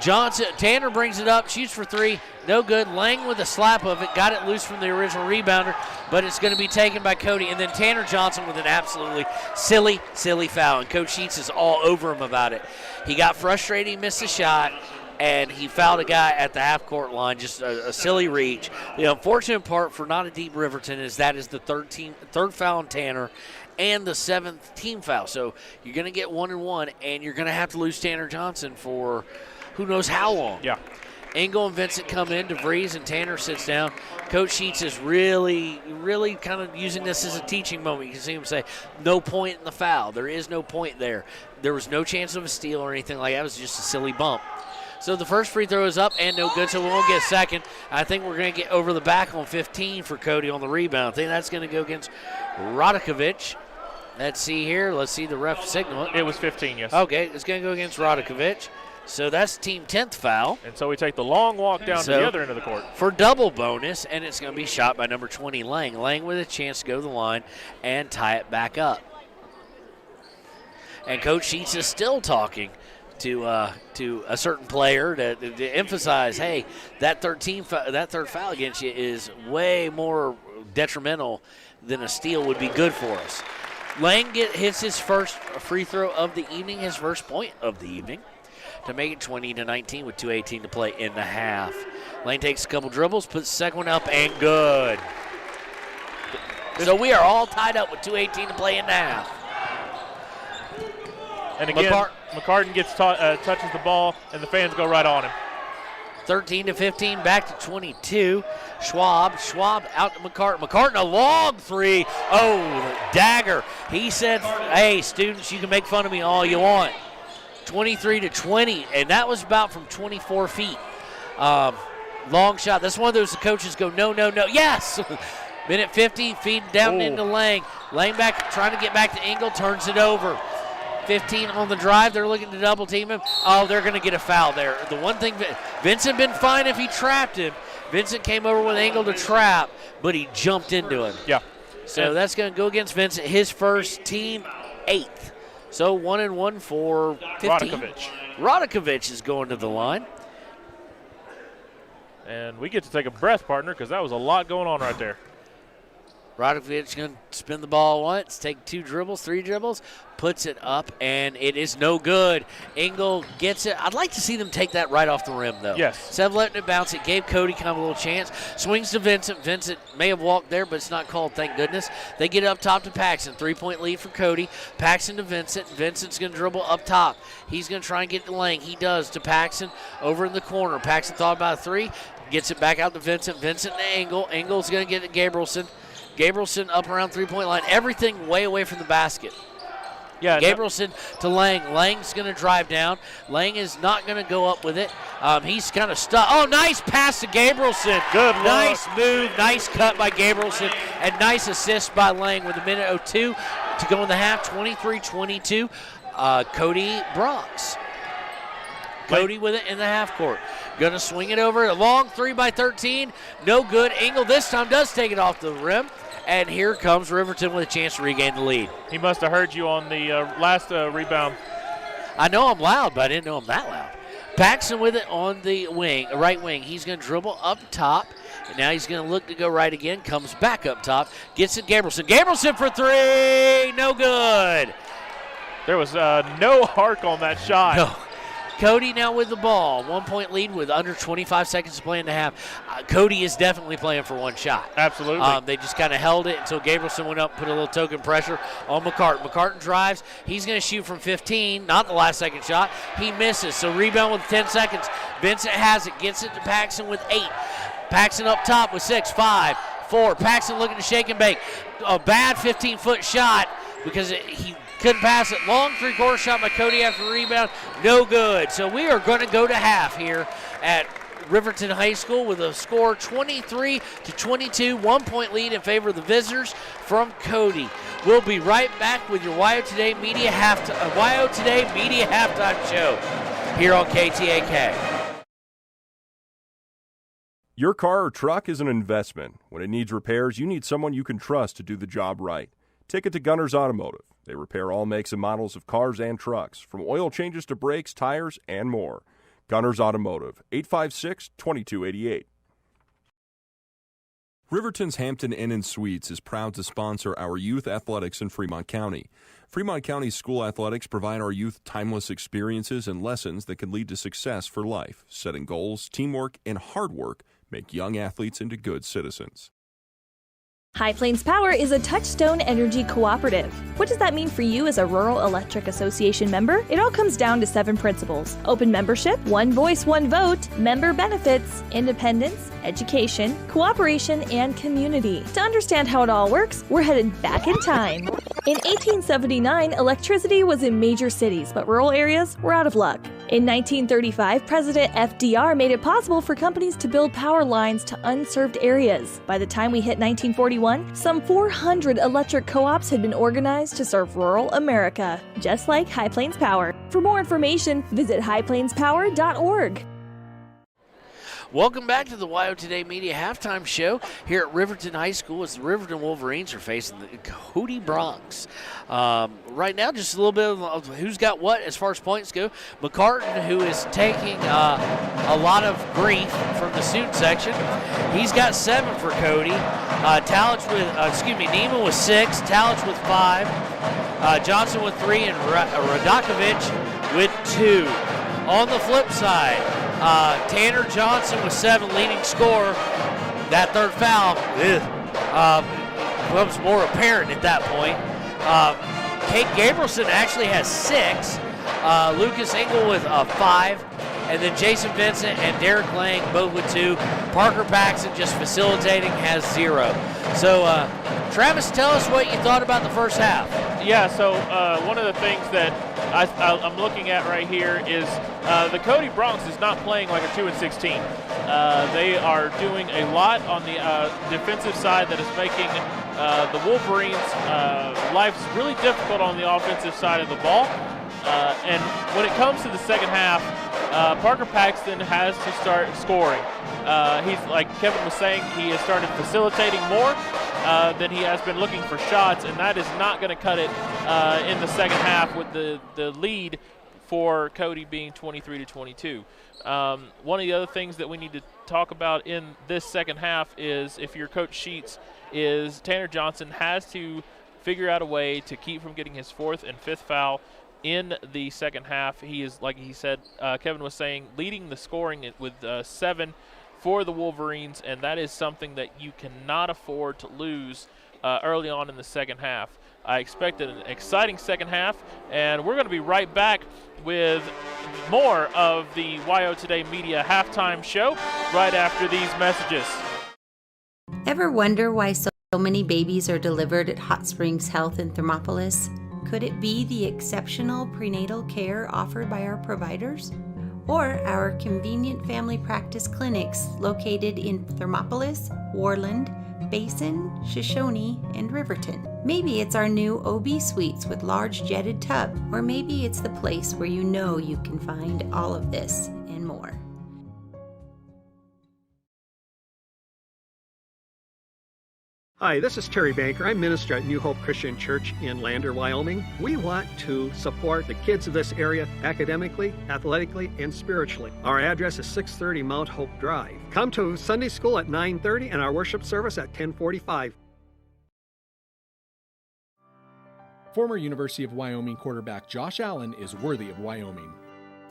Tanner brings it up, shoots for 3, no good. Lang with a slap of it, got it loose from the original rebounder, but it's going to be taken by Cody. And then Tanner Johnson with an absolutely silly foul, and Coach Sheets is all over him about it. He got frustrated, he missed a shot, and he fouled a guy at the half-court line, just a silly reach. The unfortunate part for not a deep Riverton is that is the third foul on Tanner and the 7th team foul. So you're going to get 1 and 1, and you're going to have to lose Tanner Johnson for who knows how long. Yeah. Engel and Vincent come in, DeVries and Tanner sits down. Coach Sheets is really kind of using this as a teaching moment. You can see him say, no point in the foul. There is no point there. There was no chance of a steal or anything like that. It was just a silly bump. So the first free throw is up and no good, so we won't get a second. I think we're going to get over the back on 15 for Cody on the rebound. I think that's going to go against Radakovic. Let's see here. Let's see the ref signal. It was 15, yes. Okay, it's going to go against Radakovic. So that's team 10th foul. And so we take the long walk down to the other end of the court. For double bonus, and it's going to be shot by number 20, Lang. Lang with a chance to go to the line and tie it back up. And Coach Sheets is still talking to a certain player to emphasize, hey, that third foul against you is way more detrimental than a steal would be good for us. Lang hits his first free throw of the evening, his first point of the evening, to make it 20-19 with 2:18 to play in the half. Lane takes a couple dribbles, puts the second one up, and good. So we are all tied up with 2:18 to play in the half. And again, McCartan touches the ball, and the fans go right on him. 13-15, back to 22. Schwab out to McCartan. McCartan, a long 3. Oh, dagger. He said, hey, students, you can make fun of me all you want. 23-20, and that was about from 24 feet. Long shot. That's one of those the coaches go, no, yes! Minute 50, feed down into Lang. Lang back, trying to get back to Engel, turns it over. 15 on the drive. They're looking to double team him. Oh, they're going to get a foul there. The one thing, Vincent been fine if he trapped him. Vincent came over with Engel to trap, but he jumped into him. Yeah. So that's going to go against Vincent, his first, team 8th. So 1 and 1 for 15. Radakovic is going to the line. And we get to take a breath, partner, because that was a lot going on right there. Radakovic going to spin the ball once, take 3 dribbles, puts it up, and it is no good. Engel gets it. I'd like to see them take that right off the rim, though. Yes. Instead of letting it bounce, it gave Cody kind of a little chance. Swings to Vincent. Vincent may have walked there, but it's not called, thank goodness. They get up top to Paxton. 3-point lead for Cody. Paxton to Vincent. Vincent's going to dribble up top. He's going to try and get to Lang. He does to Paxton over in the corner. Paxton thought about a 3. Gets it back out to Vincent. Vincent to Engel. Engel's going to get it to Gabrielson. Gabrielson up around 3-point line. Everything way away from the basket. Yeah. Gabrielson to Lang. Lang's going to drive down. Lang is not going to go up with it. He's kind of stuck. Oh, nice pass to Gabrielson. Good look. Nice move. Nice cut by Gabrielson. And nice assist by Lang with 1:02 to go in the half. 23-22. Cody Bronx. Cody with it in the half court. Going to swing it over. A long 3 by 13. No good. Engel this time does take it off the rim. And here comes Riverton with a chance to regain the lead. He must have heard you on the last rebound. I know I'm loud, but I didn't know I'm that loud. Paxton with it on the wing, right wing. He's going to dribble up top. And now he's going to look to go right again. Comes back up top. Gets it Gabrielson. Gabrielson for 3. No good. There was no arc on that shot. No. Cody now with the ball. 1-point lead with under 25 seconds to play in the half. Cody is definitely playing for one shot. Absolutely. They just kind of held it until Gabrielson went up and put a little token pressure on McCartan. McCartan drives. He's going to shoot from 15, not the last second shot. He misses, so rebound with 10 seconds. Vincent has it, gets it to Paxton with 8. Paxton up top with 6, 5, 4. Paxton looking to shake and bake. A bad 15-foot shot because he couldn't pass it. Long three-quarter shot by Cody after the rebound. No good. So we are going to go to half here at Riverton High School with a score 23-22. 1-point lead in favor of the visitors from Cody. We'll be right back with your WyoToday Media Halftime Show here on KTAK. Your car or truck is an investment. When it needs repairs, you need someone you can trust to do the job right. Take it to Gunners Automotive. They repair all makes and models of cars and trucks, from oil changes to brakes, tires, and more. Gunners Automotive, 856-2288. Riverton's Hampton Inn & Suites is proud to sponsor our youth athletics in Fremont County. Fremont County's school athletics provide our youth timeless experiences and lessons that can lead to success for life. Setting goals, teamwork, and hard work make young athletes into good citizens. High Plains Power is a Touchstone Energy cooperative. What does that mean for you as a Rural Electric Association member? It all comes down to 7 principles: open membership, one voice, one vote, member benefits, independence, education, cooperation, and community. To understand how it all works, we're headed back in time. In 1879, electricity was in major cities, but rural areas were out of luck. In 1935, President FDR made it possible for companies to build power lines to unserved areas. By the time we hit 1941, some 400 electric co-ops had been organized to serve rural America, just like High Plains Power. For more information, visit highplainspower.org. Welcome back to the WyoToday Media Halftime Show here at Riverton High School as the Riverton Wolverines are facing the Cody Bronx. Right now, just a little bit of who's got what as far as points go. McCartan, who is taking a lot of grief from the student section, he's got 7 for Cody. Neiman with 6, Talich with 5, Johnson with 3, and Radakovich with 2. On the flip side, Tanner Johnson with 7, leading scorer. That third foul becomes more apparent at that point. Kate Gabrielson actually has 6. Lucas Engel with 5. And then Jason Vincent and Derek Lang both with 2. Parker Paxton just facilitating has 0. So, Travis, tell us what you thought about the first half. Yeah, so one of the things that I'm looking at right here is the Cody Bronx is not playing like a 2-16. They are doing a lot on the defensive side that is making the Wolverines' lives really difficult on the offensive side of the ball. And when it comes to the second half, Parker Paxton has to start scoring. He's, like Kevin was saying, he has started facilitating more than he has been looking for shots, and that is not going to cut it in the second half with the lead for Cody being 23-22. One of the other things that we need to talk about in this second half is, if you're Coach Sheets, is Tanner Johnson has to figure out a way to keep from getting his 4th and 5th foul in the second half. He is, like he said, Kevin was saying, leading the scoring with 7 for the Wolverines, and that is something that you cannot afford to lose early on in the second half. I expect an exciting second half, and we're going to be right back with more of the WyoToday Media Halftime Show right after these messages. Ever wonder why so many babies are delivered at Hot Springs Health in Thermopolis? Could it be the exceptional prenatal care offered by our providers? Or our convenient family practice clinics located in Thermopolis, Worland, Basin, Shoshone, and Riverton? Maybe it's our new OB suites with large jetted tub, or maybe it's the place where you know you can find all of this and more. Hi, this is Terry Banker. I'm minister at New Hope Christian Church in Lander, Wyoming. We want to support the kids of this area academically, athletically, and spiritually. Our address is 630 Mount Hope Drive. Come to Sunday school at 9:30 and our worship service at 10:45. Former University of Wyoming quarterback Josh Allen is worthy of Wyoming.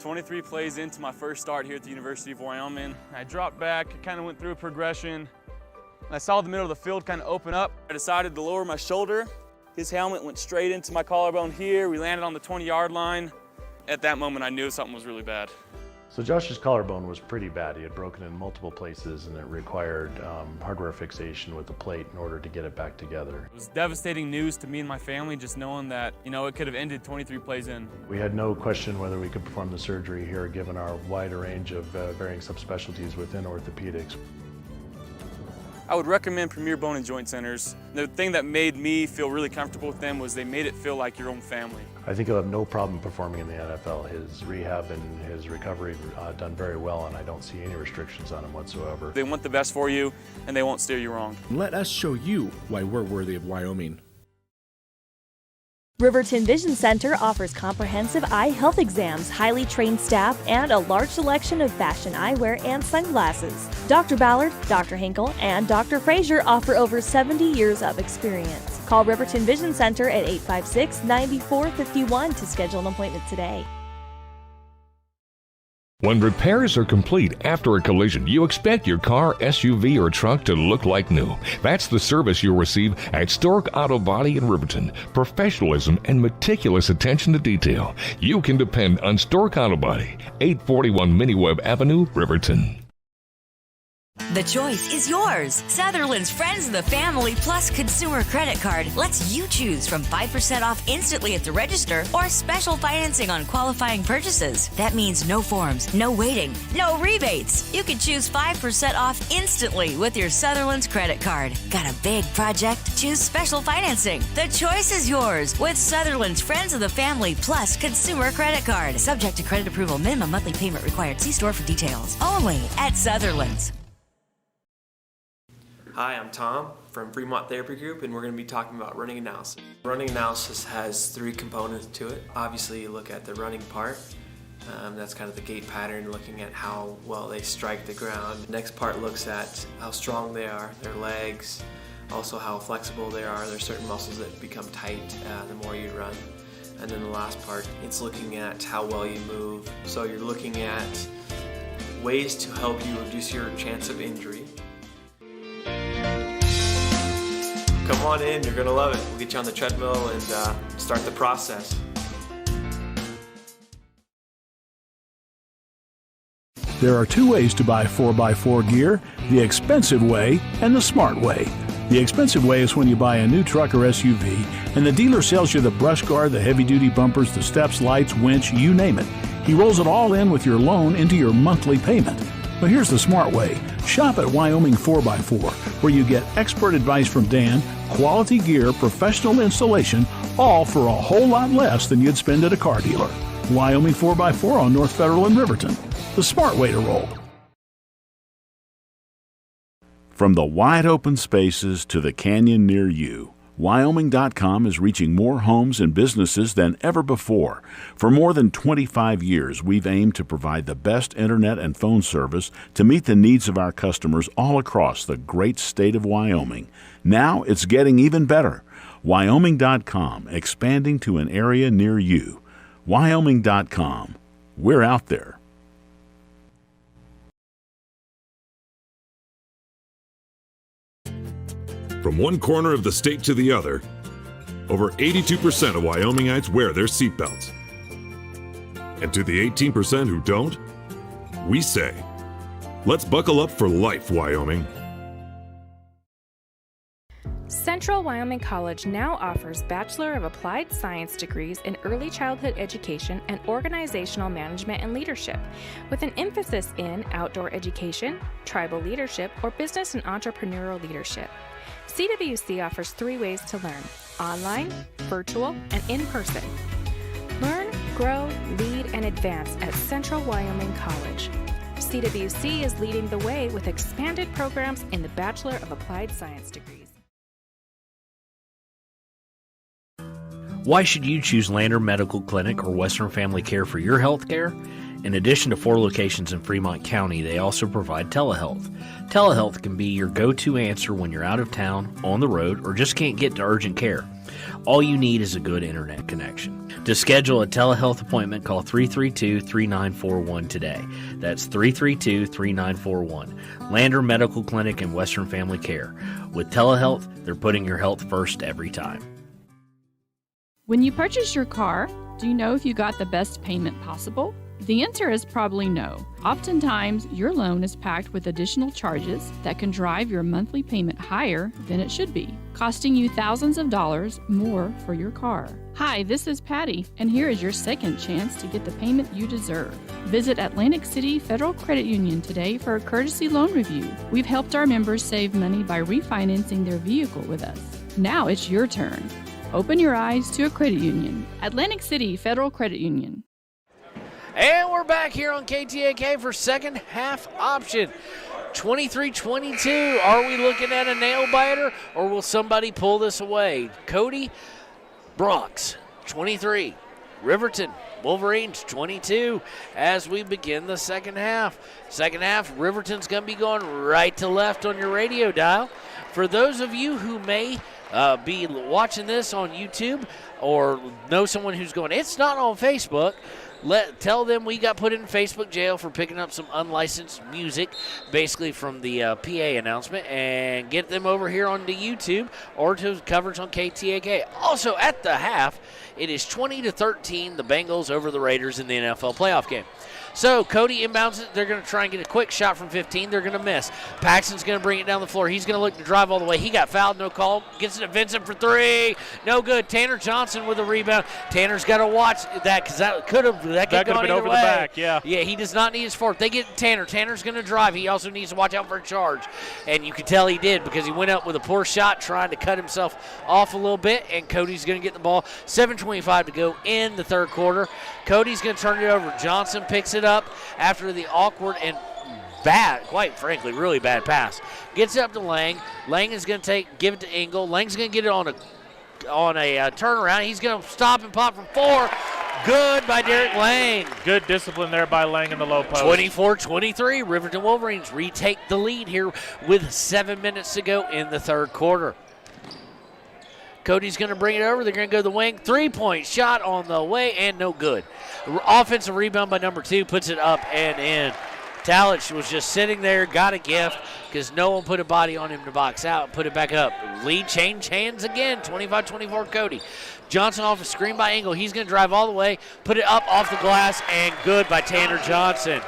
23 plays into my first start here at the University of Wyoming. I dropped back, kind of went through a progression. I saw the middle of the field kind of open up. I decided to lower my shoulder. His helmet went straight into my collarbone here. We landed on the 20-yard line. At that moment, I knew something was really bad. So Josh's collarbone was pretty bad. He had broken in multiple places, and it required hardware fixation with the plate in order to get it back together. It was devastating news to me and my family, just knowing that, it could have ended 23 plays in. We had no question whether we could perform the surgery here, given our wider range of varying subspecialties within orthopedics. I would recommend Premier Bone and Joint Centers. The thing that made me feel really comfortable with them was they made it feel like your own family. I think he'll have no problem performing in the NFL. His rehab and his recovery done very well, and I don't see any restrictions on him whatsoever. They want the best for you, and they won't steer you wrong. Let us show you why we're worthy of Wyoming. Riverton Vision Center offers comprehensive eye health exams, highly trained staff, and a large selection of fashion eyewear and sunglasses. Dr. Ballard, Dr. Hinkle, and Dr. Frazier offer over 70 years of experience. Call Riverton Vision Center at 856-9451 to schedule an appointment today. When repairs are complete after a collision, you expect your car, SUV, or truck to look like new. That's the service you'll receive at Stork Auto Body in Riverton. Professionalism and meticulous attention to detail. You can depend on Stork Auto Body, 841 Miniweb Avenue, Riverton. The choice is yours. Sutherland's Friends of the Family Plus Consumer Credit Card lets you choose from 5% off instantly at the register or special financing on qualifying purchases. That means no forms, no waiting, no rebates. You can choose 5% off instantly with your Sutherland's credit card. Got a big project? Choose special financing. The choice is yours with Sutherland's Friends of the Family Plus Consumer Credit Card. Subject to credit approval. Minimum monthly payment required. See store for details. Only at Sutherland's. Hi, I'm Tom from Fremont Therapy Group, and we're going to be talking about running analysis. Running analysis has three components to it. Obviously, you look at the running part. That's kind of the gait pattern, looking at how well they strike the ground. The next part looks at how strong they are, their legs, also how flexible they are. There's certain muscles that become tight the more you run. And then the last part, it's looking at how well you move. So you're looking at ways to help you reduce your chance of injury. Come on in, you're gonna love it. We'll get you on the treadmill and start the process. There are two ways to buy 4x4 gear, the expensive way and the smart way. The expensive way is when you buy a new truck or SUV and the dealer sells you the brush guard, the heavy-duty bumpers, the steps, lights, winch, you name it. He rolls it all in with your loan into your monthly payment. But here's the smart way. Shop at Wyoming 4x4, where you get expert advice from Dan, quality gear, professional installation, all for a whole lot less than you'd spend at a car dealer. Wyoming 4x4 on North Federal in Riverton. The smart way to roll. From the wide open spaces to the canyon near you, Wyoming.com is reaching more homes and businesses than ever before. For more than 25 years, we've aimed to provide the best internet and phone service to meet the needs of our customers all across the great state of Wyoming. Now it's getting even better. Wyoming.com, expanding to an area near you. Wyoming.com. We're out there. From one corner of the state to the other, over 82% of Wyomingites wear their seatbelts. And to the 18% who don't, we say, let's buckle up for life, Wyoming. Central Wyoming College now offers Bachelor of Applied Science degrees in Early Childhood Education and Organizational Management and Leadership, with an emphasis in outdoor education, tribal leadership, or business and entrepreneurial leadership. CWC offers 3 ways to learn: online, virtual, and in person. Learn, grow, lead, and advance at Central Wyoming College. CWC is leading the way with expanded programs in the Bachelor of Applied Science degrees. Why should you choose Lander Medical Clinic or Western Family Care for your health care? In addition to 4 locations in Fremont County, they also provide telehealth. Telehealth can be your go-to answer when you're out of town, on the road, or just can't get to urgent care. All you need is a good internet connection. To schedule a telehealth appointment, call 332-3941 today. That's 332-3941. Lander Medical Clinic and Western Family Care. With telehealth, they're putting your health first every time. When you purchase your car, do you know if you got the best payment possible? The answer is probably no. Oftentimes, your loan is packed with additional charges that can drive your monthly payment higher than it should be, costing you thousands of dollars more for your car. Hi, this is Patty, and here is your second chance to get the payment you deserve. Visit Atlantic City Federal Credit Union today for a courtesy loan review. We've helped our members save money by refinancing their vehicle with us. Now it's your turn. Open your eyes to a credit union. Atlantic City Federal Credit Union. And we're back here on KTAK for second half option. 23-22. Are we looking at a nail biter, or will somebody pull this away? Cody, Bronx, 23. Riverton, Wolverines, 22. As we begin the second half. Second half, Riverton's going to be going right to left on your radio dial. For those of you who may be watching this on YouTube or know someone who's going, it's not on Facebook, tell them we got put in Facebook jail for picking up some unlicensed music, basically from the PA announcement, and get them over here on the YouTube or to coverage on KTAK. Also, at the half, it is 20-13, the Bengals over the Raiders in the NFL playoff game. So Cody inbounds it. They're going to try and get a quick shot from 15. They're going to miss. Paxton's going to bring it down the floor. He's going to look to drive all the way. He got fouled, no call. Gets it to Vincent for three. No good. Tanner Johnson with a rebound. Tanner's got to watch that because that could have been over the back. Yeah, he does not need his fourth. They get Tanner. Tanner's going to drive. He also needs to watch out for a charge. And you can tell he did because he went up with a poor shot trying to cut himself off a little bit, and Cody's going to get the ball. 7:25 to go in the third quarter. Cody's going to turn it over. Johnson picks it up after the awkward and bad, quite frankly, really bad pass. Gets it up to Lang. Lang is going to give it to Engel. Lang's going to get it on a turnaround. He's going to stop and pop from 4. Good by Derek Lang. Good discipline there by Lang in the low post. 24-23. Riverton Wolverines retake the lead here with 7 minutes to go in the third quarter. Cody's going to bring it over. They're going to go to the wing. 3-point shot on the way and no good. Offensive rebound by number 2 puts it up and in. Talich was just sitting there, got a gift because no one put a body on him to box out, put it back up. Lead change hands again, 25-24 Cody. Johnson off a screen by Engel. He's going to drive all the way, put it up off the glass, and good by Tanner Johnson.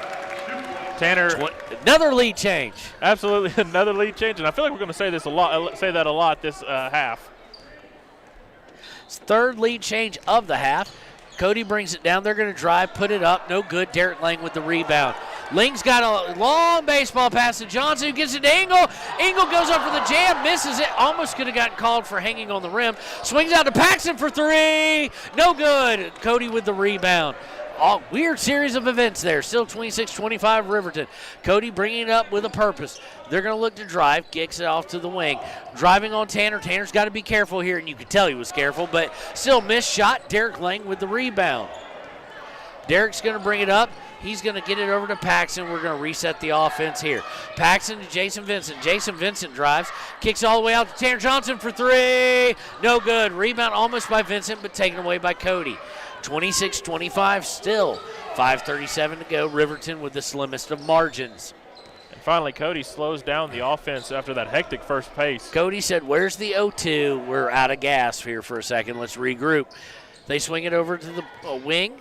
Another lead change. Absolutely, another lead change, and I feel like we're going to say that a lot this half. Third lead change of the half. Cody brings it down. They're going to drive, put it up. No good. Derek Lang with the rebound. Lang's got a long baseball pass to Johnson, who gets it to Engel. Engel goes up for the jam, misses it. Almost could have gotten called for hanging on the rim. Swings out to Paxton for 3. No good. Cody with the rebound. Weird series of events there. Still 26-25 Riverton. Cody bringing it up with a purpose. They're going to look to drive. Kicks it off to the wing. Driving on Tanner. Tanner's got to be careful here, and you can tell he was careful, but still missed shot. Derek Lang with the rebound. Derek's going to bring it up. He's going to get it over to Paxton. We're going to reset the offense here. Paxton to Jason Vincent. Jason Vincent drives. Kicks all the way out to Tanner Johnson for 3. No good. Rebound almost by Vincent, but taken away by Cody. 26-25 still. 5:37 to go. Riverton with the slimmest of margins. And finally, Cody slows down the offense after that hectic first pace. Cody said, where's the 0-2? We're out of gas here for a second. Let's regroup. They swing it over to the wing.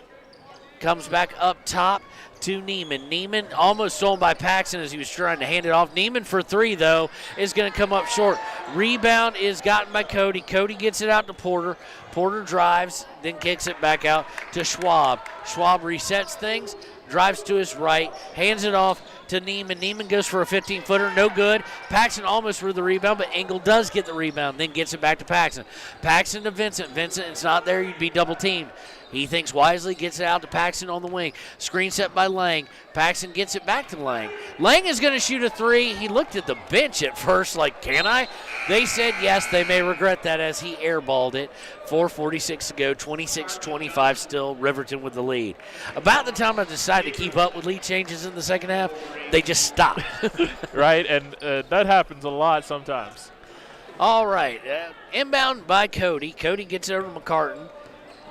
Comes back up top to Neiman. Neiman almost stolen by Paxton as he was trying to hand it off. Neiman for 3, though, is going to come up short. Rebound is gotten by Cody. Cody gets it out to Porter. Porter drives, then kicks it back out to Schwab. Schwab resets things, drives to his right, hands it off to Neiman. Neiman goes for a 15-footer, no good. Paxton almost for the rebound, but Engel does get the rebound, then gets it back to Paxton. Paxton to Vincent. Vincent, it's not there, you'd be double-teamed. He thinks wisely, gets it out to Paxton on the wing. Screen set by Lang. Paxton gets it back to Lang. Lang is going to shoot a 3. He looked at the bench at first like, can I? They said yes. They may regret that as he airballed it. 4:46 to go, 26-25 still, Riverton with the lead. About the time I decided to keep up with lead changes in the second half, they just stopped. Right, and that happens a lot sometimes. All right, inbound by Cody. Cody gets it over to McCartan.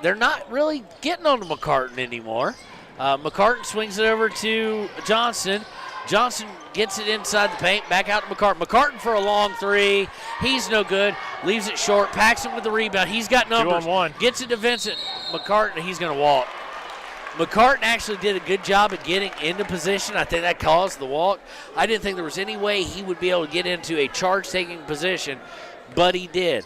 They're not really getting on to McCartan anymore. McCartan swings it over to Johnson. Johnson gets it inside the paint, back out to McCartan. McCartan for a long three. He's no good. Leaves it short. Paxson with the rebound. He's got numbers. 2-on-1. Gets it to Vincent. McCartan, he's going to walk. McCartan actually did a good job of getting into position. I think that caused the walk. I didn't think there was any way he would be able to get into a charge-taking position, but he did.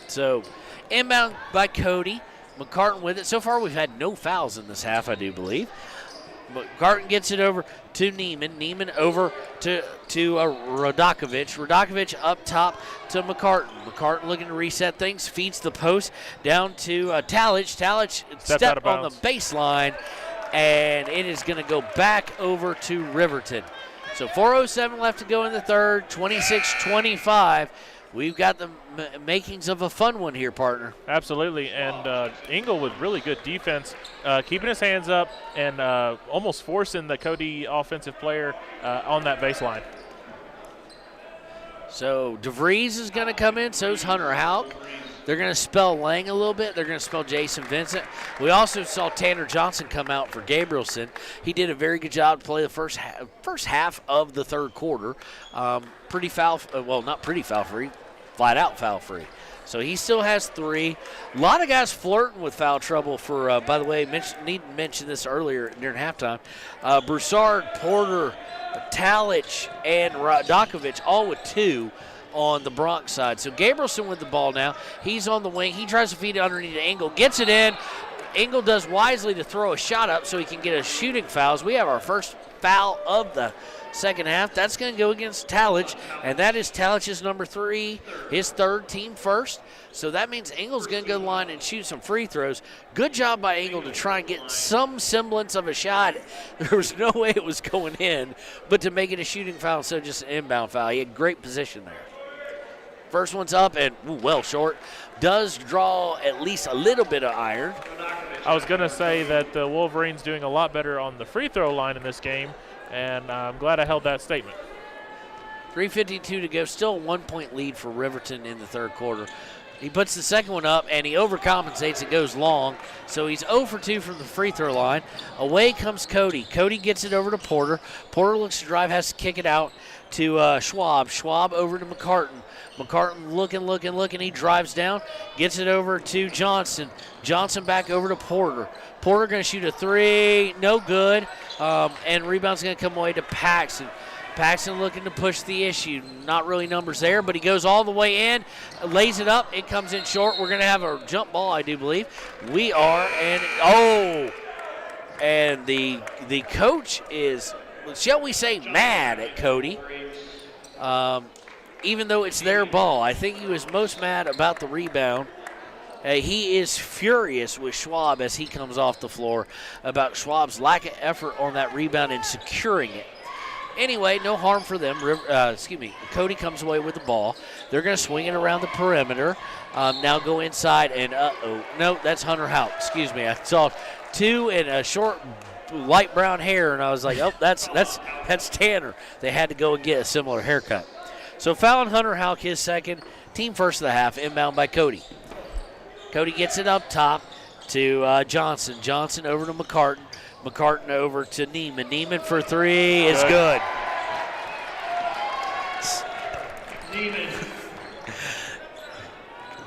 So, inbound by Cody. McCartan with it. So far, we've had no fouls in this half, I do believe. McCartan gets it over to Neiman. Neiman over to Radakovich. Radakovich up top to McCartan. McCartan looking to reset things. Feeds the post down to Talich. Talich stepped on the baseline, and it is going to go back over to Riverton. So 4:07 left to go in the third. 26-25. We've got the makings of a fun one here, partner. Absolutely, and Engel with really good defense, keeping his hands up and almost forcing the Cody offensive player on that baseline. So DeVries is going to come in, so is Hunter Houck. They're going to spell Lang a little bit. They're going to spell Jason Vincent. We also saw Tanner Johnson come out for Gabrielson. He did a very good job to play the first half of the third quarter. Pretty foul, well, not pretty foul-free, flat-out foul-free. So he still has 3. A lot of guys flirting with foul trouble for, by the way, need to mention this earlier during halftime. Broussard, Porter, Talich, and Radakovich all with 2 on the Bronx side. So Gabrielson with the ball now. He's on the wing. He tries to feed it underneath to Engel. Gets it in. Engel does wisely to throw a shot up so he can get a shooting foul. We have our first foul of the second half. That's going to go against Talich, and that is Talich's number 3, his third, team first. So that means Engel's going to go to the line and shoot some free throws. Good job by Engel to try and get some semblance of a shot. There was no way it was going in, but to make it a shooting foul instead of just an inbound foul. He had great position there. First one's up and well short. Does draw at least a little bit of iron. I was going to say that the Wolverines doing a lot better on the free throw line in this game, and I'm glad I held that statement. 3:52 to go. Still a 1-point lead for Riverton in the third quarter. He puts the second one up, and he overcompensates. It goes long. So he's 0 for 2 from the free throw line. Away comes Cody. Cody gets it over to Porter. Porter looks to drive, has to kick it out to Schwab. Schwab over to McCartan. McCartan looking. He drives down, gets it over to Johnson. Johnson back over to Porter. Porter going to shoot a 3. No good. And rebound's going to come away to Paxson. Paxson looking to push the issue. Not really numbers there, but he goes all the way in, lays it up. It comes in short. We're going to have a jump ball, I do believe. We are, and the coach is, shall we say, mad at Cody. Even though it's their ball. I think he was most mad about the rebound. He is furious with Schwab as he comes off the floor about Schwab's lack of effort on that rebound and securing it. Anyway, no harm for them. Cody comes away with the ball. They're going to swing it around the perimeter. Now go inside and no, that's Hunter Houck. Excuse me. I saw 2 in a short light brown hair, and I was like, oh, that's Tanner. They had to go and get a similar haircut. So fouling Hunter Houck, his second, team first of the half, inbound by Cody. Cody gets it up top to Johnson. Johnson over to McCartan. McCartan over to Neiman. Neiman for 3 is good.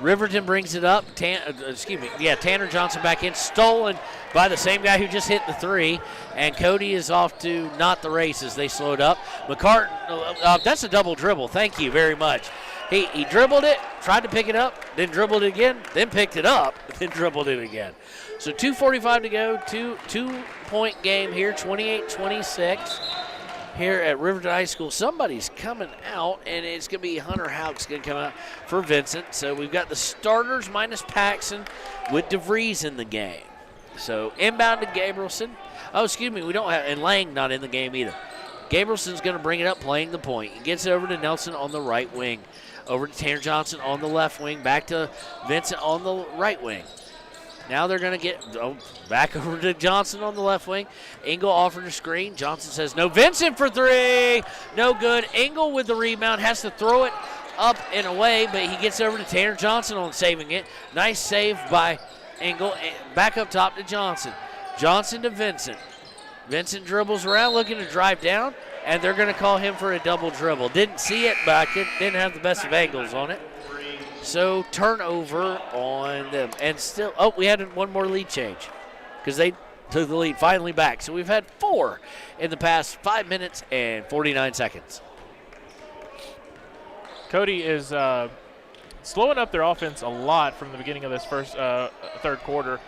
Riverton brings it up. Tanner Johnson back in. Stolen by the same guy who just hit the 3. And Cody is off to not the races. They slowed up. McCartan, that's a double dribble. Thank you very much. He dribbled it, tried to pick it up, then dribbled it again, then picked it up, then dribbled it again. So 2:45 to go, two-point game here, 28-26 here at Riverton High School. Somebody's coming out, and it's going to be Hunter Houck's going to come out for Vincent. So we've got the starters minus Paxson with DeVries in the game. So inbound to Gabrielson. We don't have, and Lang not in the game either. Gabrielson's going to bring it up, playing the point. He gets it over to Nelson on the right wing. Over to Tanner Johnson on the left wing. Back to Vincent on the right wing. Now they're going to get back over to Johnson on the left wing. Engel offered a screen. Johnson says no. Vincent for 3. No good. Engel with the rebound. Has to throw it up and away, but he gets over to Tanner Johnson on saving it. Nice save by Engel. Back up top to Johnson. Johnson to Vincent. Vincent dribbles around looking to drive down, and they're going to call him for a double dribble. Didn't see it, but I didn't have the best of angles on it. So turnover on them. And still, we had one more lead change because they took the lead finally back. So we've had 4 in the past 5 minutes and 49 seconds. Cody is slowing up their offense a lot from the beginning of this third quarter.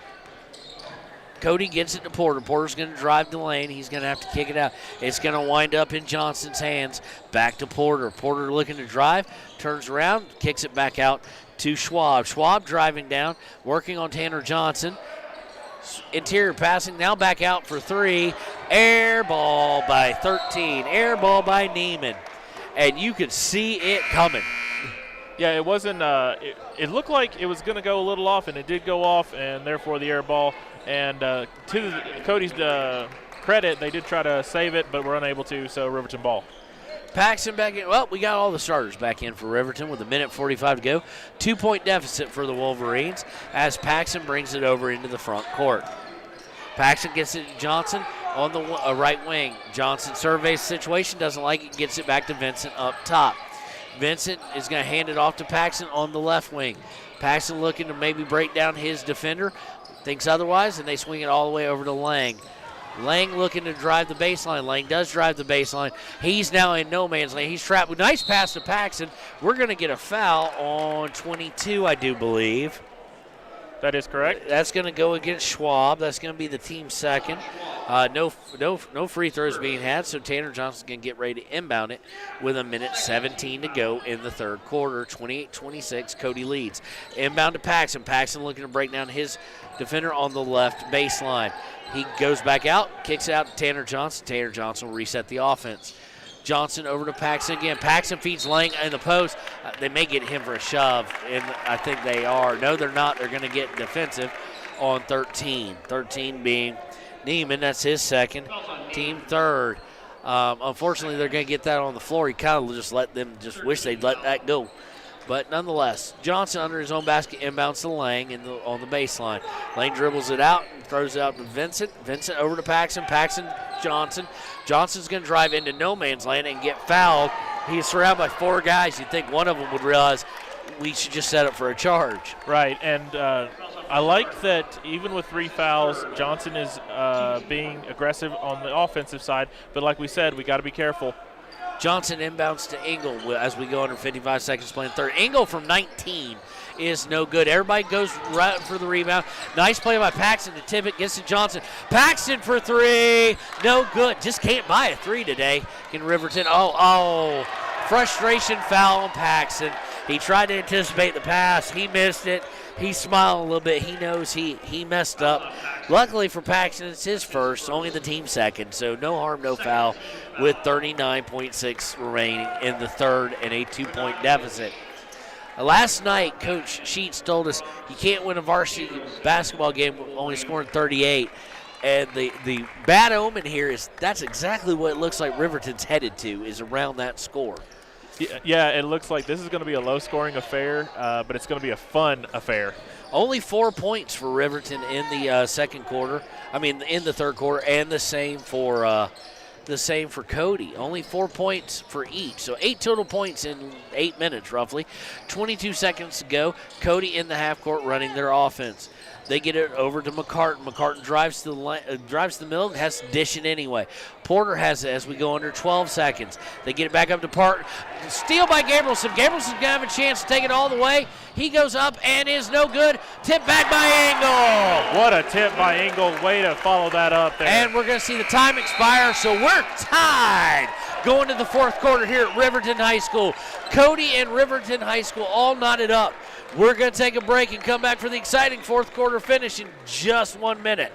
Cody gets it to Porter. Porter's going to drive the lane. He's going to have to kick it out. It's going to wind up in Johnson's hands. Back to Porter. Porter looking to drive. Turns around. Kicks it back out to Schwab. Schwab driving down. Working on Tanner Johnson. Interior passing. Now back out for 3. Air ball by 13. Air ball by Neiman. And you could see it coming. Yeah, it wasn't it looked like it was going to go a little off, and it did go off, and therefore the air ball. And to Cody's credit, they did try to save it, but were unable to, so Riverton ball. Paxton back in. Well, we got all the starters back in for Riverton with 1:45 to go. 2-point deficit for the Wolverines as Paxton brings it over into the front court. Paxton gets it to Johnson on the right wing. Johnson surveys the situation, doesn't like it, gets it back to Vincent up top. Vincent is going to hand it off to Paxton on the left wing. Paxton looking to maybe break down his defender. Thinks otherwise, and they swing it all the way over to Lang. Lang looking to drive the baseline. Lang does drive the baseline. He's now in no man's land. He's trapped. Nice pass to Paxton. We're going to get a foul on 22, I do believe. That is correct. That's going to go against Schwab. That's going to be the team's second. No free throws being had, so Tanner Johnson's going to get ready to inbound it with 1:17 to go in the third quarter. 28-26, Cody leads. Inbound to Paxton. Paxton looking to break down his defender on the left baseline. He goes back out, kicks it out to Tanner Johnson. Tanner Johnson will reset the offense. Johnson over to Paxton again. Paxton feeds Lang in the post. They may get him for a shove, and I think they are. No, they're not. They're going to get defensive on 13. 13 being Neiman. That's his second. Team third. Unfortunately, they're going to get that on the floor. He kind of just wish they'd let that go. But nonetheless, Johnson under his own basket inbounds to Lang on the baseline. Lang dribbles it out and throws it out to Vincent. Vincent over to Paxton. Paxton, Johnson. Johnson's going to drive into no man's land and get fouled. He's surrounded by 4 guys. You'd think one of them would realize we should just set up for a charge. Right, and I like that even with 3 fouls, Johnson is being aggressive on the offensive side. But like we said, we got to be careful. Johnson inbounds to Engel as we go under 55 seconds playing third. Engel from 19 is no good. Everybody goes right for the rebound. Nice play by Paxton to tip it. Gets to Johnson. Paxton for 3. No good. Just can't buy a 3 today in Riverton. Oh. Frustration foul on Paxton. He tried to anticipate the pass. He missed it. He's smiling a little bit. He knows he messed up. Luckily for Paxton, it's his first, only the team's second, so no harm, no foul with 39.6 remaining in the third and a 2-point deficit. Last night, Coach Sheets told us you can't win a varsity basketball game only scoring 38. And the bad omen here is that's exactly what it looks like Riverton's headed to, is around that score. Yeah, it looks like this is going to be a low-scoring affair, but it's going to be a fun affair. Only 4 points for Riverton in the in the third quarter, and the same for Cody. Only 4 points for each, so 8 total points in 8 minutes, roughly. 22 seconds to go. Cody in the half court running their offense. They get it over to McCartan. McCartan drives to the middle, has to dish it anyway. Porter has it as we go under 12 seconds. They get it back up to Park. Steal by Gabrielson. Gabrielson's going to have a chance to take it all the way. He goes up and is no good. Tip back by Engel. What a tip by Engel. Way to follow that up there. And we're going to see the time expire, so we're tied going to the fourth quarter here at Riverton High School. Cody and Riverton High School all knotted up. We're going to take a break and come back for the exciting fourth quarter finish in just 1 minute.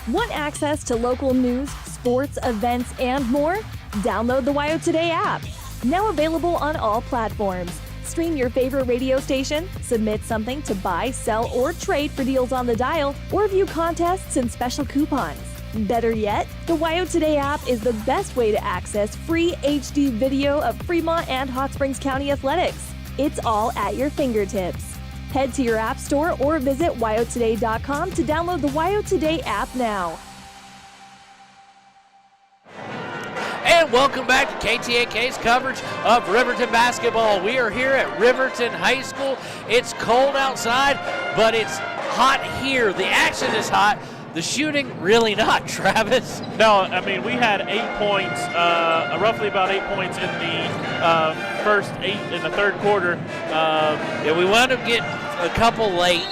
Want access to local news, sports, events, and more? Download the WyoToday app. Now available on all platforms. Stream your favorite radio station, submit something to buy, sell, or trade for deals on the dial, or view contests and special coupons. Better yet, the WyoToday app is the best way to access free HD video of Fremont and Hot Springs County athletics. It's all at your fingertips. Head to your app store or visit WyoToday.com to download the WyoToday app now. And welcome back to KTAK's coverage of Riverton basketball. We are here at Riverton High School. It's cold outside, but it's hot here. The action is hot. The shooting, really not, Travis. No, I mean, we had 8 points, roughly about 8 points in the first 8 in the third quarter. Yeah, we wound up getting a couple late,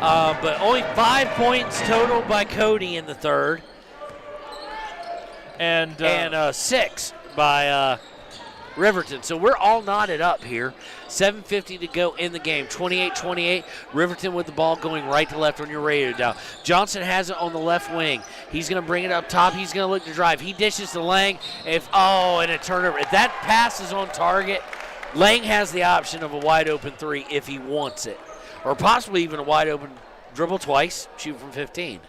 but only 5 points total by Cody in the third. And 6 by Riverton. So we're all knotted up here. 7:50 to go in the game. 28-28. Riverton with the ball going right to left on your radio dial. Johnson has it on the left wing. He's going to bring it up top. He's going to look to drive. He dishes to Lang. And a turnover. If that pass is on target, Lang has the option of a wide open three if he wants it, or possibly even a wide open dribble twice, shoot from 15.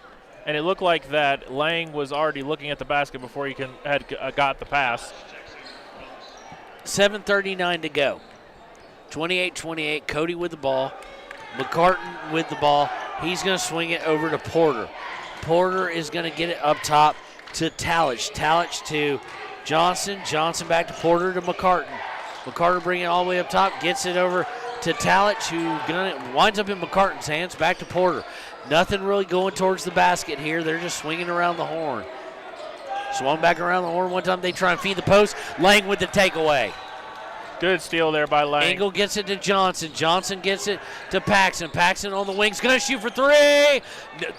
And it looked like that Lang was already looking at the basket before he had got the pass. 7:39 to go. 28-28, Cody with the ball. McCartan with the ball. He's going to swing it over to Porter. Porter is going to get it up top to Talich. Talich to Johnson. Johnson back to Porter to McCartan. McCartan bringing it all the way up top. Gets it over to Talich, who winds up in McCartan's hands. Back to Porter. Nothing really going towards the basket here. They're just swinging around the horn. Swung back around the horn one time. They try and feed the post. Lang with the takeaway. Good steal there by Lang. Engel gets it to Johnson. Johnson gets it to Paxson. Paxson on the wings. Going to shoot for three.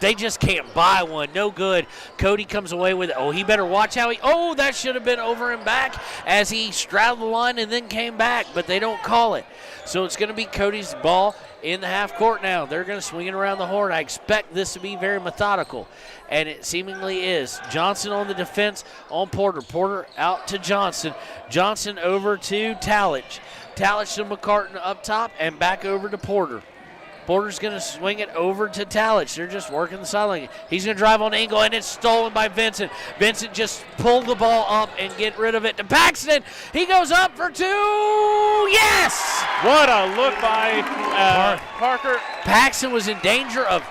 They just can't buy one. No good. Cody comes away with it. Oh, he better watch how he. Oh, that should have been over and back as he straddled the line and then came back, but they don't call it. So it's going to be Cody's ball in the half court now. They're going to swing it around the horn. I expect this to be very methodical, and it seemingly is. Johnson on the defense on Porter. Porter out to Johnson. Johnson over to Talich. Talich to McCartan up top and back over to Porter. Porter's going to swing it over to Talich. They're just working the sideline. He's going to drive on Engel, and it's stolen by Vincent. Vincent just pulled the ball up and get rid of it to Paxton. He goes up for two. Yes! What a look by Parker. Paxton was in danger of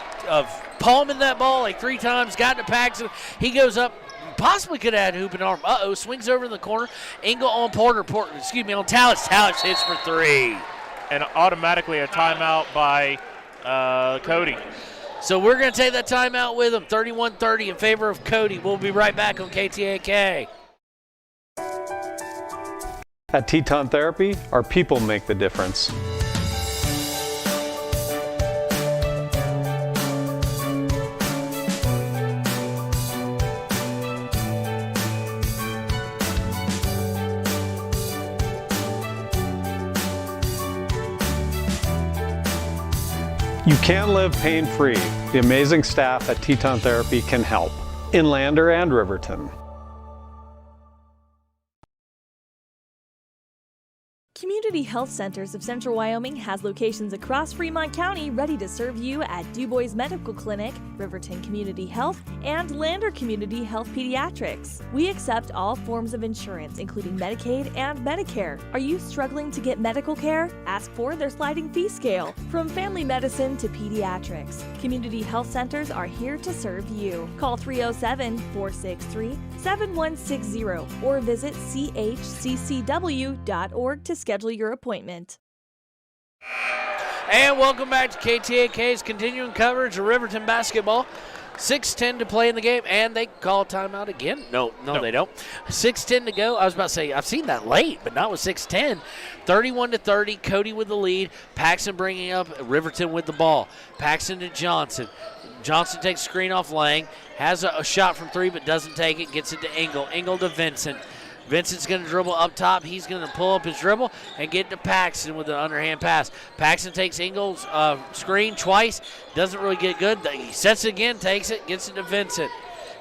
palming that ball like 3 times. Got to Paxton. He goes up. Possibly could have had hoop and arm. Swings over in the corner. Engel on Porter. On Talich. Talich hits for 3. And automatically a timeout by Cody. So we're going to take that timeout with him. 31-30 in favor of Cody. We'll be right back on KTAK. At Teton Therapy, our people make the difference. You can live pain-free. The amazing staff at Teton Therapy can help. In Lander and Riverton. Community Health Centers of Central Wyoming has locations across Fremont County ready to serve you at DuBois Medical Clinic, Riverton Community Health, and Lander Community Health Pediatrics. We accept all forms of insurance, including Medicaid and Medicare. Are you struggling to get medical care? Ask for their sliding fee scale. From family medicine to pediatrics, Community Health Centers are here to serve you. Call 307-463-7160 or visit chccw.org to schedule your appointment. And welcome back to KTAK's continuing coverage of Riverton basketball. 6:10 to play in the game, and they call a timeout again. No, they don't. 6:10 to go. I was about to say, I've seen that late, but not with 6:10. 31-30, Cody with the lead. Paxton bringing up Riverton with the ball. Paxton to Johnson. Johnson takes screen off Lang. Has a shot from 3, but doesn't take it. Gets it to Engel. Engel to Vincent. Vincent's going to dribble up top. He's going to pull up his dribble and get to Paxton with an underhand pass. Paxton takes Engel's screen twice. Doesn't really get good. He sets it again, takes it, gets it to Vincent.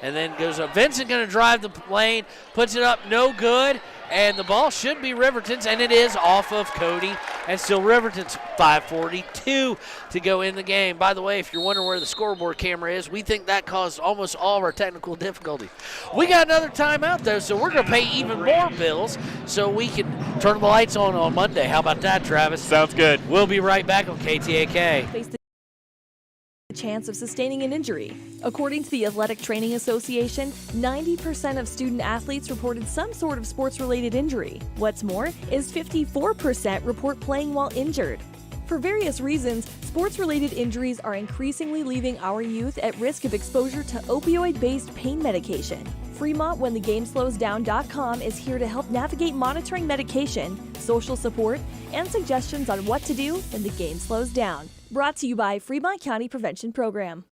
and then goes up. Vincent going to drive the lane, puts it up, no good, and the ball should be Riverton's, and it is off of Cody, and still Riverton's. 5:42 to go in the game. By the way, if you're wondering where the scoreboard camera is, we think that caused almost all of our technical difficulties. We got another timeout, though, so we're going to pay even more bills so we can turn the lights on Monday. How about that, Travis? Sounds good. We'll be right back on KTAK. Face the chance of sustaining an injury. According to the Athletic Training Association, 90% of student athletes reported some sort of sports-related injury. What's more is 54% report playing while injured. For various reasons, sports-related injuries are increasingly leaving our youth at risk of exposure to opioid-based pain medication. Fremont WhenTheGameSlowsDown.com is here to help navigate monitoring medication, social support, and suggestions on what to do when the game slows down. Brought to you by Fremont County Prevention Program.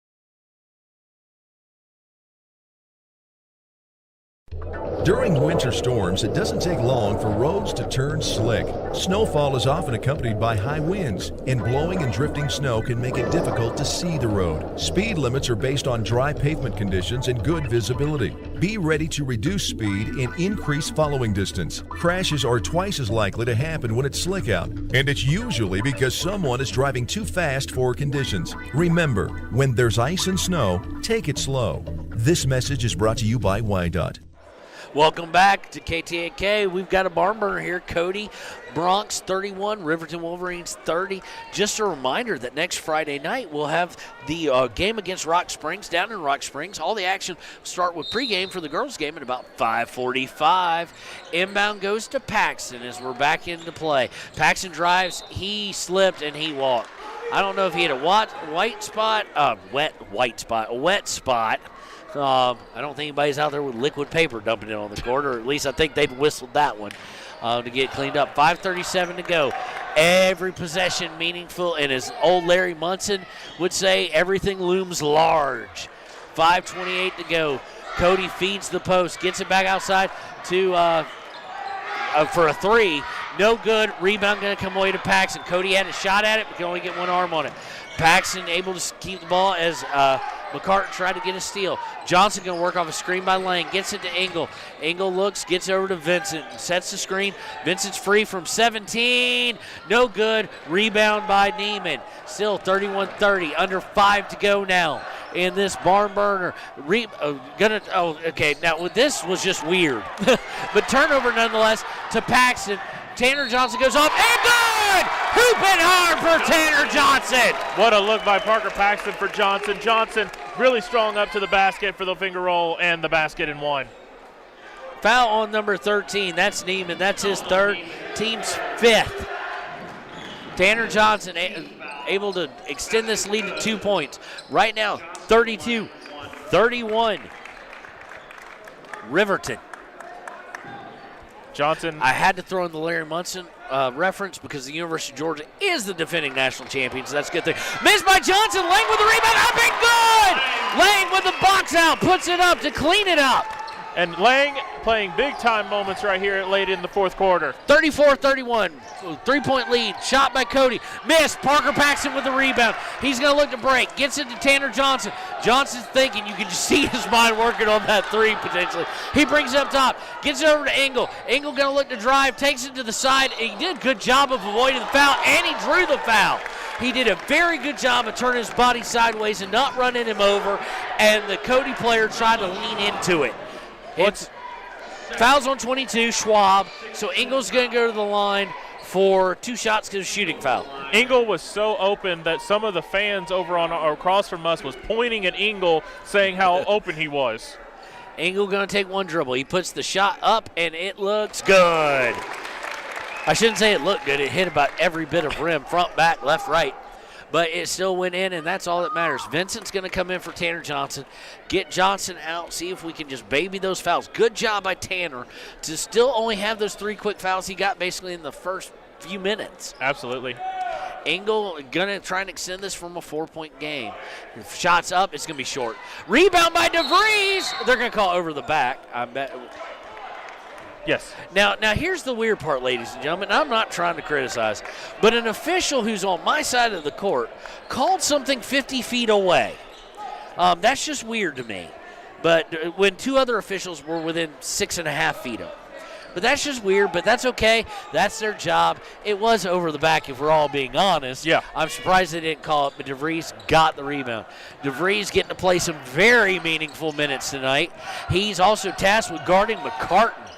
During winter storms, it doesn't take long for roads to turn slick. Snowfall is often accompanied by high winds, and blowing and drifting snow can make it difficult to see the road. Speed limits are based on dry pavement conditions and good visibility. Be ready to reduce speed and increase following distance. Crashes are twice as likely to happen when it's slick out, and it's usually because someone is driving too fast for conditions. Remember, when there's ice and snow, take it slow. This message is brought to you by WYDOT. Welcome back to KTAK. We've got a barn burner here. Cody, Bronx 31, Riverton Wolverines 30. Just a reminder that next Friday night we'll have the game against Rock Springs down in Rock Springs. All the action will start with pregame for the girls' game at about 5:45. Inbound goes to Paxton as we're back into play. Paxton drives. He slipped and he walked. I don't know if he had a wet spot. I don't think anybody's out there with liquid paper dumping it on the court, or at least I think they've whistled that one to get cleaned up. 5:37 to go. Every possession meaningful, and as old Larry Munson would say, everything looms large. 5:28 to go. Cody feeds the post, gets it back outside to for a three. No good. Rebound going to come away to Paxton. Cody had a shot at it, but can only get one arm on it. Paxton able to keep the ball as McCartan tried to get a steal. Johnson going to work off a screen by Lang. Gets it to Engel. Engel looks, gets over to Vincent, sets the screen. Vincent's free from 17. No good. Rebound by Neiman. Still 31-30. Under 5 to go now in this barn burner. Okay, now this was just weird. But turnover nonetheless to Paxton. Tanner Johnson goes up and good! Hooping hard for Tanner Johnson. What a look by Parker Paxton for Johnson. Johnson really strong up to the basket for the finger roll and the basket in one. Foul on number 13. That's Neiman. That's his third. Team's fifth. Tanner Johnson able to extend this lead to 2 points. Right now, 32-31. Riverton. Johnson. I had to throw in the Larry Munson reference because the University of Georgia is the defending national champion, so that's a good thing. Missed by Johnson. Lang with the rebound. Up and good! Lang with the box out. Puts it up to clean it up. And Lang playing big-time moments right here late in the fourth quarter. 34-31, 3-point lead. Shot by Cody. Missed. Parker Paxton with the rebound. He's going to look to break. Gets it to Tanner Johnson. Johnson's thinking. You can just see his mind working on that three potentially. He brings it up top. Gets it over to Engel. Engel going to look to drive. Takes it to the side. He did a good job of avoiding the foul, and he drew the foul. He did a very good job of turning his body sideways and not running him over, and the Cody player tried to lean into it. It's fouls on 22, Schwab. So Engel's going to go to the line for 2 shots because of shooting foul. Engel was so open that some of the fans over on across from us was pointing at Engel saying how open he was. Engel going to take one dribble. He puts the shot up, and it looks good. I shouldn't say it looked good. It hit about every bit of rim, front, back, left, right. But it still went in, and that's all that matters. Vincent's going to come in for Tanner Johnson. Get Johnson out, see if we can just baby those fouls. Good job by Tanner to still only have those 3 quick fouls he got basically in the first few minutes. Absolutely. Engel going to try and extend this from a 4-point game. If shots up, it's going to be short. Rebound by DeVries. They're going to call over the back, I bet. Yes. Now here's the weird part, ladies and gentlemen. I'm not trying to criticize, but an official who's on my side of the court called something 50 feet away. That's just weird to me. but when 2 other officials were within 6.5 feet of him. But that's just weird, but that's okay. That's their job. It was over the back, if we're all being honest. Yeah. I'm surprised they didn't call it, but DeVries got the rebound. DeVries getting to play some very meaningful minutes tonight. He's also tasked with guarding McCartan.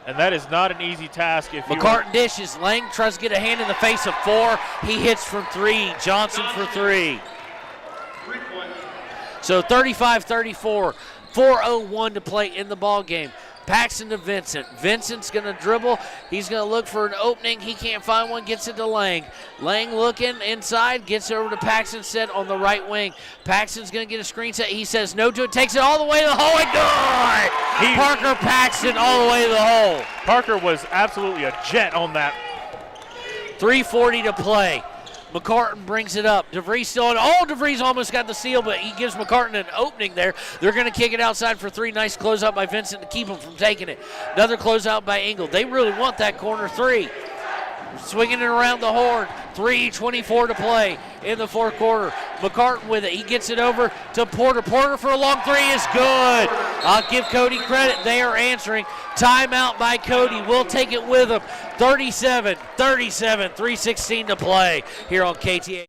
And that is not an easy task. If McCartan dishes. Lang tries to get a hand in the face of 4. He hits from 3. Johnson for 3. So 35-34. 4:01 to play in the ball game. Paxton to Vincent. Vincent's going to dribble. He's going to look for an opening. He can't find one. Gets it to Lang. Lang looking inside. Gets over to Paxton, set on the right wing. Paxton's going to get a screen set. He says no to it. Takes it all the way to the hole and good! Parker Paxton all the way to the hole. Parker was absolutely a jet on that. 3:40 to play. McCartan brings it up. DeVries still on. Oh, DeVries almost got the steal, but he gives McCartan an opening there. They're going to kick it outside for 3. Nice closeout by Vincent to keep him from taking it. Another closeout by Engel. They really want that corner 3. Swinging it around the horn. 3:24 to play in the fourth quarter. McCartan with it. He gets it over to Porter. Porter for a long 3 is good. I'll give Cody credit. They are answering. Timeout by Cody. We'll take it with him. 37-37, 3:16 to play here on KTA.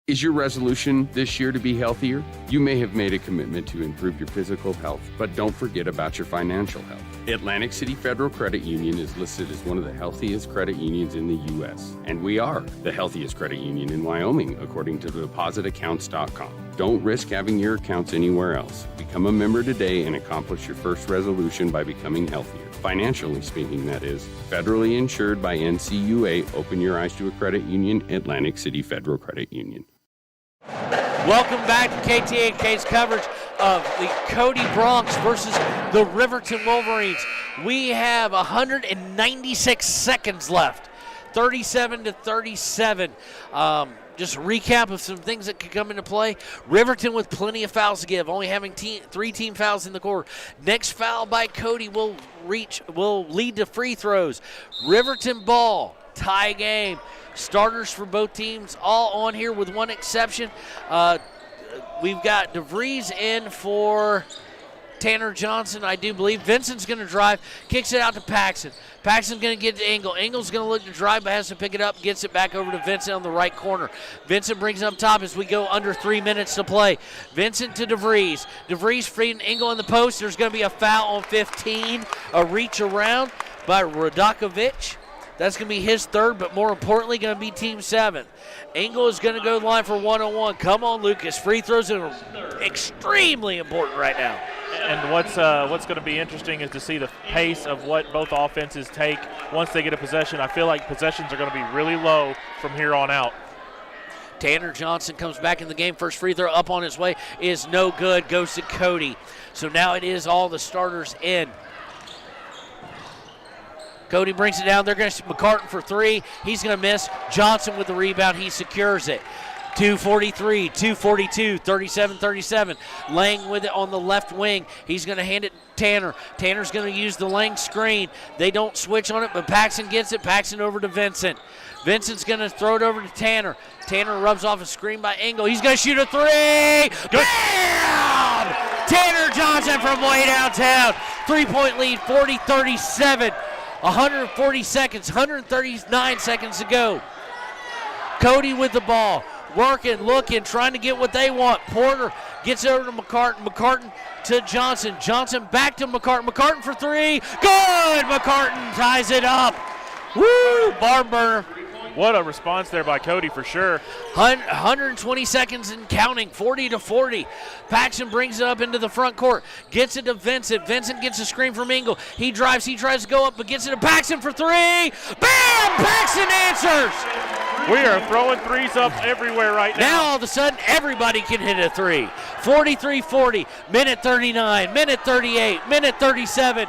Is your resolution this year to be healthier? You may have made a commitment to improve your physical health, but don't forget about your financial health. Atlantic City Federal Credit Union is listed as one of the healthiest credit unions in the U.S., and we are the healthiest credit union in Wyoming, according to depositaccounts.com. Don't risk having your accounts anywhere else. Become a member today and accomplish your first resolution by becoming healthier. Financially speaking, that is. Federally insured by NCUA. Open your eyes to a credit union. Atlantic City Federal Credit Union. Welcome back to KTAK's coverage of the Cody Bronx versus the Riverton Wolverines. We have 196 seconds left, 37-37. Just a recap of some things that could come into play. Riverton with plenty of fouls to give, only having 3 team fouls in the quarter. Next foul by Cody will lead to free throws. Riverton ball, tie game. Starters for both teams all on here with one exception. We've got DeVries in for Tanner Johnson, I do believe. Vincent's going to drive, kicks it out to Paxton. Paxton's going to get to Engel. Engel's going to look to drive, but has to pick it up, gets it back over to Vincent on the right corner. Vincent brings it up top as we go under 3 minutes to play. Vincent to DeVries. DeVries freeing Engel in the post. There's going to be a foul on 15, a reach around by Radakovic. That's going to be his 3rd, but more importantly, going to be team 7th. Engel is going to go to the line for 1-on-1. Come on, Lucas. Free throws are extremely important right now. And what's going to be interesting is to see the pace of what both offenses take once they get a possession. I feel like possessions are going to be really low from here on out. Tanner Johnson comes back in the game. First free throw up on his way is no good. Goes to Cody. So now it is all the starters in. Cody brings it down. They're going to McCartan for 3. He's going to miss. Johnson with the rebound. He secures it. 2:43, 2:42, 37-37. Lang with it on the left wing. He's going to hand it to Tanner. Tanner's going to use the Lang screen. They don't switch on it, but Paxton gets it. Paxton over to Vincent. Vincent's going to throw it over to Tanner. Tanner rubs off a screen by Engel. He's going to shoot a 3. Bam! Tanner Johnson from way downtown. 3-point lead, 40-37. 140 seconds, 139 seconds to go. Cody with the ball. Working, looking, trying to get what they want. Porter gets over to McCartan. McCartan to Johnson. Johnson back to McCartan. McCartan for 3. Good! McCartan ties it up. Woo! Barn burner. What a response there by Cody for sure. 120 seconds and counting, 40-40. Paxton brings it up into the front court. Gets it to Vincent. Vincent gets a screen from Engel. He drives, he tries to go up, but gets it to Paxton for 3. Bam! Paxton answers! We are throwing threes up everywhere right now. Now all of a sudden, everybody can hit a 3. 43-40, minute 39, minute 38, minute 37.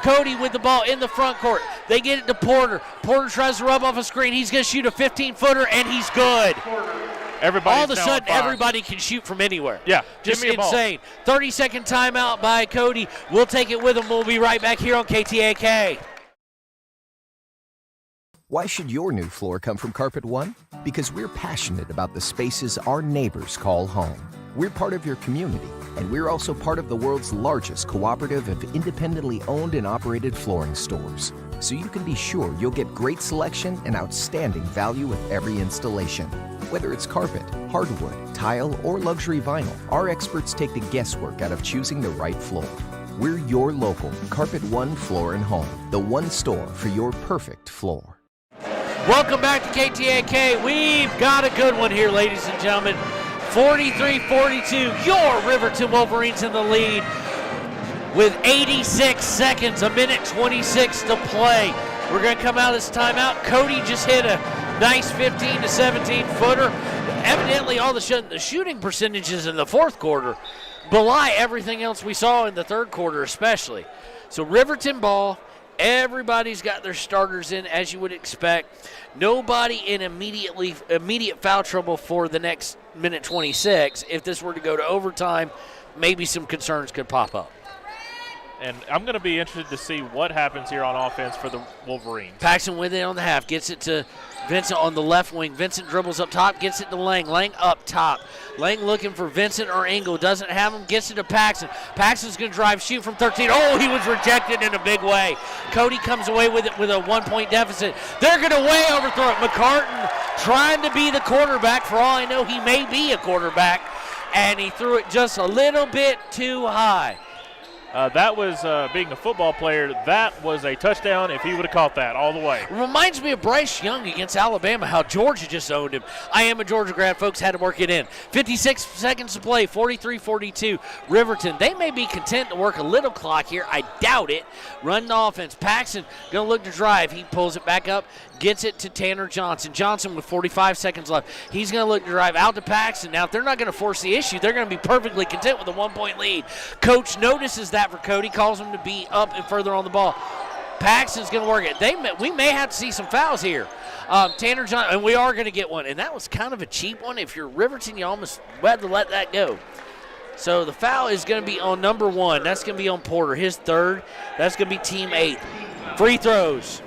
Cody with the ball in the front court. They get it to Porter. Porter tries to rub off a screen. He's going to shoot a 15-footer, and he's good. All of a sudden, everybody can shoot from anywhere. Yeah, just give me a insane. 30-second timeout by Cody. We'll take it with him. We'll be right back here on KTAK. Why should your new floor come from Carpet One? Because we're passionate about the spaces our neighbors call home. We're part of your community, and we're also part of the world's largest cooperative of independently owned and operated flooring stores. So you can be sure you'll get great selection and outstanding value with every installation. Whether it's carpet, hardwood, tile, or luxury vinyl, our experts take the guesswork out of choosing the right floor. We're your local Carpet One Floor and Home, the one store for your perfect floor. Welcome back to KTAK. We've got a good one here, ladies and gentlemen. 43-42, your Riverton Wolverines in the lead with 86 seconds, a minute 26 to play. We're going to come out of this timeout. Cody just hit a nice 15 to 17 footer. Evidently, all the shooting percentages in the fourth quarter belie everything else we saw in the third quarter, especially. So Riverton ball. Everybody's got their starters in, as you would expect. Nobody in immediate foul trouble for the next minute 26. If this were to go to overtime, maybe some concerns could pop up. And I'm going to be interested to see what happens here on offense for the Wolverines. Paxton with it on the half, gets it to Vincent on the left wing. Vincent dribbles up top, gets it to Lang. Lang up top. Lang looking for Vincent or Engel, doesn't have him, gets it to Paxton. Paxton's going to drive, shoot from 13. Oh, he was rejected in a big way. Cody comes away with it with a 1-point deficit. They're going to way overthrow it. McCartan trying to be the quarterback. For all I know, he may be a quarterback, and he threw it just a little bit too high. That was, being a football player, that was a touchdown if he would have caught that all the way. Reminds me of Bryce Young against Alabama, how Georgia just owned him. I am a Georgia grad, folks, had to work it in. 56 seconds to play, 43-42. Riverton, they may be content to work a little clock here. I doubt it. Run the offense. Paxton going to look to drive. He pulls it back up, gets it to Tanner Johnson. Johnson with 45 seconds left. He's going to look to drive out to Paxton. Now, if they're not going to force the issue, they're going to be perfectly content with a 1-point lead. Coach notices that for Cody, calls him to be up and further on the ball. Paxton's going to work it. We may have to see some fouls here. Tanner Johnson, and we are going to get one. And that was kind of a cheap one. If you're Riverton, you almost had to let that go. So the foul is going to be on number 1. That's going to be on Porter, his third. That's going to be team 8. Free throws,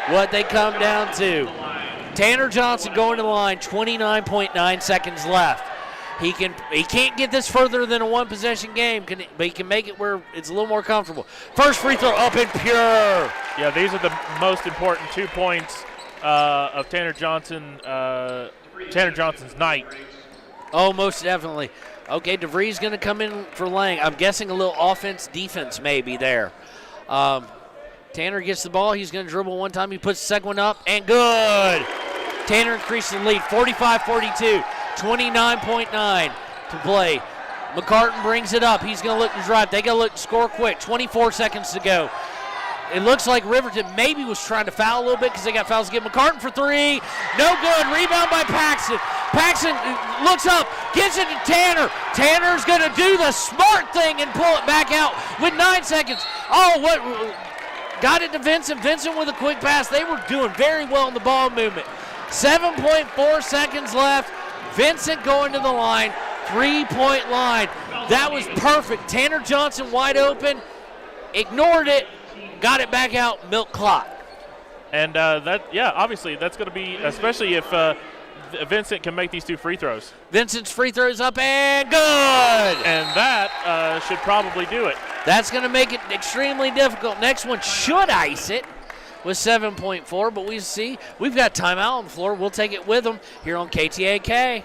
what they come down to. Tanner Johnson going to the line, 29.9 seconds left. He can't get this further than a one-possession game, but he can make it where it's a little more comfortable. First free throw up and pure. Yeah, these are the most important 2 points of Tanner Johnson's night. Oh, most definitely. Okay, DeVries going to come in for Lang. I'm guessing a little offense-defense maybe there. Tanner gets the ball. He's going to dribble one time. He puts the second one up, and good. Tanner increased the lead, 45-42. 29.9 to play. McCartan brings it up. He's going to look to drive. They got to look to score quick. 24 seconds to go. It looks like Riverton maybe was trying to foul a little bit because they got fouls to get. McCartan for 3. No good. Rebound by Paxton. Paxton looks up, gets it to Tanner. Tanner's going to do the smart thing and pull it back out with 9 seconds. Oh, what? Got it to Vincent. Vincent with a quick pass. They were doing very well in the ball movement. 7.4 seconds left. Vincent going to the line, 3-point line. That was perfect. Tanner Johnson wide open, ignored it, got it back out, milk clock. And obviously that's going to be, especially if Vincent can make these 2 free throws. Vincent's free throws up and good. And that should probably do it. That's going to make it extremely difficult. Next one should ice it with 7.4, but we see we've got timeout on the floor. We'll take it with them here on KTAK.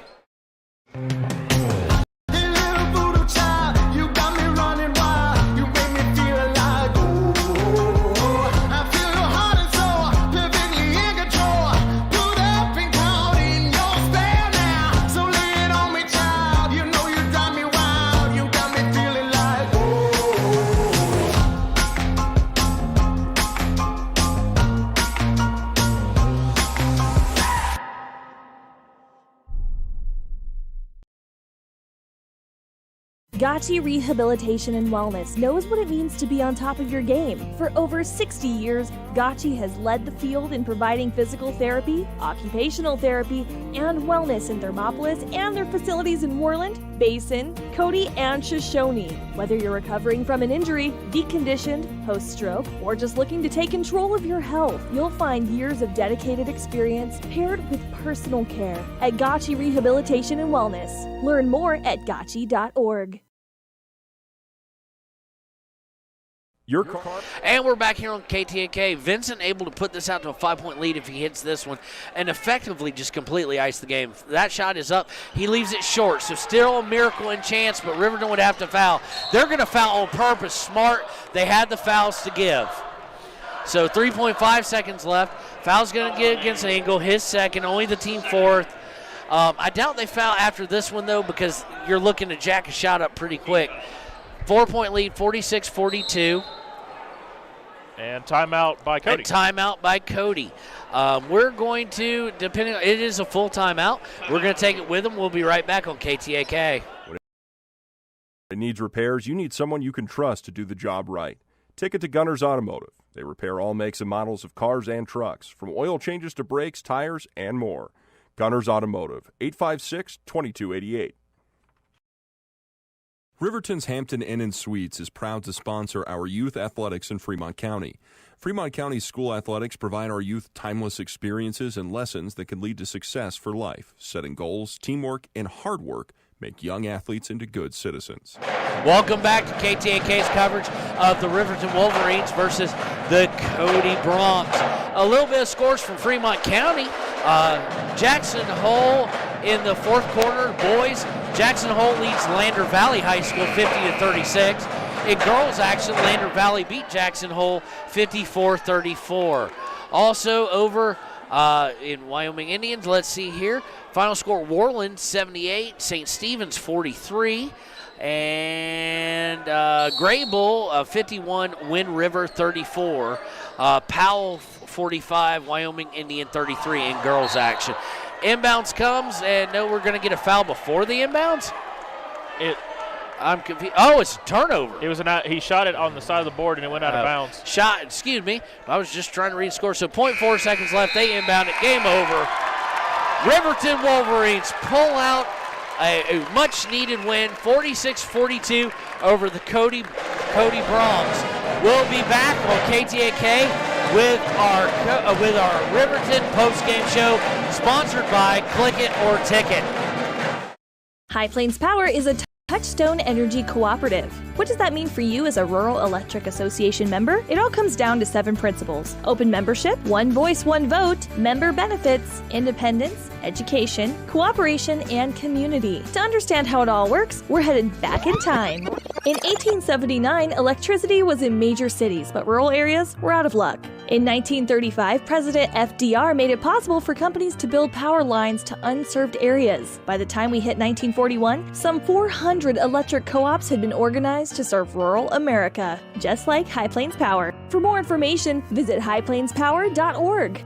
Gotchi Rehabilitation and Wellness knows what it means to be on top of your game. For over 60 years, Gotchi has led the field in providing physical therapy, occupational therapy, and wellness in Thermopolis and their facilities in Worland, Basin, Cody, and Shoshone. Whether you're recovering from an injury, deconditioned, post-stroke, or just looking to take control of your health, you'll find years of dedicated experience paired with personal care at Gotchi Rehabilitation and Wellness. Learn more at gotchi.org. Your car. And we're back here on KTNK. Vincent able to put this out to a 5-point lead if he hits this one and effectively just completely ice the game. That shot is up. He leaves it short, so still a miracle and chance, but Riverton would have to foul. They're going to foul on purpose. Smart. They had the fouls to give. So 3.5 seconds left. Foul's going to get against Engel, his second, only the team fourth. I doubt they foul after this one, though, because you're looking to jack a shot up pretty quick. 4-point lead, 46-42. And timeout by Cody. And timeout by Cody. We're going to, depending on, it is a full timeout. We're going to take it with them. We'll be right back on KTAK. When it needs repairs, you need someone you can trust to do the job right. Take it to Gunner's Automotive. They repair all makes and models of cars and trucks, from oil changes to brakes, tires, and more. Gunner's Automotive, 856-2288. Riverton's Hampton Inn & Suites is proud to sponsor our youth athletics in Fremont County. Fremont County's school athletics provide our youth timeless experiences and lessons that can lead to success for life. Setting goals, teamwork, and hard work make young athletes into good citizens. Welcome back to KTAK's coverage of the Riverton Wolverines versus the Cody Broncs. A little bit of scores from Fremont County. Jackson Hole in the fourth quarter, boys. Jackson Hole leads Lander Valley High School 50-36. In girls action, Lander Valley beat Jackson Hole 54-34. Also over in Wyoming Indians, let's see here. Final score, Worland 78, St. Stephen's 43. And Graybull 51, Wind River 34. Powell 45, Wyoming Indian 33 in girls action. Inbounds comes, and no, we're going to get a foul before the inbounds? I'm confused. Oh, it's a turnover. It was he shot it on the side of the board, and it went out of bounds. Excuse me. I was just trying to read the score. So 0.4 seconds left. They inbound it. Game over. Riverton Wolverines pull out a much-needed win, 46-42 over the Cody Broncs. We'll be back on KTAK with our Riverton post-game show, sponsored by Click It or Ticket. High Plains Power is a Touchstone Energy Cooperative. What does that mean for you as a Rural Electric Association member? It all comes down to 7 principles: open membership, one voice, one vote, member benefits, independence, education, cooperation, and community. To understand how it all works, we're headed back in time. In 1879, electricity was in major cities, but rural areas were out of luck. In 1935, President FDR made it possible for companies to build power lines to unserved areas. By the time we hit 1941, some 400 electric co-ops had been organized to serve rural America, just like High Plains Power. For more information, visit highplainspower.org.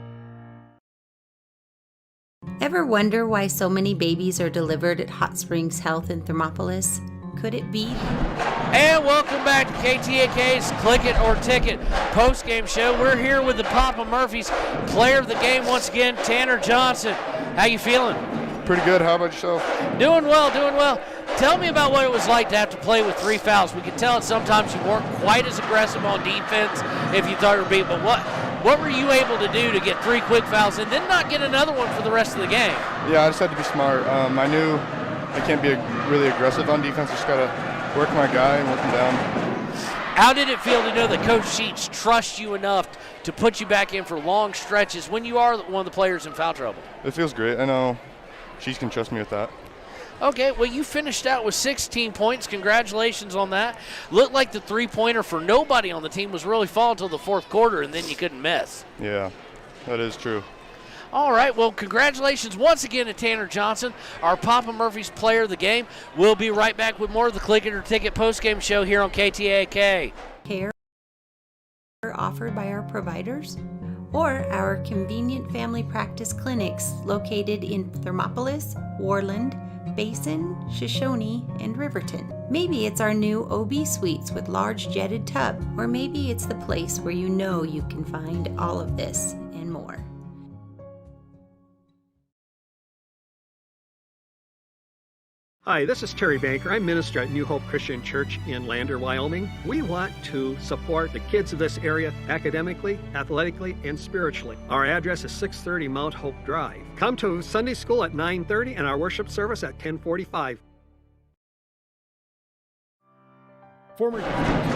Ever wonder why so many babies are delivered at Hot Springs Health in Thermopolis? Could it be? And welcome back to KTAK's Click It or Ticket post-game show. We're here with the Papa Murphy's player of the game once again, Tanner Johnson. How you feeling? Pretty good. How about yourself? Doing well, doing well. Tell me about what it was like to have to play with 3 fouls. We could tell that sometimes you weren't quite as aggressive on defense if you thought you were beat, but what were you able to do to get 3 quick fouls and then not get another one for the rest of the game? Yeah, I just had to be smart. I knew I can't be really aggressive on defense. Just got to work my guy and work him down. How did it feel to know that Coach Sheets trusts you enough to put you back in for long stretches when you are one of the players in foul trouble? It feels great. I know Sheets can trust me with that. Okay, well, you finished out with 16 points. Congratulations on that. Looked like the three-pointer for nobody on the team was really falling until the fourth quarter, and then you couldn't miss. Yeah, that is true. All right, well, congratulations once again to Tanner Johnson, our Papa Murphy's player of the game. We'll be right back with more of the Click It or Ticket postgame show here on KTAK. Care offered by our providers or our convenient family practice clinics located in Thermopolis, Worland, Basin, Shoshone, and Riverton. Maybe it's our new OB suites with large jetted tub, or maybe it's the place where you know you can find all of this and more. Hi, this is Terry Banker. I'm minister at New Hope Christian Church in Lander, Wyoming. We want to support the kids of this area academically, athletically, and spiritually. Our address is 630 Mount Hope Drive. Come to Sunday school at 9:30 and our worship service at 10:45.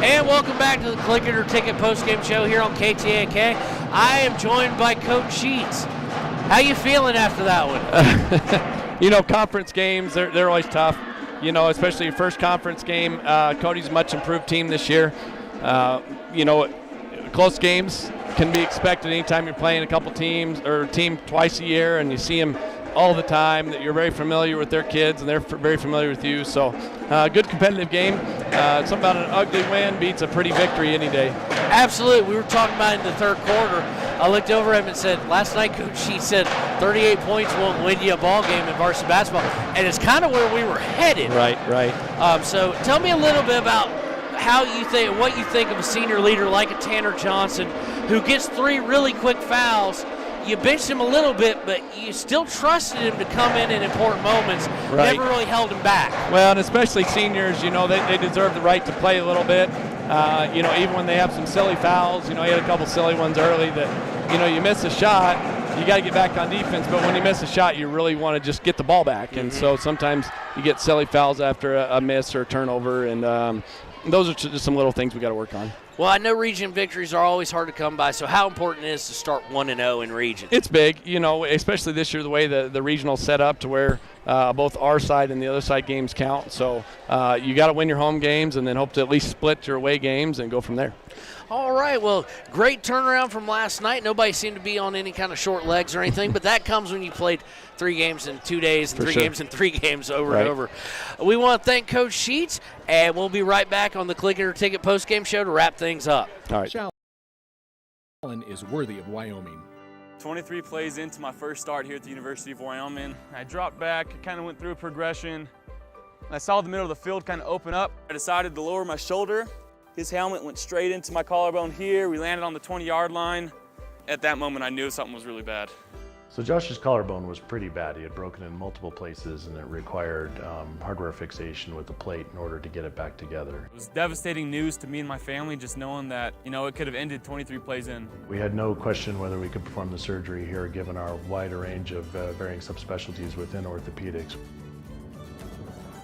And welcome back to the Click It or Ticket postgame show here on KTNK. I am joined by Coach Sheets. How you feeling after that one? Conference games, they're always tough, especially your first conference game. Cody's a much improved team this year. Close games can be expected anytime you're playing a couple teams or a team twice a year and you see them all the time, that you're very familiar with their kids and they're very familiar with you. So good competitive game. Something about an ugly win beats a pretty victory any day. Absolutely. We were talking about in the third quarter. I looked over at him and said, last night, Coach, she said 38 points won't win you a ball game in varsity basketball. And it's kind of where we were headed. Right. So tell me a little bit about what you think of a senior leader like a Tanner Johnson who gets 3 really quick fouls. You benched him a little bit, but you still trusted him to come in important moments. Right. Never really held him back. Well, and especially seniors, they deserve the right to play a little bit. Even when they have some silly fouls, he had a couple silly ones early that, you miss a shot, you got to get back on defense. But when you miss a shot, you really want to just get the ball back. And so sometimes you get silly fouls after a miss or a turnover. And those are just some little things we got to work on. Well, I know region victories are always hard to come by, so how important it is to start 1-0 in region? It's big, especially this year, the way the regional's set up to where both our side and the other side games count. So you got to win your home games and then hope to at least split your away games and go from there. All right, well, great turnaround from last night. Nobody seemed to be on any kind of short legs or anything, but that comes when you played 3 games in 2 days and games in 3 games over and over. We want to thank Coach Sheets, and we'll be right back on the Click It or Ticket postgame show to wrap things up. All right. Allen is worthy of Wyoming. 23 plays into my first start here at the University of Wyoming. I dropped back, kind of went through a progression. I saw the middle of the field kind of open up. I decided to lower my shoulder. His helmet went straight into my collarbone here. We landed on the 20-yard line. At that moment, I knew something was really bad. So Josh's collarbone was pretty bad. He had broken in multiple places and it required hardware fixation with the plate in order to get it back together. It was devastating news to me and my family, just knowing that, it could have ended 23 plays in. We had no question whether we could perform the surgery here given our wider range of varying subspecialties within orthopedics.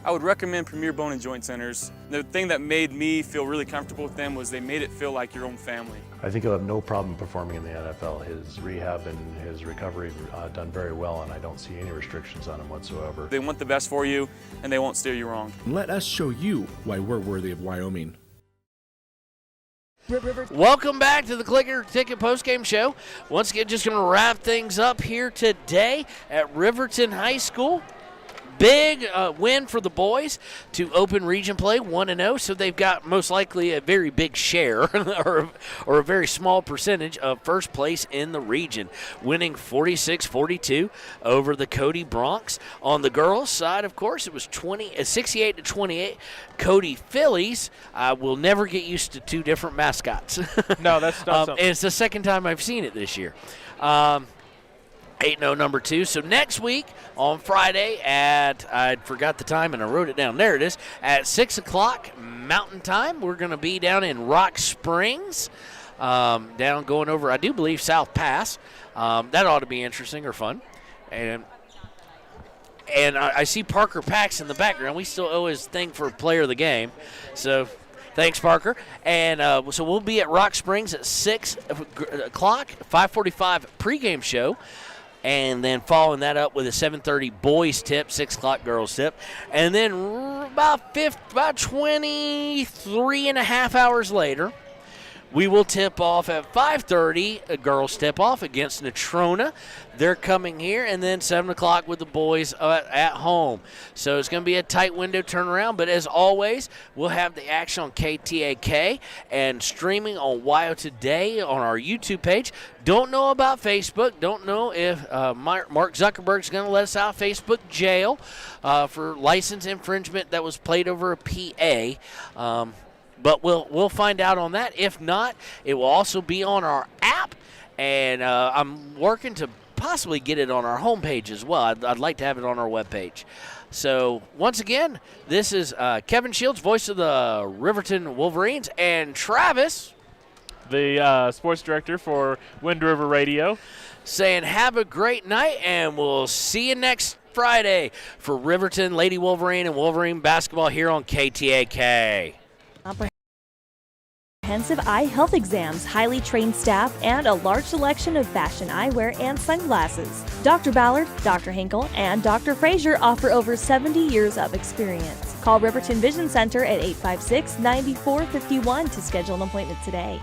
I would recommend Premier Bone and Joint Centers. The thing that made me feel really comfortable with them was they made it feel like your own family. I think he'll have no problem performing in the NFL. His rehab and his recovery done very well, and I don't see any restrictions on him whatsoever. They want the best for you, and they won't steer you wrong. Let us show you why we're worthy of Wyoming. Welcome back to the Click It or Ticket postgame show. Once again, just going to wrap things up here today at Riverton High School. Big win for the boys to open region play 1-0, so they've got most likely a very big share or a very small percentage of first place in the region, winning 46-42 over the Cody Broncs. On the girls' side, of course, it was 68-28. Cody Phillies. I will never get used to 2 different mascots. No, that's not something. And it's the second time I've seen it this year. 8-0 number 2. So next week on Friday I forgot the time and I wrote it down. There it is. At 6 o'clock Mountain Time, we're going to be down in Rock Springs, down going over, I do believe, South Pass. That ought to be interesting or fun. And I see Parker Pax in the background. We still owe his thing for player of the game. So thanks, Parker. And so we'll be at Rock Springs at 6 o'clock, 5:45 pregame show. And then following that up with a 7:30 boys tip, 6 o'clock girls tip. And then about 23 and a half hours later, We will tip off at 5:30, a girls tip-off against Natrona. They're coming here, and then 7 o'clock with the boys at home. So it's going to be a tight window turnaround, but as always, we'll have the action on KTAK and streaming on WyoToday on our YouTube page. Don't know about Facebook. Don't know if Mark Zuckerberg's going to let us out of Facebook jail for license infringement that was played over a PA. But we'll find out on that. If not, it will also be on our app, and I'm working to possibly get it on our homepage as well. I'd like to have it on our webpage. So once again, this is Kevin Shields, voice of the Riverton Wolverines, and Travis, the sports director for Wind River Radio, saying have a great night, and we'll see you next Friday for Riverton Lady Wolverine and Wolverine basketball here on KTAK. Comprehensive eye health exams, highly trained staff, and a large selection of fashion eyewear and sunglasses. Dr. Ballard, Dr. Hinkle, and Dr. Frazier offer over 70 years of experience. Call Riverton Vision Center at 856-9451 to schedule an appointment today.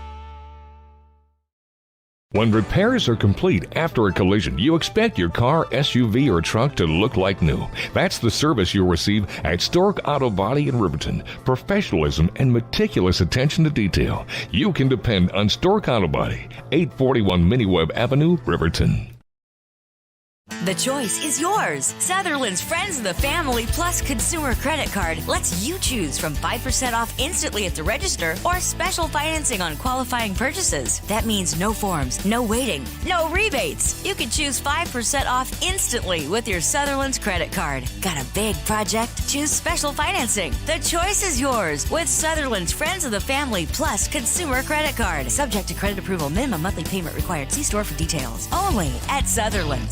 When repairs are complete after a collision, you expect your car, SUV, or truck to look like new. That's the service you'll receive at Stork Auto Body in Riverton. Professionalism and meticulous attention to detail. You can depend on Stork Auto Body, 841 Miniweb Avenue, Riverton. The choice is yours. Sutherland's Friends of the Family Plus Consumer Credit Card lets you choose from 5% off instantly at the register or special financing on qualifying purchases. That means no forms, no waiting, no rebates. You can choose 5% off instantly with your Sutherland's credit card. Got a big project? Choose special financing. The choice is yours with Sutherland's Friends of the Family Plus Consumer Credit Card. Subject to credit approval. Minimum monthly payment required. See store for details. Only at Sutherland's.